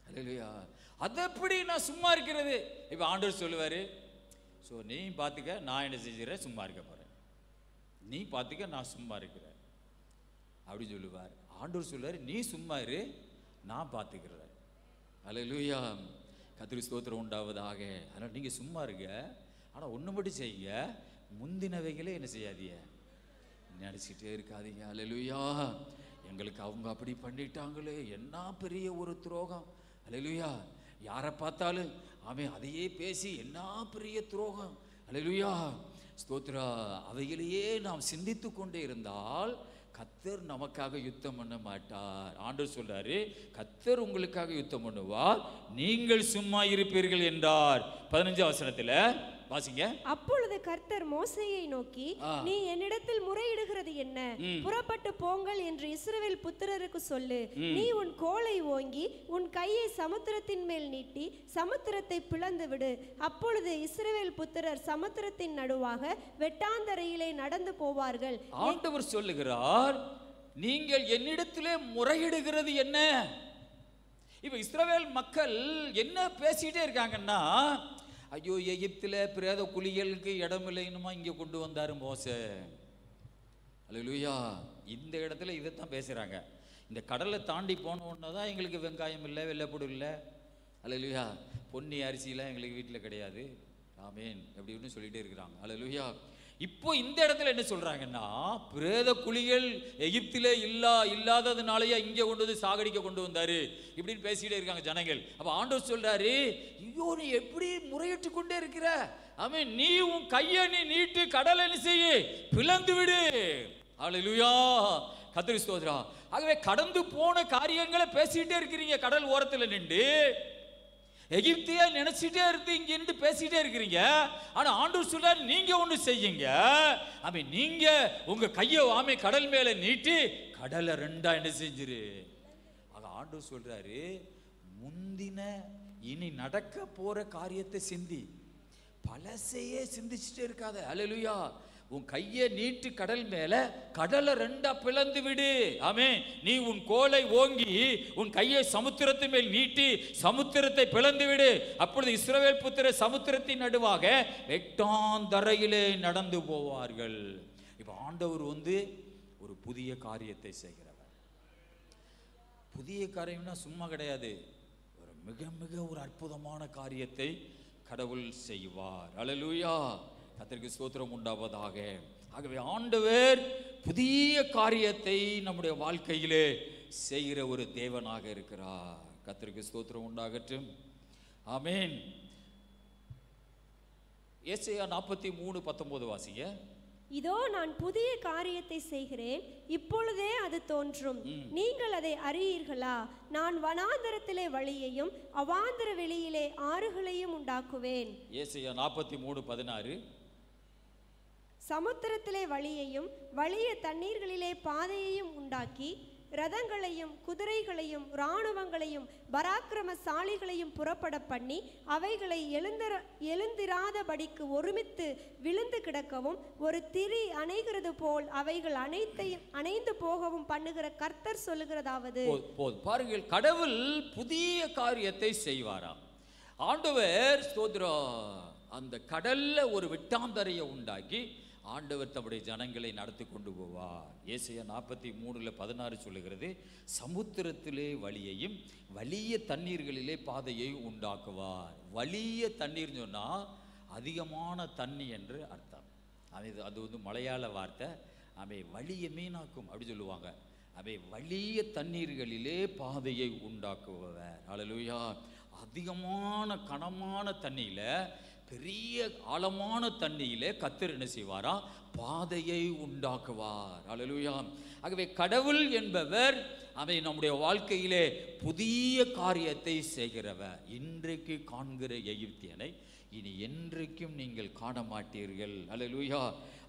அல்லேலூயா. அது எப்படி நான் சும்மா இருக்கிறது? இப்ப ஆண்டவர் சொல்லுவாரு, ஸோ நீ பார்த்துக்க, நான் என்ன செஞ்சுக்கிறேன், சும்மா இருக்க போறேன். நீ பார்த்துக்க, நான் சும்மா இருக்கிறேன் அப்படி சொல்லுவார். ஆண்டவர் சொல்லுவாரு, நீ சும்மா இரு, நான் பார்த்துக்கிறேன். அல்லேலூயா, கர்த்தருக்கு ஸ்தோத்திரம் உண்டாவதாக. அதனால நீங்க சும்மா இருங்க. ஆனா ஒண்ணு மட்டும் செய்யுங்க, முந்தினவைகளே என்ன செய்யாதீங்க, நினைச்சிட்டே இருக்காதீங்க. அல்லேலூயா, எங்களுக்கு அவங்க அப்படி பண்ணிட்டாங்களே, என்ன பெரிய ஒரு துரோகம். அல்லேலூயா, யாரை பார்த்தாலும் அவன் அதையே பேசி என்ன பெரிய துரோகம். அல்லேலூயா, ஸ்தோத்திரா. அவைகளையே நாம் சிந்தித்து கொண்டே இருந்தால் கர்த்தர் நமக்காக யுத்தம் பண்ண மாட்டார். ஆண்டவர் சொல்றாரு, கர்த்தர் உங்களுக்காக யுத்தம் பண்ணுவார், நீங்கள் சும்மா இருப்பீர்கள் என்றார். 15 வசனத்துல வாசிங்க.
அப்பொழுது கர்த்தர் மோசேயை நோக்கி, நீ என்னிடத்தில் முறையிடுகிறது என்ன? புறப்பட்டு போங்கள் என்று இஸ்ரவேல் புத்திரருக்கு சொல்லு. நீ உன் கோலை ஓங்கி உன் கையை சமுத்திரத்தின் மேல் நீட்டி சமுத்திரத்தை பிளந்து விடு. அப்பொழுது இஸ்ரவேல் புத்திரர் சமுத்திரத்தின் நடுவாக வெட்டாந்தரையிலே நடந்து போவார்கள்.
ஆண்டவர் சொல்லுகிறார், நீங்கள் என்னிடத்திலே முறையிடுகிறது என்ன? இப்போ இஸ்ரவேல் மக்கள் என்ன பேசிக்கிட்டே இருக்காங்கன்னா, ஐயோ எகிப்தில் பிரேத குழிகளுக்கு இடம் இல்லைன்னுமா இங்கே கொண்டு வந்தார் மோசே. அல்லேலூயா. இந்த இடத்துல இதைத்தான் பேசுகிறாங்க. இந்த கடலை தாண்டி போன உடனே தான் எங்களுக்கு வெங்காயம் இல்லை, வெள்ளைப்பூடு இல்லை, அல்லேலூயா, பொன்னி அரிசிலாம் எங்களுக்கு வீட்டில் கிடையாது, ஆமேன் எப்படின்னு சொல்லிகிட்டே இருக்கிறாங்க. அல்லேலூயா. இப்போ இந்த இடத்துல என்ன சொல்றாங்கன்னா, பிரேத குழிகள் எகிப்திலே இல்லாததுனாலயே இங்கே கொண்டு வந்து சாகடிக்க கொண்டு வந்தாரு இப்படின்னு பேசிக்கிட்டே இருக்காங்க ஜனங்கள். அப்ப ஆண்டவர் சொல்றாரு, ஐயோ நீ எப்படி முறையிட்டு கொண்டே இருக்கிற, ஆமென், நீ உன் கையை நீ நீட்டு கடலை செய்ய பிளந்து விடு. அல்லேலூயா, கர்த்தருக்கு ஸ்தோத்திரம். ஆகவே கடந்து போன காரியங்களை பேசிக்கிட்டே இருக்கிறீங்க கடல் ஓரத்தில் நின்று, எகிப்தியா நினைச்சிட்டே இருந்து இங்க இருந்து பேசிட்டே இருக்கிறீங்க. ஆனா ஆண்டவர் சொல்றாரு, நீங்க ஒண்ணு செய்யுங்க, ஆமென், நீங்க உங்க கையை ஆமே கடல் மேல நீட்டி கடலை ரெண்டா என்ன செஞ்சிரு. ஆக ஆண்டவர் சொல்றாரு, முந்தின இனி நடக்க போற காரியத்தை சிந்தி, பழசையே சிந்திச்சுட்டே இருக்காத. அல்லேலூயா. உன் கையை நீட்டு கடல் மேல கடலை ரெண்டா பிளந்து விடு. ஆமே, நீ உன் கோலை ஓங்கி உன் கையை சமுத்திரத்தின் மேல் நீட்டி சமுத்திரத்தை பிளந்து விடு. அப்பொழுது இஸ்ரவேல் புத்திரர் சமுத்திரத்தின் நடுவாக வெட்டாந்தரையிலே நடந்து போவார்கள். இப்ப ஆண்டவர் ஒரு புதிய காரியத்தை செய்கிறவர். புதிய காரியம்னா சும்மா கிடையாது, ஒரு மிக மிக ஒரு அற்புதமான காரியத்தை கடவுள் செய்வார். அல்லேலூயா, கர்த்தருக்கு ஸ்தோத்திரம் உண்டாவதாக. ஆகவே ஆண்டவர் புதிய காரியத்தை நம்முடைய வாழ்க்கையிலே செய்கிற ஒரு தேவனாக இருக்கிறார். கர்த்தருக்கு ஸ்தோத்திரம் உண்டாகட்டும். ஆமென். ஏசாயா 43:19 வாசிங்க.
இதோ நான் புதிய காரியத்தை செய்கிறேன், இப்பொழுதே அது தோன்றும், நீங்கள் அதை அறியீர்களா? நான் வனாந்தரத்திலே வழியையும் அவாந்தர வெளியிலே ஆறுகளையும் உண்டாக்குவேன்.
ஏசாயா 43:16.
சமுத்திரத்திலே வழியையும் வலிய தண்ணீர்களிலே பாதையையும் உண்டாக்கி, ரதங்களையும் குதிரைகளையும் இராணுவங்களையும் பராக்கிரமசாலிகளையும் புறப்பட பண்ணி, அவைகளை எழுந்திராதபடிக்கு ஒருமித்து விழுந்து கிடக்கவும், ஒரு திரி அணைகிறது போல் அவைகள் அணைந்து போகவும் பண்ணுகிற கர்த்தர் சொல்லுகிறதாவது.
பாருங்கள், கடவுள் புதிய காரியத்தை செய்வாராம். ஆண்டவர் ஸ்தோத்திரம் அந்த கடல்ல ஒரு வெட்டாந்தரையை உண்டாக்கி ஆண்டவர் தம்முடைய ஜனங்களை நடத்தி கொண்டு போவார். ஏசாயா 43:16 சொல்லுகிறது, சமுத்திரத்திலே வழியையும் வலிய தண்ணீர்களிலே பாதையை உண்டாக்குவார். வலிய தண்ணீர் சொன்னா அதிகமான தண்ணி என்று அர்த்தம். அது மலையாள வார்த்தை. அவை வலிய மீனாக்கும் அப்படி சொல்லுவாங்க. அவை வலிய தண்ணீர்களிலே பாதையை உண்டாக்குவார். அல்லேலூயா. அதிகமான கனமான தண்ணியில, பெரிய ஆழமான தண்ணியிலே கர்த்தர் என்ன செய்வாரா? பாதையை உண்டாக்குவார். அல்லேலூயா. ஆகவே கடவுள் என்பவர் அவை நம்முடைய வாழ்க்கையிலே புதிய காரியத்தை செய்கிறவர். இன்றைக்கு காண்கிற எகிப்தியனை இனி என்றைக்கும் நீங்கள் காண மாட்டீர்கள். அல்லேலூயா.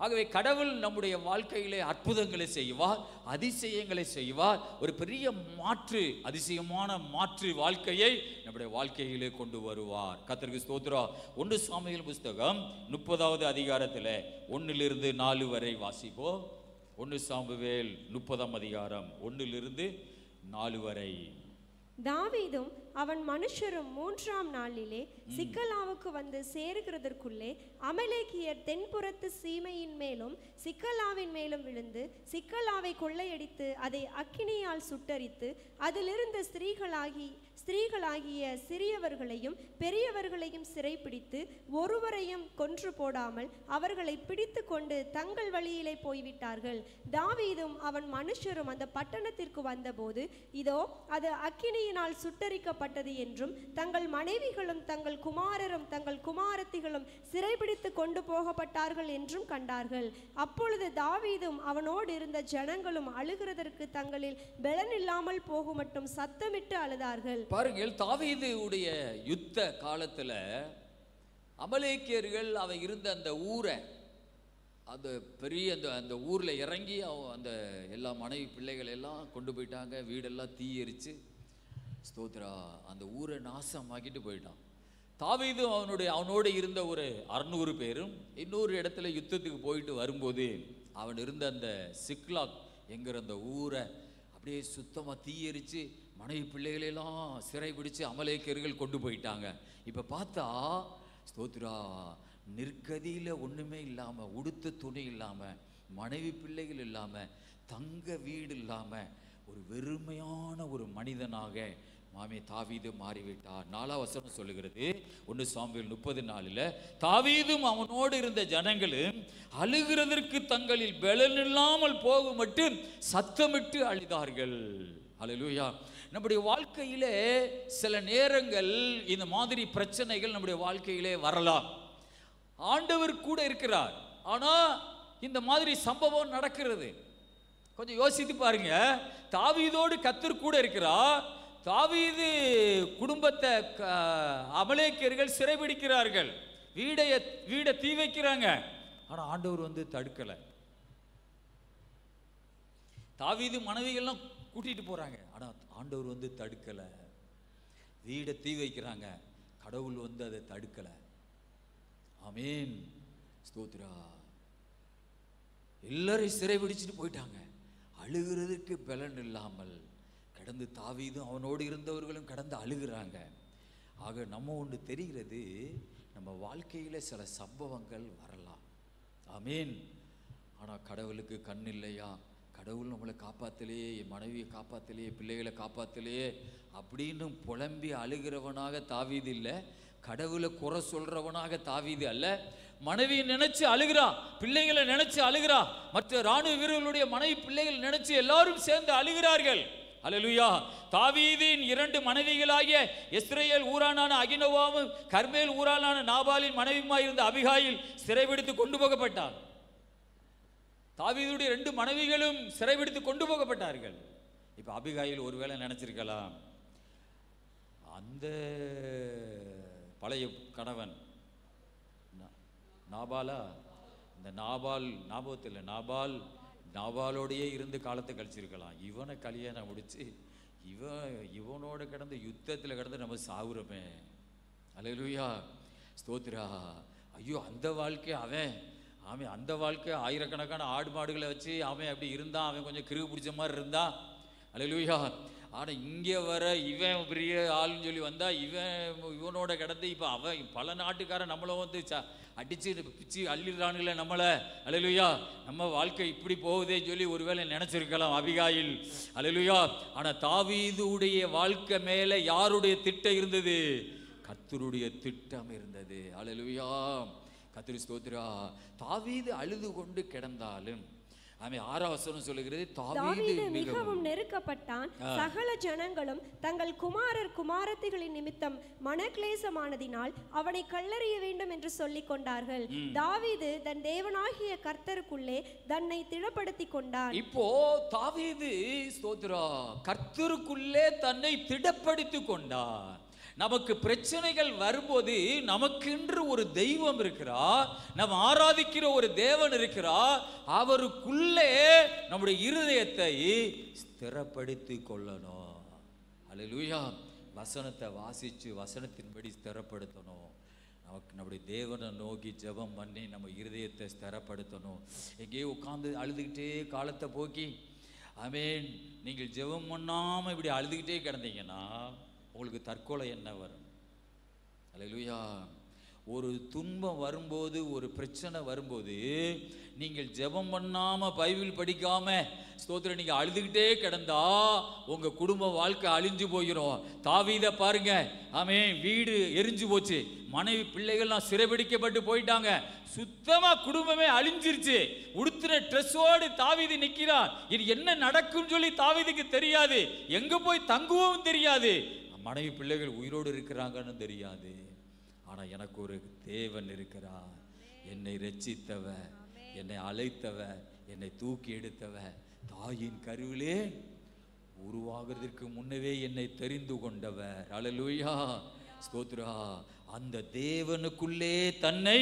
ஆகவே கடவுள் நம்முடைய வாழ்க்கையிலே அற்புதங்களை செய்வார், அதிசயங்களை செய்வார். ஒரு பெரிய மாற்று, அதிசயமான மாற்று வாழ்க்கையை நம்முடைய வாழ்க்கையிலே கொண்டு வருவார். கர்த்தருக்கு ஸ்தோத்திரம். 1 சாமுவேல் புஸ்தகம் 30வது அதிகாரத்தில் 1 - 4 வரை வாசிப்போம். 1 சாமுவேல் 30ஆம் அதிகாரம் 1 - 4 வரை.
தாவீதும் அவன் மனுஷரும் 3ஆம் நாளிலே சிக்கலாவுக்கு வந்து சேருகிறதற்குள்ளே அமலேக்கியர் தென்புறத்து சீமையின் மேலும் சிக்கலாவின் மேலும் விழுந்து சிக்கலாவை கொள்ளையடித்து அதை அக்கினியால் சுட்டரித்து அதிலிருந்த ஸ்திரீகளாகிய சிறியவர்களையும் பெரியவர்களையும் சிறைப்பிடித்து ஒருவரையும் கொன்று போடாமல் அவர்களை பிடித்து கொண்டு தங்கள் வழியிலே போய்விட்டார்கள். தாவீதும் அவன் மனுஷரும் அந்த பட்டணத்திற்கு வந்தபோது, இதோ அது அக்கினியினால் சுட்டரிக்கப்பட்டது என்றும் தங்கள் மனைவிகளும் தங்கள் குமாரரும் தங்கள் குமாரத்திகளும் சிறைபிடித்து கொண்டு போகப்பட்டார்கள் என்றும் கண்டார்கள். அப்பொழுது தாவீதும் அவனோடு இருந்த ஜனங்களும் அழுகிறதற்கு தங்களில் பலனில்லாமல் போகும் மட்டும் சத்தமிட்டு அழுதார்கள்.
பாருங்கள், தாவீது உடைய யுத்த காலத்துல அமலேக்கியர்கள் அவ இருந்த அந்த ஊரை, அந்த பெரிய அந்த ஊர்ல இறங்கி அந்த எல்லா மனைவி பிள்ளைகள் எல்லாம் கொண்டு போயிட்டாங்க. வீடெல்லாம் தீயரிச்சு ஸ்தோத்ரா அந்த ஊரை நாசமாக்கிட்டு போயிட்டான். தாவீது அவனோடு இருந்த ஒரு 600 பேரும் இன்னொரு இடத்துல யுத்தத்துக்கு போயிட்டு வரும்போது அவன் இருந்த அந்த சிக்லாக் என்கிற அந்த ஊரை அப்படியே சுத்தமாக தீயரிச்சு மனைவி பிள்ளைகளெல்லாம் சிறை பிடிச்சு அமலேக்கியர்கள் கொண்டு போயிட்டாங்க. இப்போ பார்த்தா ஸ்தோத்திரா, நிற்கதியில் ஒன்றுமே இல்லாமல், உடுத்த துணி இல்லாமல், மனைவி பிள்ளைகள் இல்லாமல், தங்க வீடு இல்லாமல், ஒரு வெறுமையான ஒரு மனிதனாக தாவீது மாறிவிட்டார். 4ஆம் வசனம் சொல்லுகிறது, 1 சாமுவேல் 30:4, தாவீதும் அவனோடு இருந்த ஜனங்களும் அழுகிறதற்கு தங்களில் பலன் இல்லாமல் போக மட்டும் சத்தமிட்டு அழுதார்கள். அல்லேலூயா. நம்முடைய வாழ்க்கையிலே சில நேரங்கள் இந்த மாதிரி பிரச்சனைகள் நம்முடைய வாழ்க்கையிலே வரலாம். ஆண்டவர் கூட இருக்கிறார், ஆனா இந்த மாதிரி சம்பவம் நடக்கிறது. கொஞ்சம் யோசித்து பாருங்க. தாவீதோடு கர்த்தர் கூட இருக்கிறார். தாவீது குடும்பத்தை அமலேக்கியர்கள் சிறைபிடிக்கிறார்கள், வீடை தீ வைக்கிறாங்க. ஆனா ஆண்டவர் தடுக்கல. தாவீது மனைவிகள்லாம் கூட்டிட்டு போறாங்க, ஆனா ஆண்டவர் தடுக்கல. வீடை தீ வைக்கிறாங்க, கடவுள் அதை தடுக்கல. ஆமென், ஸ்தோத்திரா. எல்லாரையும் சிறைபிடிச்சிட்டு போயிட்டாங்க. அழுகிறதுக்கு பலன் இல்லாமல் கடந்து தாவீதும் அவனோடு இருந்தவர்களும் கடந்து அழுகிறாங்க. ஆக நம்ம ஒன்று தெரிகிறது, நம்ம வாழ்க்கையில் சில சம்பவங்கள் வரலாம். ஆமென். ஆனால் கடவுளுக்கு கண் இல்லையா? கடவுள் நம்மளை காப்பாற்றலையே, என் மனைவியை காப்பாற்றலையே, பிள்ளைகளை காப்பாற்றலையே அப்படின்னு புலம்பி அழுகிறவனாக தாவீது இல்லை. கடவுளை குறை சொல்றவனாக தாவீது அல்ல. மனைவியை நினைச்சு அழுகிறா, பிள்ளைகளை நினைச்சு அழுகிறா, மற்ற இராணுவ வீரர்களுடைய மனைவி பிள்ளைகள் நினைச்சு எல்லாரும் சேர்ந்து அழுகிறார்கள். அல்லேலூயா. தாவீதின் 2 மனைவிகளாகிய இஸ்ரேல் ஊரானான அகினோவாமும் கர்மேல் ஊரானான நாபாலின் மனைவியுமாய் இருந்த அபிகாயில் சிறைபிடித்து கொண்டு போகப்பட்டார். தாவீதுடைய 2 மனைவிகளும் சிறைபிடித்து கொண்டு போகப்பட்டார்கள். இப்ப அபிகாயில் ஒருவேளை நினைச்சிருக்கலாம், அந்த பழைய கணவன் நாபாலா, இந்த நாபாலோடையே இருந்து காலத்தை கழிச்சிருக்கலாம். இவனை கல்யாணம் முடிச்சு இவனோட கிடந்து யுத்தத்தில் கிடந்து நம்ம சாவுறமே. அல்லேலூயா, ஸ்தோத்திரா. ஐயோ, அந்த வாழ்க்கை அவன் அந்த வாழ்க்கை ஆயிரக்கணக்கான ஆடு மாடுகளை வச்சு அவன் அப்படி இருந்தான், அவன் கொஞ்சம் கிறுகு பிடிச்ச மாதிரி இருந்தான். அல்லேலூயா. ஆனால் இங்கே வர இவன் பெரிய ஆளுன்னு சொல்லி வந்தா இவனோட கிடந்து இப்போ அவன் பல நாட்டுக்காரன் நம்மளை அடிச்சு பிச்சு அள்ளிடுறானுங்களே நம்மளை. அல்லேலூயா. நம்ம வாழ்க்கை இப்படி போகுதேன்னு சொல்லி ஒருவேளை நினைச்சிருக்கலாம் அபிகாயில். அல்லேலூயா. ஆனால் தாவீதுடைய வாழ்க்கை மேலே யாருடைய திட்டம் இருந்தது? கர்த்தருடைய திட்டம் இருந்தது. அல்லேலூயா. கர்த்தர் ஸ்தோத்திரா. தாவீது அழுது கொண்டு கிடந்தாலும், ஆமென், 6ஆம் வசனம் சொல்லுகிறது, தாவீது
மிகவும் நெருக்கப்பட்டான். சகல ஜனங்களும் தங்கள் குமாரர் குமாரத்திகளின் நிமித்தம் மனக்லேசமானதினால் அவனை கல்லறிய வேண்டும் என்று சொல்லிக் கொண்டார்கள். தாவீது தன் தேவனாகிய கர்த்தருக்குள்ளே தன்னை திடப்படுத்திக் கொண்டான்.
இப்போ தாவீது ஸ்தோத்திரா கர்த்தருக்குள்ளே தன்னை திடப்படுத்திக் கொண்டான். நமக்கு பிரச்சனைகள் வரும்போது நமக்கென்று ஒரு தெய்வம் இருக்கிறார், நம்ம ஆராதிக்கிற ஒரு தேவன் இருக்கிறார். அவருக்குள்ளே நம்முடைய இருதயத்தை ஸ்திரப்படுத்தி கொள்ளணும். அல்லேலூயா. வசனத்தை வாசிச்சு வசனத்தின்படி ஸ்திரப்படுத்தணும். நமக்கு நம்முடைய தேவனை நோக்கி ஜெபம் பண்ணி நம்ம இருதயத்தை ஸ்திரப்படுத்தணும். எங்கேயோ உட்காந்து அழுதுகிட்டே காலத்தை போக்கி, ஆமென், நீங்கள் ஜெபம் பண்ணாமல் இப்படி அழுதுகிட்டே கிடந்தீங்கன்னா உங்களுக்கு தற்கொலை என்ன வரும்? அல்லேலூயா. ஒரு துன்பம் வரும்போது, ஒரு பிரச்சனை வரும்போது நீங்கள் ஜெபம் பண்ணாம பைபிள் படிக்காம ஸ்தோத்திரம் நீங்க அழுதுகிட்டே கிடந்தா உங்க குடும்ப வாழ்க்கை அழிஞ்சு போயிடும். தாவீதை பாருங்க, ஆமென், வீடு எரிஞ்சு போச்சு, மனைவி பிள்ளைகள்லாம் சிறைபிடிக்கப்பட்டு போயிட்டாங்க, சுத்தமா குடும்பமே அழிஞ்சிருச்சு. உடுத்தின ட்ரெஸ்ஸோடு தாவீது நிற்கிறான். இது என்ன நடக்கும் சொல்லி தாவீதுக்கு தெரியாது, எங்க போய் தங்குவோம் தெரியாது, மனைவி பிள்ளைகள் உயிரோடு இருக்கிறாங்கன்னு தெரியாது. ஆனா எனக்கு ஒரு தேவன் இருக்கிறார், என்னை ரட்சித்தவர், என்னை அழைத்தவர், என்னை தூக்கி எடுத்தவர், தாயின் கருவிலே உருவாகிறதுக்கு முன்னவே என்னை தெரிந்து கொண்டவர். அல்லேலூயா, ஸ்தோத்திரா. அந்த தேவனுக்குள்ளே தன்னை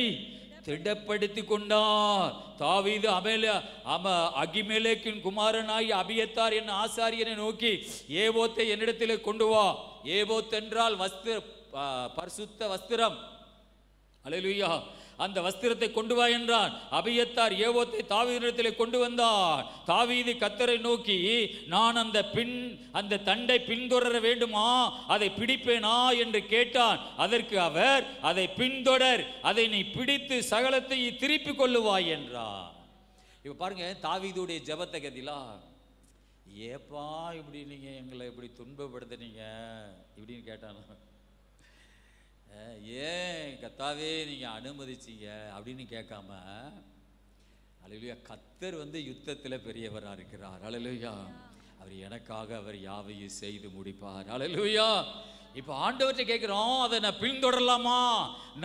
திடப்படுத்தி கொண்டார். தாவீது அகிமெலேக்கின் குமாரனாகி அபியத்தார் என்ன ஆசாரியனை நோக்கி, ஏபோத்தை என்னிடத்தில் கொண்டு வா. ஏபோத் என்றால் பரிசுத்த வஸ்திரம். அல்லேலூயா. அந்த வஸ்திரத்தை கொண்டு வா என்றான். அபியத்தார் ஏவோத்தை தாவீதிடத்திலே கொண்டு வந்தார். தாவீது கர்த்தரை நோக்கி, நான் அந்த தண்டை பின்தொடர வேண்டுமா, அதை பிடிப்பேனா என்று கேட்டான். அதற்கு அவர், அதை பின்தொடர், அதை நீ பிடித்து சகலத்தை திருப்பி கொள்ளுவாய் என்றார். இப்ப பாருங்க தாவீதுடைய ஜெபத்தை கதிலா, ஏப்பா இப்படி நீங்க எங்களை இப்படி துன்பப்படுத்துனீங்க இப்படின்னு கேட்டானா? ஏன் கர்த்தாவே நீங்க அனுமதிச்சீங்க அப்படின்னு கேட்காம, அல்லேலூயா, கர்த்தர் யுத்தத்தில் பெரியவரா இருக்கிறார். அல்லேலூயா, அவர் எனக்காக அவர் யாவையும் செய்து முடிப்பார். அல்லேலூயா. இப்ப ஆண்டவர்கிட்ட கேட்கிறோம், அதை நான் பின்தொடரலாமா,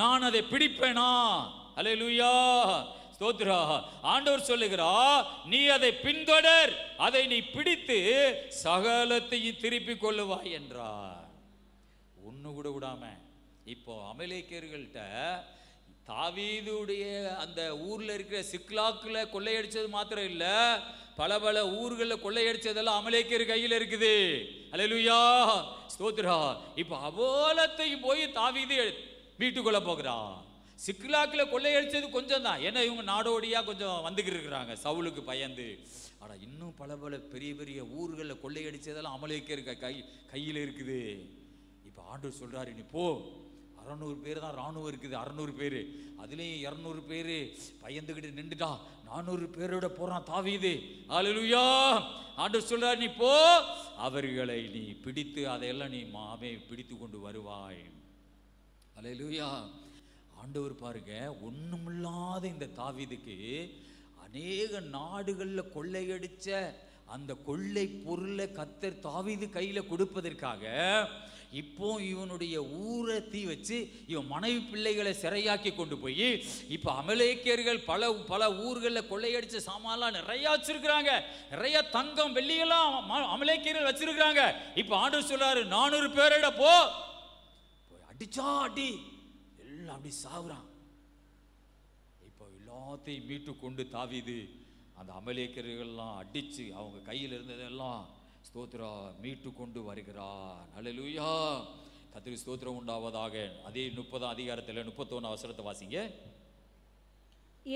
நான் அதை பிடிப்பேனா? அல்லேலூயா, ஸ்தோத்திரா. ஆண்டவர் சொல்லுகிறார், நீ அதை பின்தொடர், அதை நீ பிடித்து சகலத்தையும் திருப்பி கொள்ளுவாய் என்றார். ஒண்ணு கூட விடாம இப்போ அமலேக்கியர்கள்ட்ட தாவீதுடைய அந்த ஊர்ல இருக்கிற சிக்லாக்குல கொள்ளையடிச்சது மாத்திரம் இல்ல, பல பல ஊர்களில் கொள்ளையடிச்சதெல்லாம் அமலேக்கியர் கையில் இருக்குது. அல்லேலூயா, ஸ்தோத்திரா. இப்போ அபோலத்தையும் போய் தாவீது வீட்டுக்குள்ள போகிறான். சிக்லாக்குல கொள்ளையடிச்சது கொஞ்சம் தான், ஏன்னா இவங்க நாடோடியா கொஞ்சம் வந்துக்கிட்டு இருக்கிறாங்க சவுலுக்கு பயந்து. ஆனா இன்னும் பல பல பெரிய பெரிய ஊர்களில் கொள்ளையடிச்சதெல்லாம் அமலேக்கியர் கையில் இருக்குது. இப்போ ஆண்டவர் சொல்றாரு, நீ போ, 600 பேர் தான் ராணுவம் இருக்குது, 600 பேர், அதுலேயும் 200 பேர் பயந்துக்கிட்டு நின்றுட்டான், 400 பேரோட போறான் தாவீது. அல்லேலூயா. ஆண்டவர் சொல்றாரு, நீ போ, அவர்களை நீ பிடித்து அதையெல்லாம் நீ மாமே பிடித்து கொண்டு வருவாய். அல்லேலூயா. ஆண்டவர் பாருங்க, ஒண்ணுமில்லாத இந்த தாவீதுக்கு அநேக நாடுகளில் கொள்ளையடிச்ச அந்த கொள்ளை பொருளை கர்த்தர் தாவீது கையில கொடுப்பதற்காக இப்போ இவனுடைய ஊரை தீ வச்சு இவன் மனைவி பிள்ளைகளை சிறையாக்கி கொண்டு போய் இப்ப அமலேக்கியர்கள் பல பல ஊர்களில் கொள்ளையடிச்ச சாமான்லாம் நிறைய வச்சிருக்கிறாங்க, நிறைய தங்கம் வெள்ளியெல்லாம் அமலேக்கியர்கள் வச்சிருக்கிறாங்க. இப்ப ஆண்டவர் சொல்றாரு, 400 பேரிட போ, அடிச்சா அடி, எல்லாம் அப்படி சாவுறான். இப்போ எல்லாத்தையும் மீட்டு கொண்டு தாவீது அந்த அமலேக்கியர்கள்லாம் அடிச்சு அவங்க கையில் இருந்ததெல்லாம் ஸ்தோத்திரா மீட்டு கொண்டு வருகிறார். அல்லேலூயா, கர்த்தருக்கு ஸ்தோத்திரம் உண்டாவதாக. அதே 30ஆம் அதிகாரத்தில் 31 வசனத்தை வாசிங்க.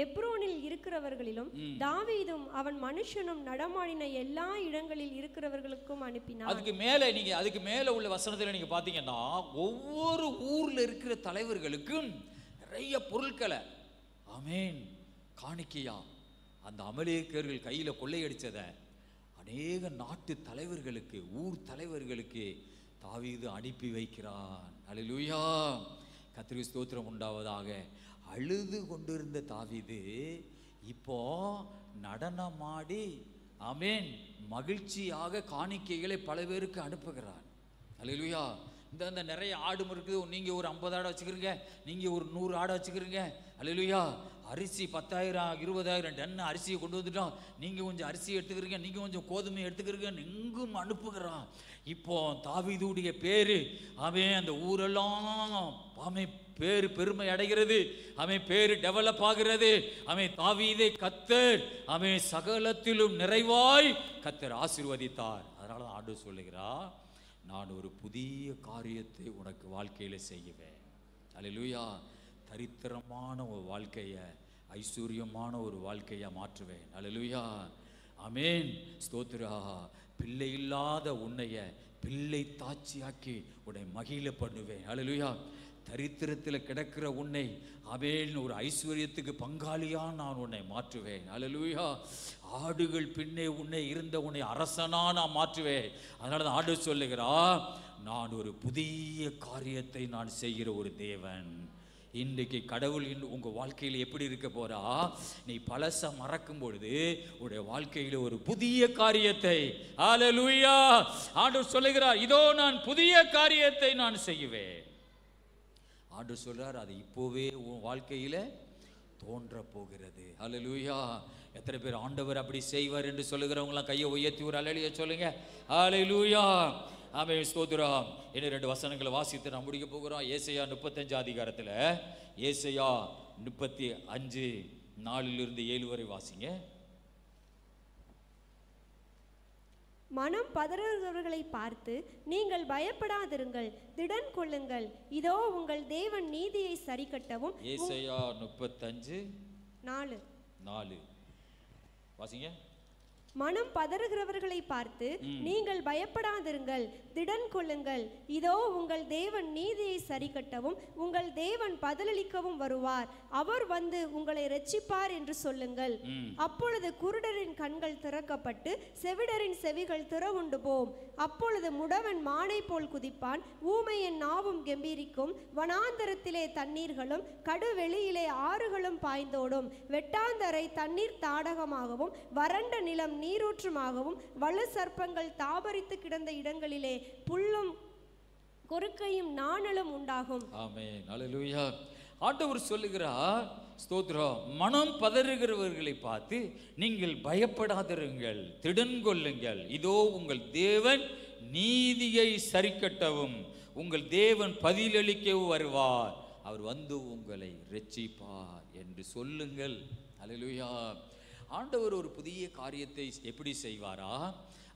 எப்ரோனில் இருக்கிறவர்களிலும் தாவீதும் அவன் மனுஷனும் நடமாடின எல்லா இடங்களில் இருக்கிறவர்களுக்கும் அனுப்பினார்.
அதுக்கு மேல உள்ள வசனத்தில் நீங்க பாத்தீங்கன்னா, ஒவ்வொரு ஊர்ல இருக்கிற தலைவர்களுக்கும் நிறைய பொருட்களை ஆமென் காணிக்கையா அந்த அமலேக்கியர்கள் கையில கொள்ளையடிச்சத அநேக நாட்டு தலைவர்களுக்கு, ஊர் தலைவர்களுக்கு தாவீது அனுப்பி வைக்கிறான். அல்லேலூயா, கர்த்தருக்கு ஸ்தோத்திரம் உண்டாவதாக. அழுது கொண்டிருந்த தாவீது இப்போ நடனமாடி ஆமென் மகிழ்ச்சியாக காணிக்கைகளை பல பேருக்கு அனுப்புகிறான். அல்லேலூயா. இந்த நிறைய ஆடு இருக்குது, நீங்க ஒரு 50 ஆடை வச்சுக்கிறீங்க, நீங்க ஒரு 100 ஆடை வச்சுக்கிறீங்க. அல்லேலூயா. அரிசி 10,000 20,000 டன் அரிசியை கொண்டு வந்துட்டோம், நீங்க கொஞ்சம் அரிசி எடுத்துக்கிறீங்க, நீங்க கொஞ்சம் கோதுமை எடுத்துக்கிறீங்க, எங்கும் அனுப்புகிறான். இப்போ தாவீதுடைய பேரு அவன் அந்த ஊரெல்லாம் அவன் பேரு பெருமை அடைகிறது, அவன் பேரு டெவலப் ஆகிறது. அவன் தாவீதை கர்த்தர் அவன் சகலத்திலும் நிறைவாய் கர்த்தர் ஆசீர்வதித்தார். அதனால ஆண்டவர் சொல்லுகிறார், நான் ஒரு புதிய காரியத்தை உனக்கு வாழ்க்கையில செய்வேன். அல்லேலூயா. தரித்திரமான ஒரு வாழ்க்கையை ஐஸ்வர்யமான ஒரு வாழ்க்கையா மாற்றுவேன். அல்லேலூயா, ஆமென், ஸ்தோத்திரா. பிள்ளை இல்லாத உன்னைய பிள்ளை தாட்சியாக்கி உன்னை மகிழ பண்ணுவேன். அல்லேலூயா. தரித்திரத்தில் கிடக்கிற உன்னை ஆமென் ஒரு ஐஸ்வர்யத்துக்கு பங்காளியா நான் உன்னை மாற்றுவேன். அல்லேலூயா. ஆடுகள் பின்னே உன்னை இருந்த உன்னை அரசனா நான் மாற்றுவேன். அதனால தான் ஆண்டவர் சொல்லுகிறார், நான் ஒரு புதிய காரியத்தை நான் செய்கிற ஒரு தேவன். இன்றைக்கு கடவுள் உங்க வாழ்க்கையில் எப்படி இருக்க போறா, நீ பழச மறக்கும் பொழுது உடைய வாழ்க்கையில ஒரு புதிய காரியத்தை அல்லேலூயா ஆண்டவர் சொல்லுகிறார், இதோ நான் புதிய காரியத்தை நான் செய்வேன். ஆண்டவர் சொல்றார், அது இப்போவே உன் வாழ்க்கையில தோன்ற போகிறது. அல்லேலூயா. எத்தனை பேர் ஆண்டவர் அப்படி செய்வார் என்று சொல்லுகிறவங்களாம் கையை உயர்த்தி ஒரு அல்லேலூயா சொல்லுங்க. அல்லேலூயா, ஆமென், ஸ்தோத்திரம். இன்னும் 2 வசனங்களை வாசித்து நான் முடிக்க போகிறோம். ஏசாயா 35 அதிகாரத்தில் ஏசாயா 35 4 வரை வாசிங்க.
மனம் பதறுகிறவர்களை பார்த்து நீங்கள் பயப்படாதிருங்கள், திடன் கொள்ளுங்கள், இதோ உங்கள் தேவன் நீதியை சரிக்கட்டவும்.
ஏசாயா 35:4 வாசிங்க.
மனம் பதறுகிறவர்களை பார்த்து நீங்கள் பயப்படாதிருங்கள், திடன் கொள்ளுங்கள், இதோ உங்கள் தேவன் நீதியை சரிக்கட்டவும் உங்கள் தேவன் பதிலளிக்கவும் வருவார், அவர் வந்து உங்களை இரட்சிப்பார் என்று சொல்லுங்கள். அப்பொழுது குருடரின் கண்கள் திறக்கப்பட்டு செவிடரின் செவிகள் திறவுண்டு போம். அப்பொழுது முடவன் மானை போல் குதிப்பான், ஊமையின் நாவும் கெம்பீரிக்கும். வனாந்தரத்திலே தண்ணீர்களும் கடுவெளியிலே ஆறுகளும் பாய்ந்தோடும். வெட்டாந்தரை தண்ணீர் தாடகமாகவும் வறண்ட நிலம் நீரூற்றுமாகவும் வலு சர்ப்பங்கள் தாபரித்து கிடந்த இடங்களிலே புல்லும் கொறுக்கையும் நாணலும் உண்டாகும்.
ஆமென். அல்லேலூயா. ஆண்டவர் சொல்லுகிறார், ஸ்தோத்திரம், மனம் பதறுகிறவர்களை பார்த்து நீங்கள் பயப்படாதிருங்கள், திடன் கொள்ளுங்கள், இதோ உங்கள் தேவன் நீதியை சரிக்கட்டவும் உங்கள் தேவன் பதிலளிக்கவும் வருவார், அவர் வந்து உங்களை இரட்சிப்பார் என்று சொல்லுங்கள். அல்லேலூயா. ஆண்டவர் ஒரு புதிய காரியத்தை எப்படி செய்வாரா?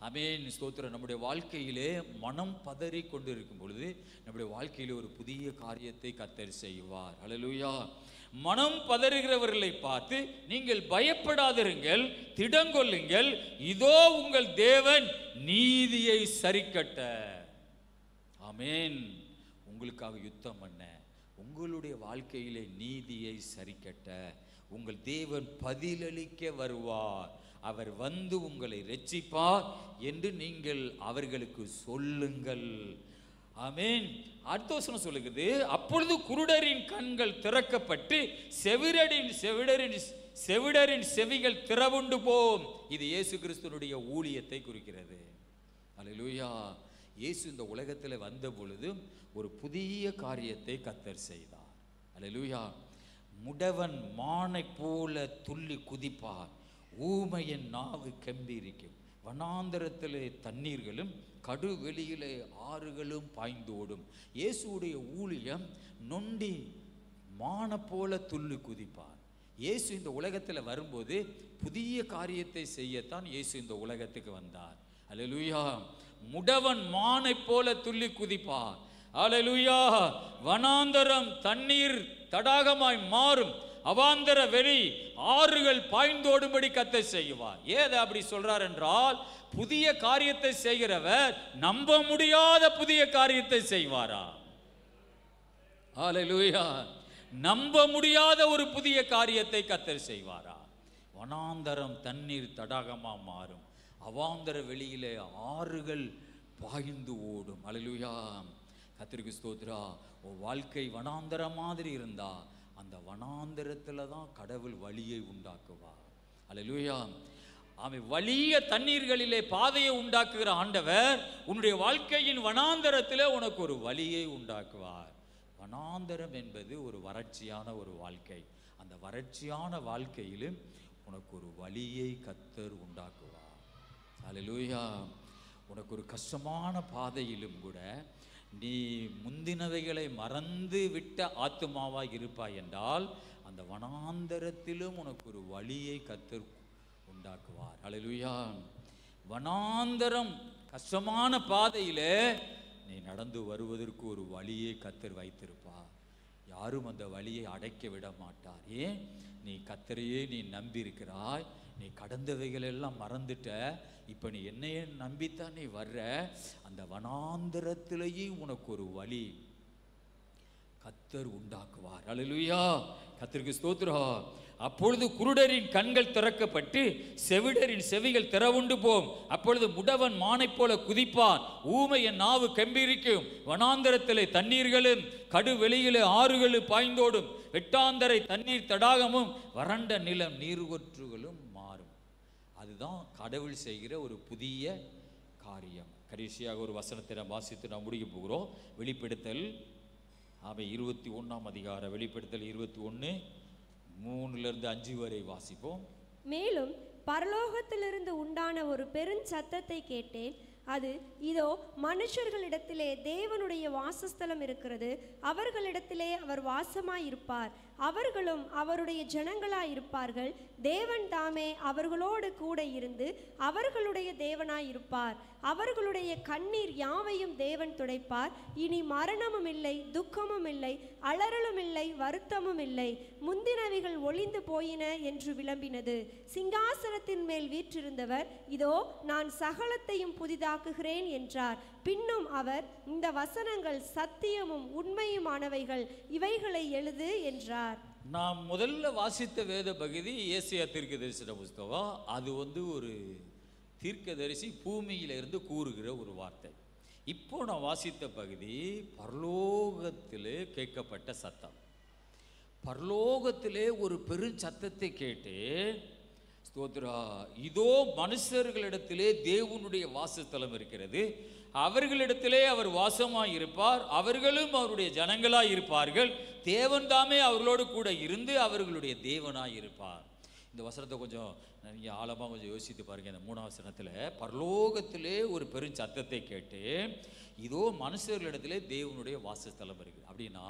ஆமென். ஸ்தோத்திரம். நம்முடைய வாழ்க்கையிலே மனம் பதறி கொண்டு இருக்கும் பொழுது நம்முடைய வாழ்க்கையிலே ஒரு புதிய காரியத்தை கர்த்தர் செய்வார். அல்லேலூயா. மனம் பதறுகிறவர்களை பார்த்து நீங்கள் பயப்படாதிருங்கள், திடங்கொள்ளுங்கள், இதோ உங்கள் தேவன் நீதியை சரிக்கட்ட. ஆமென். உங்களுக்காக யுத்தம் பண்ண, உங்களுடைய வாழ்க்கையிலே நீதியை சரிக்கட்ட உங்கள் தேவன் பதிலளிக்க வருவார், அவர் வந்து உங்களை இரட்சிப்பார் என்று நீங்கள் அவர்களுக்கு சொல்லுங்கள். ஆமென். அடுத்த வசனம் சொல்லுகிறது, அப்பொழுது குருடரின் கண்கள் திறக்கப்பட்டு செவிடரின் செவிகள் திறவுண்டு போம். இது இயேசு கிறிஸ்துனுடைய ஊழியத்தை குறிக்கிறது. அல்லேலூயா. இயேசு இந்த உலகத்தில் வந்த பொழுது ஒரு புதிய காரியத்தை கர்த்தர் செய்தார். அல்லேலூயா. முடவன் மானை போல துள்ளி குதிப்பார், ஊமையின் நாவு கெம்பீரிக்கும். வனாந்தரத்திலே தண்ணீர்களும் கடுவெளியிலே ஆறுகளும் பாய்ந்தோடும். இயேசுடைய ஊழியம் நொண்டி மானை போல துள்ளி குதிப்பார். இயேசு இந்த உலகத்தில் வரும்போது புதிய காரியத்தை செய்யத்தான் இயேசு இந்த உலகத்துக்கு வந்தார். அல்லேலூயா. முடவன் மானை போல துள்ளி குதிப்பார். அல்லேலூயா. வனாந்தரம் தண்ணீர் தடாகமாய் மாறும், அவாந்தர வெளி ஆறுகள் பாய்ந்தோடும்படி கர்த்தர் செய்வார். ஏது அப்படி சொல்றார் என்றால், புதிய காரியத்தை செய்கிறவர் நம்ப முடியாத புதிய காரியத்தை செய்வாரா? அல்லேலூயா. நம்ப முடியாத ஒரு புதிய காரியத்தை கர்த்தர் செய்வாரா? வனாந்தரம் தண்ணீர் தடாகமா மாறும், அவாந்தர வெளியிலே ஆறுகள் பாய்ந்து ஓடும். அல்லேலூயா. கர்த்தருக்கு ஸ்தோத்திரா. உன் வாழ்க்கை வனாந்தரம் மாதிரி இருந்தா அந்த வனாந்தரத்துல தான் கடவுள் வழியை உண்டாக்குவார். அல்லேலூயா. ஆமென். வலிய தண்ணீர்களிலே பாதையை உண்டாக்குகிற ஆண்டவர் உன்னுடைய வாழ்க்கையின் வனாந்தரத்திலே உனக்கு ஒரு வழியை உண்டாக்குவார். வனாந்தரம் என்பது ஒரு வறட்சியான ஒரு வாழ்க்கை. அந்த வறட்சியான வாழ்க்கையிலும் உனக்கு ஒரு வழியை கர்த்தர் உண்டாக்குவார். அல்லேலூயா. உனக்கு ஒரு கஷ்டமான பாதையிலும் கூட நீ முந்தினவைகளை மறந்து விட்ட ஆத்துமாவாய் இருப்பாய் என்றால் அந்த வனாந்தரத்திலும் உனக்கு ஒரு வழியை கர்த்தர் உண்டாக்குவார். அல்லேலூயா. வனாந்தரம் கஷ்டமான பாதையிலே நீ நடந்து வருவதற்கு ஒரு வழியை கர்த்தர் வைத்திருப்பார். யாரும் அந்த வழியை அடைக்க விட மாட்டார். ஏன்? நீ கர்த்தரையே நீ நம்பி இருக்கிறாய். நீ கடந்தவைகள் எல்லாம் மறந்துட்ட. இப்போ நீ என்னையே நம்பித்தான் நீ வர்ற. அந்த வனாந்தரத்திலேயே உனக்கு ஒரு வழி கர்த்தர் உண்டாக்குவார். அல்லேலூயா. கர்த்தருக்கு ஸ்தோத்திரம். அப்பொழுது குருடரின் கண்கள் திறக்கப்பட்டு செவிடரின் செவிகள் திறவுண்டு போம். அப்பொழுது முடவன் மானை போல குதிப்பான், ஊமையின் நாவு கெம்பீரிக்கும். வனாந்தரத்திலே தண்ணீர்களும் கடுவெளியிலே ஆறுகளும் பாய்ந்தோடும். வெட்டாந்தரை தண்ணீர் தடாகமும் வறண்ட நிலம் நீர்வற்றுகளும் மாறும். அதுதான் கடவுள் செய்கிற ஒரு புதிய காரியம். கடைசியாக ஒரு வசனத்தை நாம் வாசித்து நாம் முடிக்க போகிறோம். வெளிப்படுத்தல் 21ஆம் அதிகாரம். வெளிப்படுத்தல் 21:3-5 வரை வாசிப்போம்.
மேலும் பரலோகத்திலிருந்து உண்டான ஒரு பெருஞ்சத்தத்தை கேட்டேன். அது இதோ மனுஷர்களிடத்திலே தேவனுடைய வாசஸ்தலம் இருக்கிறது, அவர்களிடத்திலே அவர் வாசமாயிருப்பார், அவர்களும் அவருடைய ஜனங்களாயிருப்பார்கள். தேவன் தாமே அவர்களோடு கூட இருந்து அவர்களுடைய தேவனாயிருப்பார். அவர்களுடைய கண்ணீர் யாவையும் தேவன் துடைப்பார். இனி மரணமும் இல்லை, துக்கமும் இல்லை, அலறலும் இல்லை, வருத்தமும் இல்லை. முந்தினவைகள் ஒளிந்து போயின என்று விளம்பினது. சிங்காசனத்தின் மேல் வீற்றிருந்தவர், இதோ நான் சகலத்தையும் புதிதாக்குகிறேன் என்றார். பின்னும் அவர், இந்த வசனங்கள் சத்தியமும் உண்மையுமானவைகள், இவைகளை எழுது என்றார்.
நாம் முதல்ல வாசித்த வேத பகுதி ஏசாயா தீர்க்கதரிசன புஸ்தகம். அது ஒரு தீர்க்கதரிசி பூமியிலிருந்து கூறுகிற ஒரு வார்த்தை. இப்போ நான் வாசித்த பகுதி பரலோகத்திலே கேட்கப்பட்ட சத்தம். பரலோகத்திலே ஒரு பெரும் சத்தத்தை கேட்டு, ஸ்தோத்ரா, இதோ மனுஷர்களிடத்திலே தேவனுடைய வாசஸ்தலம் இருக்கிறது, அவர்களிடத்திலே அவர் வாசமாய் இருப்பார், அவர்களும் அவருடைய ஜனங்களாய் இருப்பார்கள், தேவன் தாமே அவர்களோடு கூட இருந்து அவர்களுடைய தேவனாய் இருப்பார். இந்த வசனத்தை கொஞ்சம் நீங்கள் ஆழமாக கொஞ்சம் யோசித்து பாருங்கள். இந்த 3ஆம் வசனத்தில் பரலோகத்திலே ஒரு பெரும் சத்தத்தை கேட்டு, இதோ மனுஷர்களிடத்திலே தேவனுடைய வாசஸ்தலம் இருக்குது. அப்படின்னா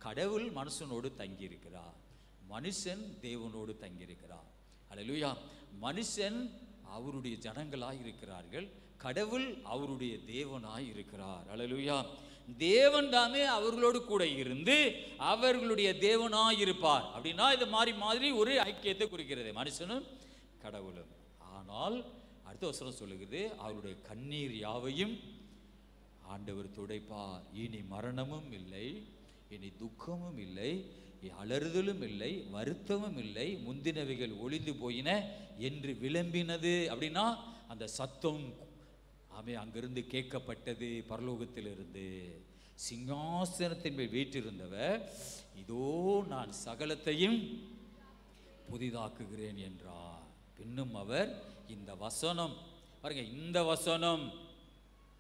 கடவுள் மனுஷனோடு தங்கியிருக்கிறார், மனுஷன் தேவனோடு தங்கியிருக்கிறார். அல்லேலூயா. மனுஷன் அவருடைய ஜனங்களாய் இருக்கிறார்கள், கடவுள் அவருடைய தேவனாய் இருக்கிறார். அல்லேலூயா. தேவன் தாமே அவர்களோடு கூட இருந்து அவர்களுடைய தேவனாய் இருப்பார். அப்படின்னா இது மாதிரி ஒரு ஐக்கியத்தை குறிக்கிறது, மனுஷனும் கடவுளும். ஆனால் அடுத்த வசனம் சொல்லுகிறது, அவருடைய கண்ணீர் யாவையும் ஆண்டவர் துடைப்பார். இனி மரணமும் இல்லை, இனி துக்கமும் இல்லை, அலறுதலும் இல்லை, வருத்தமும் இல்லை, முந்தினவைகள் ஒளிந்து போயின என்று விளம்பினது. அப்படின்னா அந்த சத்தம் அங்கிருந்து கேட்கப்பட்டது. பரலோகத்திலிருந்து சிங்காசனத்தின் மேல் வீற்றிருந்தவர், இதோ நான் சகலத்தையும் புதிதாக்குகிறேன் என்றார். பின்னும் அவர், இந்த வசனம் பாருங்க, இந்த வசனம்,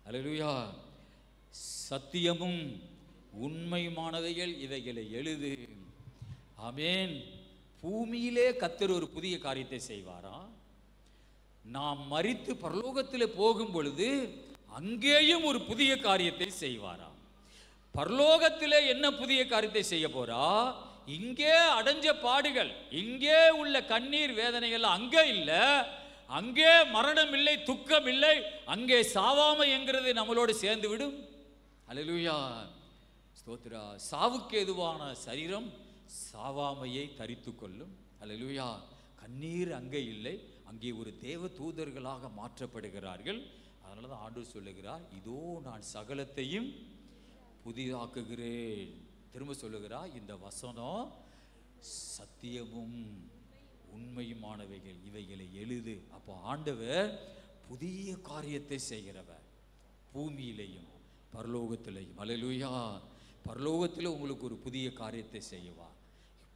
அல்லேலூயா, சத்தியமும் உண்மையுமானவைகள், இவைகளை எழுது. ஆமென். பூமியிலே கர்த்தர் ஒரு புதிய காரியத்தை செய்வாரா? நாம் மரித்து பரலோகத்தில் போகும் பொழுது அங்கேயும் ஒரு புதிய காரியத்தை செய்வாராம். பரலோகத்திலே என்ன புதிய காரியத்தை செய்ய போறா? இங்கே அடைஞ்ச பாடுகள், இங்கே உள்ள கண்ணீர் வேதனைகள் அங்கே இல்லை, அங்கே மரணம் இல்லை, துக்கம் இல்லை, அங்கே சாவாமை என்கிறது நம்மளோடு சேர்ந்து விடும். அல்லேலூயா, ஸ்தோத்திரா. சாவுக்கு எதுவான சரீரம் சாவாமையை தரித்து கொள்ளும். அல்லேலூயா. கண்ணீர் அங்கே இல்லை, அங்கே ஒரு தேவ தூதர்களாக மாற்றப்படுகிறார்கள். அதனால தான் ஆண்டவர் சொல்லுகிறார், இதோ நான் சகலத்தையும் புதிதாக்குகிறேன். திரும்ப சொல்லுகிறார், இந்த வசனம் சத்தியமும் உண்மையுமானவைகள், இவைகளை எழுது. அப்போ ஆண்டவர் புதிய காரியத்தை செய்கிறவர், பூமியிலையும் பரலோகத்திலையும். அல்லேலூயா. பரலோகத்தில் உங்களுக்கு ஒரு புதிய காரியத்தை செய்வார்,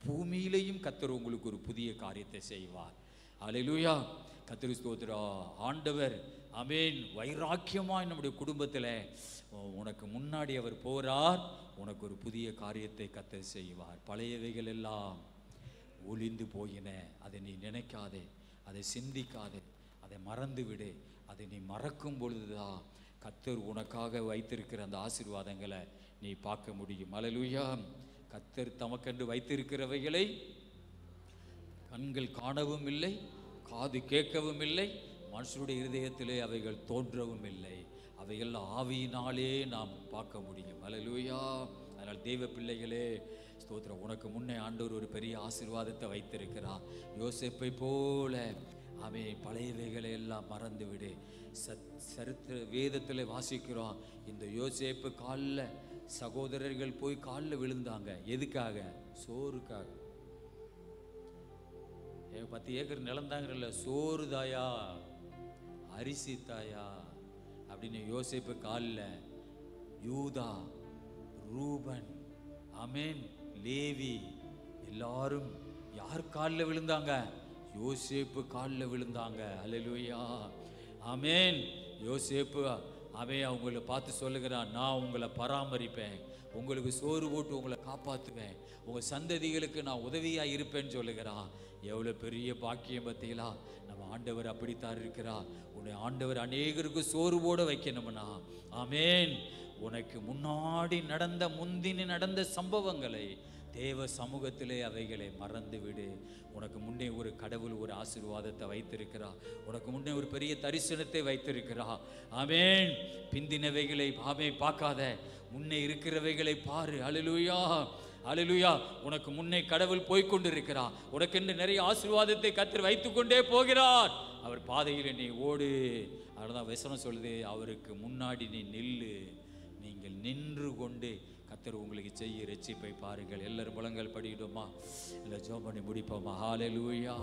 பூமியிலையும் கர்த்தர் உங்களுக்கு ஒரு புதிய காரியத்தை செய்வார். அல்லேலூயா. கர்த்தருக்கு ஸ்தோத்திரம். ஆண்டவர் ஆமென் வைராக்கியமாய் நம்முடைய குடும்பத்தில் உனக்கு முன்னாடி அவர் போறார், உனக்கு ஒரு புதிய காரியத்தை கர்த்தர் செய்வார். பழையவைகள் எல்லாம் ஒளிந்து போயின, அதை நீ நினைக்காதே, அதை சிந்திக்காதே, அதை மறந்து விடு. அதை நீ மறக்கும் பொழுதுதான் கர்த்தர் உனக்காக வைத்திருக்கிற அந்த ஆசீர்வாதங்களை நீ பார்க்க முடியும். அல்லேலூயா. கர்த்தர் தமக்கென்று வைத்திருக்கிறவைகளை கண்கள் காணவும் இல்லை, காது கேட்கவும் இல்லை, மனுஷனுடைய இருதயத்திலே அவைகள் தோன்றவும் இல்லை. அவைகள் ஆவியினாலே நாம் பார்க்க முடியும். அல்லேலூயா. அதனால் தெய்வ பிள்ளைகளே, ஸ்தோத்திரம், உனக்கு முன்னே ஆண்டவர் ஒரு பெரிய ஆசீர்வாதத்தை வைத்திருக்கிறார். யோசேப்பை போல அவன் பழையவைகளை எல்லாம் மறந்து விடு. சரித்திர வேதத்தில் வாசிக்கிறோம், இந்த யோசேப்பு காலில் சகோதரர்கள் போய் காலில் விழுந்தாங்க. எதுக்காக? சோறுக்காக. 10 ஏக்கர் நிலந்தாங்கல்ல, சோறு தாயா, அரிசி தாயா அப்படின்னு யோசேப்பு காலில் யூதா, ரூபன், ஆமென், லேவி எல்லாரும் யார் காலில் விழுந்தாங்க? யோசேப்பு காலில் விழுந்தாங்க. அல்லேலூயா. ஆமென். யோசேப்பு அவன் அவங்கள பார்த்து சொல்லுகிறான், நான் உங்களை பராமரிப்பேன், உங்களுக்கு சோறு போட்டு உங்களை காப்பாற்றுவேன், உங்கள் சந்ததிகளுக்கு நான் உதவியாக இருப்பேன்னு சொல்லுகிறான். எவ்வளோ பெரிய பாக்கியம் பார்த்தீங்களா? நம்ம ஆண்டவர் அப்படித்தான் இருக்கிறார். உன் உன்னை ஆண்டவர் அநேகருக்கு சோர்வோடு வைக்கணும்னா, ஆமேன், உனக்கு முன்னாடி முந்தின நடந்த சம்பவங்களை தேவ சமூகத்திலே அவைகளை மறந்து விடு. உனக்கு முன்னே ஒரு கடவுள் ஒரு ஆசீர்வாதத்தை வைத்திருக்கிறா, உனக்கு முன்னே ஒரு பெரிய தரிசனத்தை வைத்திருக்கிறா. ஆமேன். பிந்தினவைகளை பார்க்காத, முன்னே இருக்கிறவைகளை பாரு. அல்லேலூயா, அல்லேலூயா. உனக்கு முன்னே கடவுள் போய்கொண்டிருக்கிறார். உனக்கென்று நிறைய ஆசீர்வாதத்தை கர்த்தர் வைத்துக் கொண்டே போகிறார். அவர் பாதையில் நீ ஓடு. அதனால்தான் வசனம் சொல்லுது, அவருக்கு முன்னாடி நீ நில்லு. நீங்கள் நின்று கொண்டு கர்த்தர் உங்களுக்கு செய்ய ரட்சிப்பை பாருங்கள். எல்லாரும் முழங்கால் படிக்கிட்டோமா? இல்லை ஜெபம் பண்ணி முடிப்போமா? ஹல்லேலூயா.